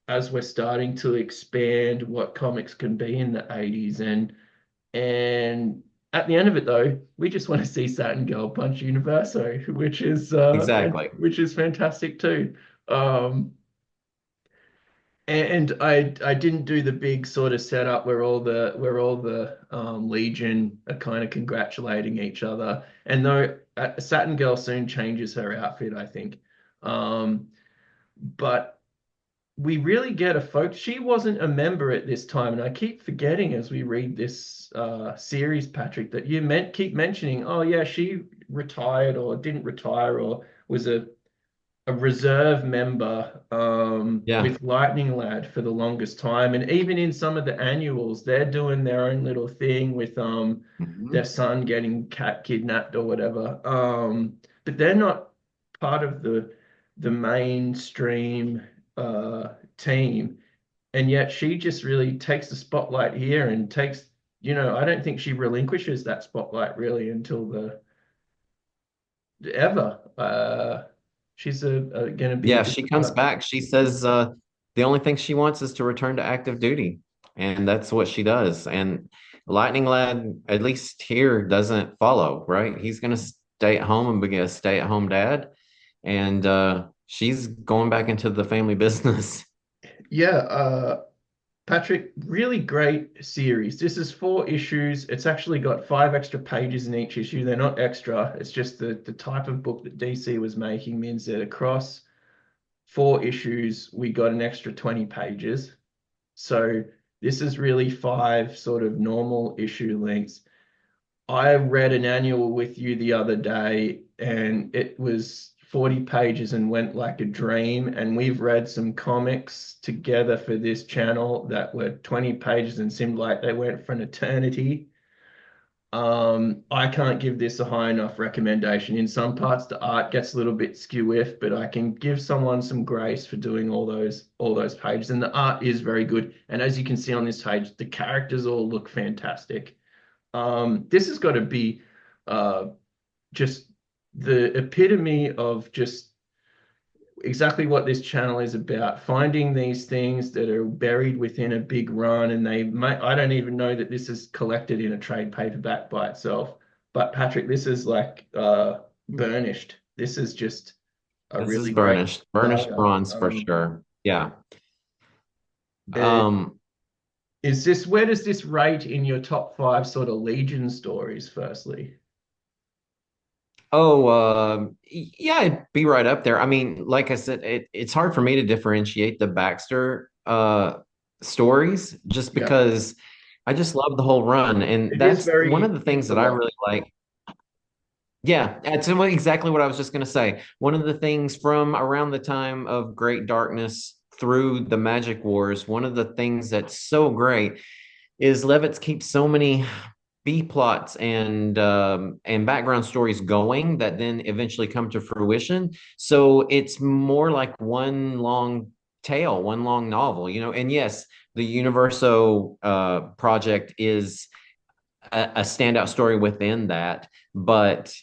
as we're starting to expand what comics can be in the 80s. And at the end of it though, we just want to see Saturn Girl punch Universo, Exactly. which is fantastic too. Um, and I didn't do the big sort of setup where all the Legion are kind of congratulating each other. And though Saturn Girl soon changes her outfit, I think. Um, but we really get a focus. She wasn't a member at this time, and I keep forgetting as we read this series, Patrick, that you meant keep mentioning, oh yeah, she retired or didn't retire or was a reserve member Yeah. with Lightning Lad for the longest time. And even in some of the annuals, they're doing their own little thing with their Mhm. son getting cat kidnapped or whatever. But they're not part of the mainstream team. And yet she just really takes the spotlight here and I don't think she relinquishes that spotlight really until the ever. She's going to be a Yeah, big she comes part. back. She says the only thing she wants is to return to active duty. And that's what she does. And Lightning Lad, at least here, doesn't follow, right? He's going to stay at home and be a stay-at-home dad. And she's going back into the family business. Yeah, Patrick, really great series. This is 4 issues. It's actually got 5 extra pages in each issue. They're not extra. It's just the type of book that DC was making means that across 4 issues, we got an extra 20 pages. So this is really 5 sort of normal issue lengths. I read an annual with you the other day, and it was 40 pages and went like a dream. And we've read some comics together for this channel that were 20 pages and seemed like they went for an eternity. I can't give this a high enough recommendation. In some parts, the art gets a little bit skew-if, but I can give someone some grace for doing all those pages. And the art is very good. And as you can see on this page, the characters all look fantastic. This has got to be uh, just the epitome of just exactly what this channel is about, finding these things that are buried within a big run. And I don't even know that this is collected in a trade paperback by itself. But Patrick, this is like burnished. This is just a This is really great burnished saga. bronze for sure. Yeah. Uh, Um, where does this rate in your top 5 sort of Legion stories, firstly? Oh, yeah, it'd be right up there. I mean, like I said, it's hard for me to differentiate the Baxter stories just Yeah, because I just love the whole run. And it is that's one of very the things that I mythological. really like. Yeah, that's exactly what I was just going to say. One of the things from around the time of Great Darkness through the Magic Wars, one of the things that's so great is Levitz keeps so many B plots and background stories going that then eventually come to fruition. So it's more like one long tale, one long novel, you know. And yes, the Universo project is a standout story within that, but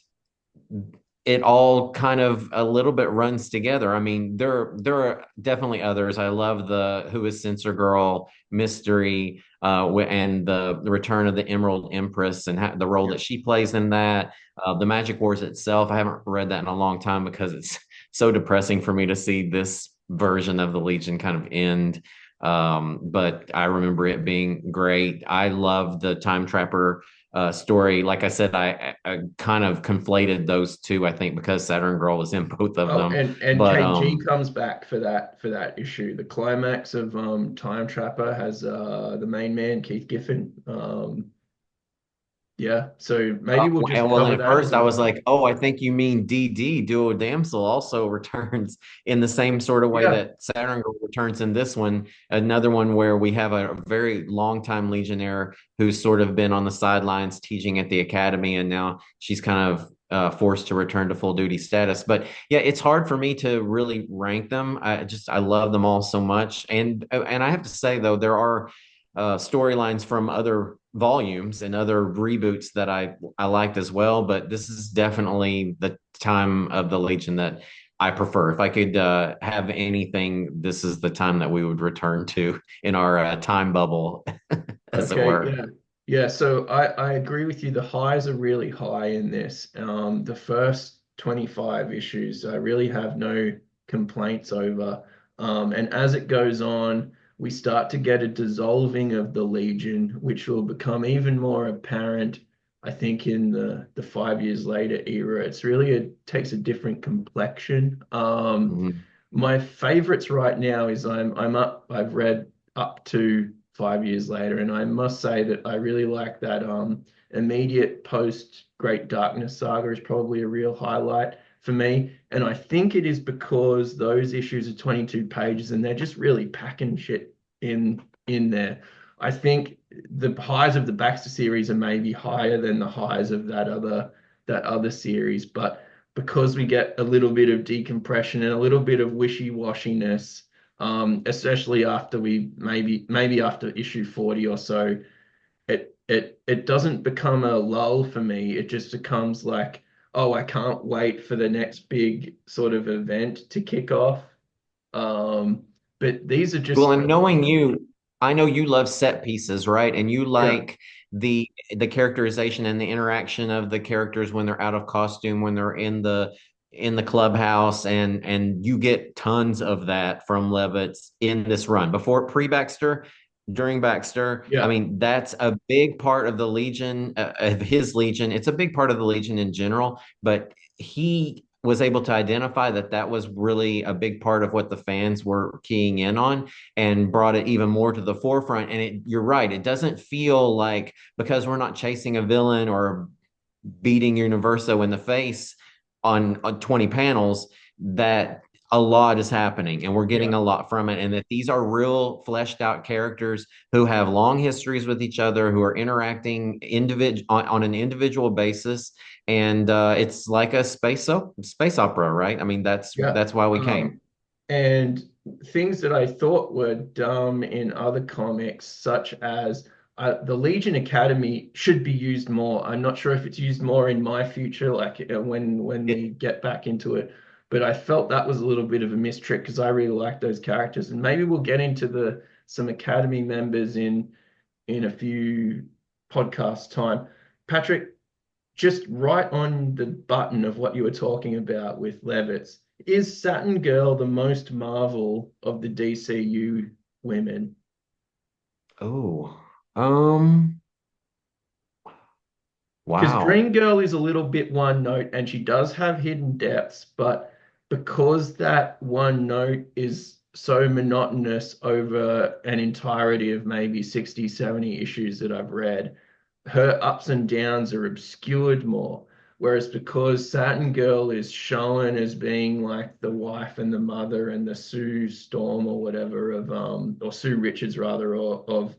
it all kind of a little bit runs together. I mean, there are definitely others. I love the Who is Censor Girl mystery, and the return of the Emerald Empress and the role Yeah. that she plays in that. The Magic Wars itself, I haven't read that in a long time because it's so depressing for me to see this version of the Legion kind of end. But I remember it being great. I love the Time Trapper story. Like I said, I kind of conflated those two, I think, because Saturn Girl was in both of Oh, them. and But KG comes back for that issue. The climax of Time Trapper has the main man Keith Giffen. Yeah, so maybe we'll just well, cover at that as first I was well. like, oh, I think you mean DD, Duo Damsel, also returns in the same sort of way Yeah. that Saturn Girl returns in this one. Another one where we have a very long time Legionnaire who's sort of been on the sidelines teaching at the academy, and now she's kind of forced to return to full duty status. But yeah, it's hard for me to really rank them. I love them all so much, and I have to say though there are storylines from other volumes and other reboots that I liked as well. But this is definitely the time of the Legion that I prefer. If I could have anything, this is the time that we would return to in our time bubble, as it Okay. were. Yeah. Yeah. So I agree with you. The highs are really high in this. The first 25 issues, I really have no complaints over. And as it goes on, we start to get a dissolving of the Legion, which will become even more apparent, I think, in the 5 years later era. It takes a different complexion. Mhm. My favorites right now is I've read up to 5 years later, and I must say that I really like that immediate post Great Darkness saga is probably a real highlight for me. And I think it is because those issues are 22 pages and they're just really packing shit in there. I think the highs of the Baxter series are maybe higher than the highs of that other series, but because we get a little bit of decompression and a little bit of wishy-washiness, especially after maybe after issue 40 or so, it doesn't become a lull for me. It just becomes like, oh, I can't wait for the next big sort of event to kick off. Um, but these are Well, just and knowing you, I know you love set pieces, right? And you yeah, like the characterization and the interaction of the characters when they're out of costume, when they're in the clubhouse, and you get tons of that from Levitz in this run. Before pre-Baxter, during Baxter. I Yeah, mean, that's a big part of the Legion, of his Legion. It's a big part of the Legion in general, but he was able to identify that that was really a big part of what the fans were keying in on and brought it even more to the forefront. And you're right, it doesn't feel like because we're not chasing a villain or beating Universo in the face on 20 panels that a lot is happening and we're getting yeah, a lot from it, and that these are real fleshed out characters who have long histories with each other, who are interacting on an individual basis. And it's like a space opera, right? I mean, yeah. that's why we came. Um, and things that I thought were dumb in other comics, such as the Legion Academy, should be used more. I'm not sure if it's used more in my future, like when we It, get back into it. But I felt that was a little bit of a mistrick because I really like those characters, and maybe we'll get into the some Academy members in a few podcasts time. Patrick, just right on the button of what you were talking about with Levitz, is Saturn Girl the most Marvel of the DCU women? oh, um, Because wow. Dream Girl is a little bit one note and she does have hidden depths, but because that one note is so monotonous over an entirety of maybe 60, 70 issues that I've read, her ups and downs are obscured more. Whereas because Saturn Girl is shown as being like the wife and the mother and the Sue Storm or whatever of or Sue Richards rather or of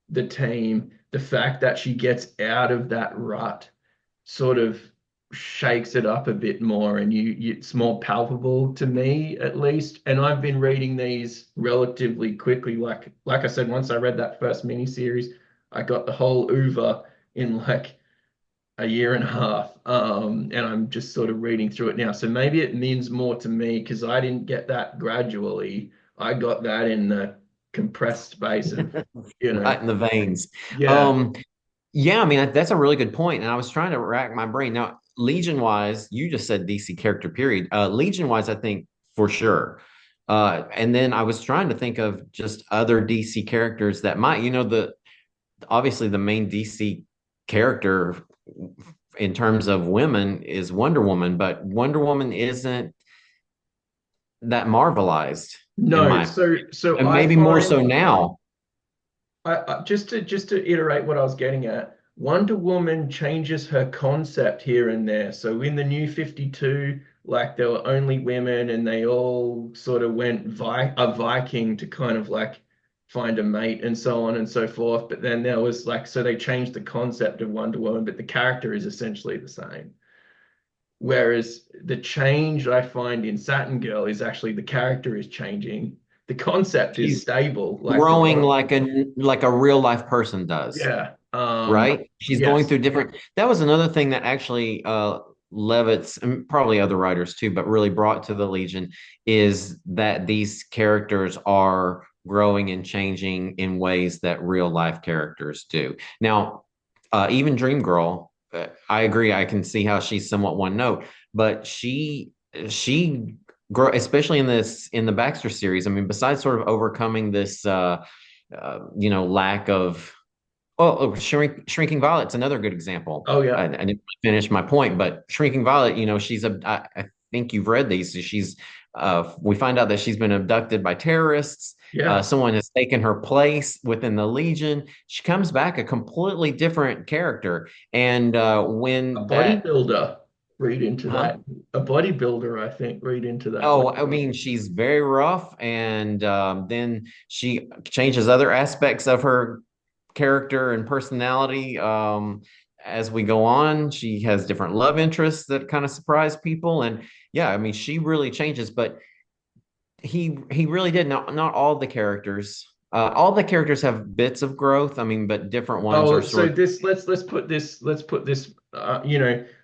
the team, the fact that she gets out of that rut sort of shakes it up a bit more and it's more palpable to me at least. And I've been reading these relatively quickly. Like I said, once I read that first miniseries, I got the whole Uva in like a year and a half. And I'm just sort of reading through it now. So maybe it means more to me because I didn't get that gradually. I got that in the compressed space of, you know, Right in the veins. yeah. Um, yeah, I mean, that's a really good point. And I was trying to rack my brain. Now, Legion wise, you just said DC character, period. Legion wise, I think for sure. And then I was trying to think of just other DC characters that might, obviously the main DC character in terms of women is Wonder Woman, but Wonder Woman isn't that marvelized in No, my, so and I maybe more so find now. just to iterate what I was getting at, Wonder Woman changes her concept here and there. So in the New 52, like there were only women and they all sort of went a Viking to kind of like find a mate and so on and so forth. But then there was like so they changed the concept of Wonder Woman, but the character is essentially the same. Whereas the change I find in Saturn Girl is actually the character is changing. The concept is She's stable, like the growing con like a real life person does, yeah. right? She's going Yes. through different. That was another thing that actually Levitz and probably other writers too, but really brought to the Legion is that these characters are growing and changing in ways that real life characters do. Now, even Dream Girl, I agree. I can see how she's somewhat one note, but she grow, especially in the Baxter series. I mean, besides sort of overcoming this lack of, Shrinking Violet's another good example. Oh I, yeah. I didn't finish my point, but Shrinking Violet, I think you've read these. We find out that she's been abducted by terrorists. Yeah. Someone has taken her place within the Legion. She comes back a completely different character. And A when that, bodybuilder read into huh? that. A bodybuilder, I think, read into that. Oh, I mean, she's very rough, and then she changes other aspects of her character and personality as we go on. She has different love interests that kind of surprise people, and yeah, I mean, she really changes. But he really did. Not all the characters. All the characters have bits of growth. I mean, but different ones are Oh, so sort of. this let's put this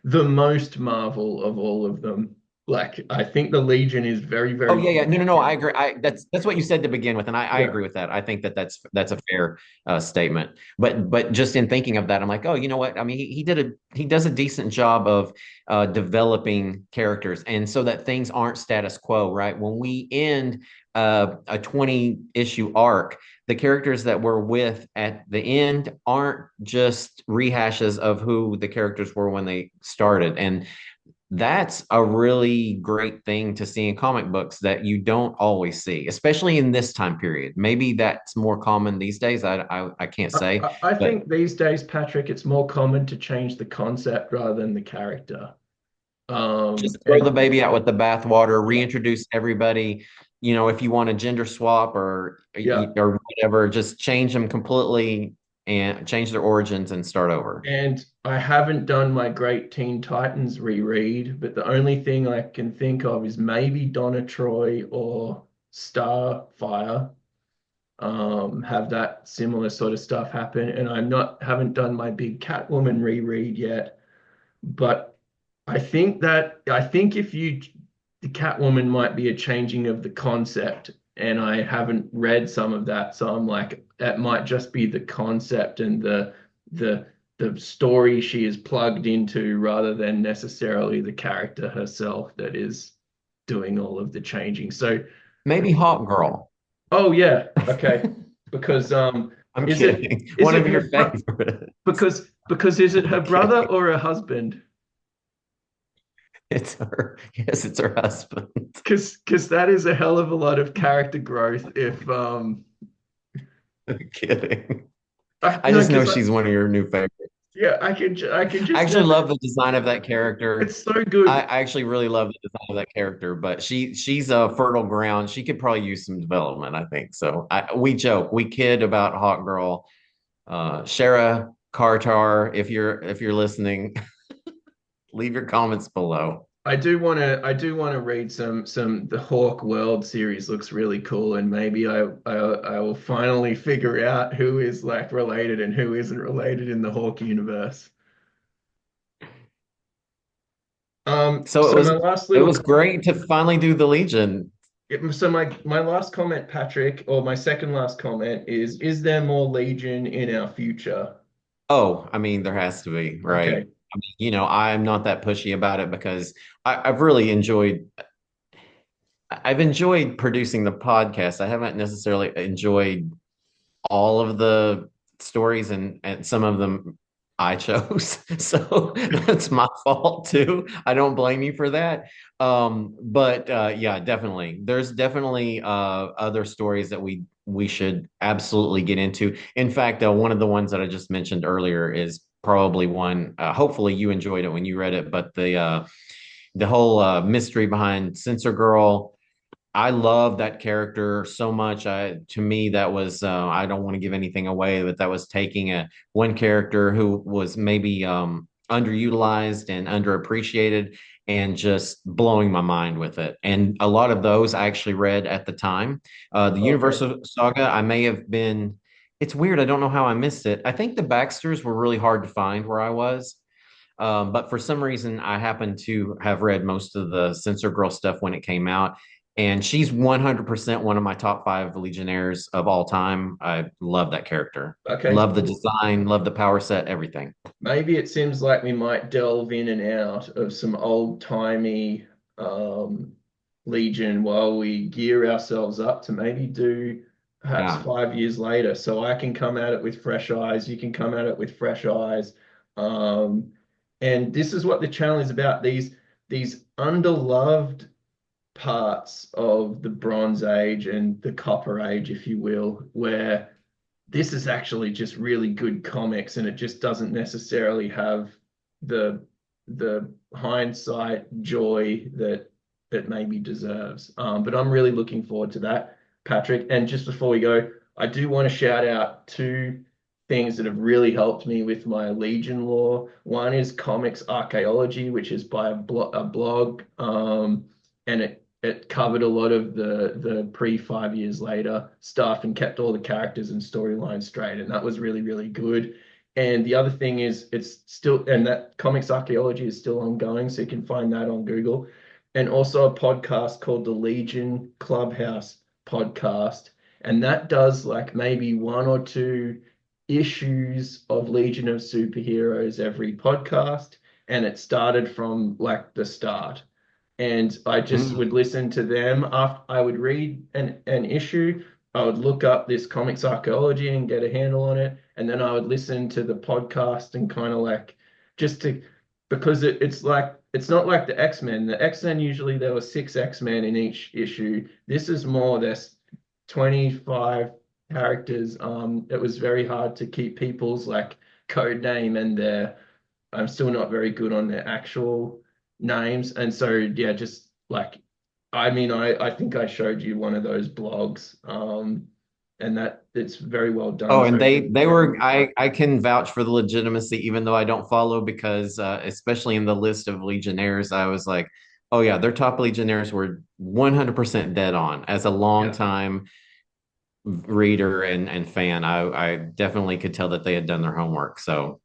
the most Marvel of all of them. Like I think the Legion is very, Oh very yeah, yeah. close No, no, no. I together. agree. That's what you said to begin with, and I Yeah. agree with that. I think that's a fair statement. But just in thinking of that, I'm like, oh, you know what? I mean, he does a decent job of developing characters, and so that things aren't status quo, right? When we end a 20 issue arc, the characters that we're with at the end aren't just rehashes of who the characters were when they started. And that's a really great thing to see in comic books that you don't always see, especially in this time period. Maybe that's more common these days. I can't say, I but think these days, Patrick, it's more common to change the concept rather than the character. just throw the And baby out with the bathwater, yeah, reintroduce everybody. You know, if you want a gender swap yeah. or whatever, just change them completely and change their origins and start over. And I haven't done my Great Teen Titans reread, but the only thing I can think of is maybe Donna Troy or Starfire have that similar sort of stuff happen. And haven't done my big Catwoman reread yet, but I think if you the Catwoman might be a changing of the concept, and I haven't read some of that, so I'm like that might just be the concept and the the story she is plugged into rather than necessarily the character herself that is doing all of the changing. So, Maybe Hawk Girl. oh yeah, okay, because I'm is it kidding. is One it of her your bro favorites. because is it her brother Okay. or her husband? It's her. Yes, it's her husband. Because that is a hell of a lot of character growth. If I'm kidding. I no, just know because she's one of your new favorites. yeah, I can I just actually never. love the design of that character. It's so I, good. I actually really love the design of that character, but she's a fertile ground. She could probably use some development, I think. So we joke, we kid about Hawk Girl. Shara Cartar, if you're listening, leave your comments below. I do want to read some the Hawk World series looks really cool, and maybe I will finally figure out who is like related and who isn't related in the Hawk universe. So it So was my last it little was comment. great to finally do the Legion. So my last comment, Patrick, or my second last comment is there more Legion in our future? Oh, I mean, there has to be, right? Okay. I mean, I'm not that pushy about it because I've really I've enjoyed producing the podcast. I haven't necessarily enjoyed all of the stories and some of them I chose. So that's my fault too. I don't blame you for that. But yeah, definitely. There's definitely other stories that we should absolutely get into. In fact, one of the ones that I just mentioned earlier is probably one, hopefully you enjoyed it when you read it, but the whole mystery behind Censor Girl. I love that character so much. To me, that was I don't want to give anything away, but that was taking a one character who was maybe underutilized and underappreciated, and just blowing my mind with it. And a lot of those I actually read at the time. The Okay. Universo saga, I may have been. It's weird. I don't know how I missed it. I think the Baxters were really hard to find where I was. But for some reason, I happened to have read most of the Censor Girl stuff when it came out. And she's 100% one of my top five Legionnaires of all time. I love that character. Okay. Love the design, love the power set, everything. Maybe it seems like we might delve in and out of some old-timey um, Legion while we gear ourselves up to maybe do perhaps Yeah. 5 years later. So I can come at it with fresh eyes, you can come at it with fresh eyes. Um, and this is what the challenge is about, these underloved parts of the Bronze Age and the Copper Age, if you will, where this is actually just really good comics and it just doesn't necessarily have the hindsight joy that it maybe deserves. But I'm really looking forward to that, Patrick. And just before we go, I do want to shout out two things that have really helped me with my Legion lore. One is Comics Archaeology, which is by a blog, and it covered a lot of the pre 5 years later stuff and kept all the characters and storylines straight, and that was really really good. And the other thing is it's still and that comics archaeology is still ongoing, so you can find that on Google. And also a podcast called the Legion Clubhouse podcast, and that does like maybe one or two issues of Legion of Superheroes every podcast, and it started from like the start, and I just Mm. would listen to them. After I would read an issue, I would look up this comics archaeology and get a handle on it, and then I would listen to the podcast and kind of like just to because it's like it's not like the X-Men. The X-Men usually there were six X-Men in each issue. This is more there's 25 characters. It was very hard to keep people's like code name and their I'm still not very good on their actual names. And so, yeah, just like, I mean, I think I showed you one of those blogs, and that it's very well done. Oh, and So, they were I can vouch for the legitimacy, even though I don't follow because especially in the list of Legionnaires, I was like, oh yeah, their top Legionnaires were 100% dead on. As a long yeah. time reader and fan, I definitely could tell that they had done their homework. So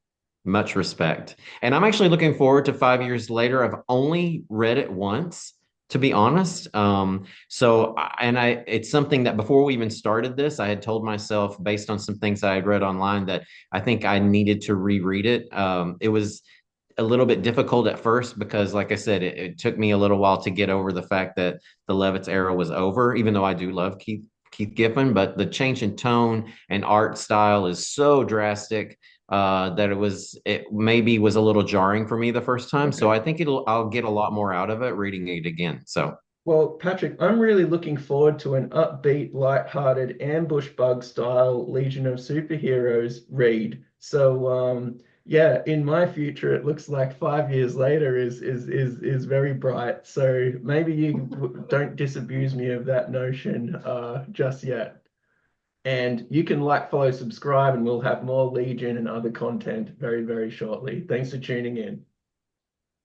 much respect. And I'm actually looking forward to 5 years later. I've only read it once, to be honest. It's something that before we even started this, I had told myself based on some things I had read online that I think I needed to reread it. It was a little bit difficult at first because, like I said, it took me a little while to get over the fact that the Levitz era was over, even though I do love Keith Giffen, but the change in tone and art style is so drastic that it maybe was a little jarring for me the first time. So Okay. I think I'll get a lot more out of it reading it again. So Well, Patrick, I'm really looking forward to an upbeat, light-hearted, ambush bug style Legion of Superheroes read. So, yeah, in my future, it looks like 5 years later is very bright. So maybe you don't disabuse me of that notion just yet. And you can like, follow, subscribe, and we'll have more Legion and other content very, very shortly. Thanks for tuning in.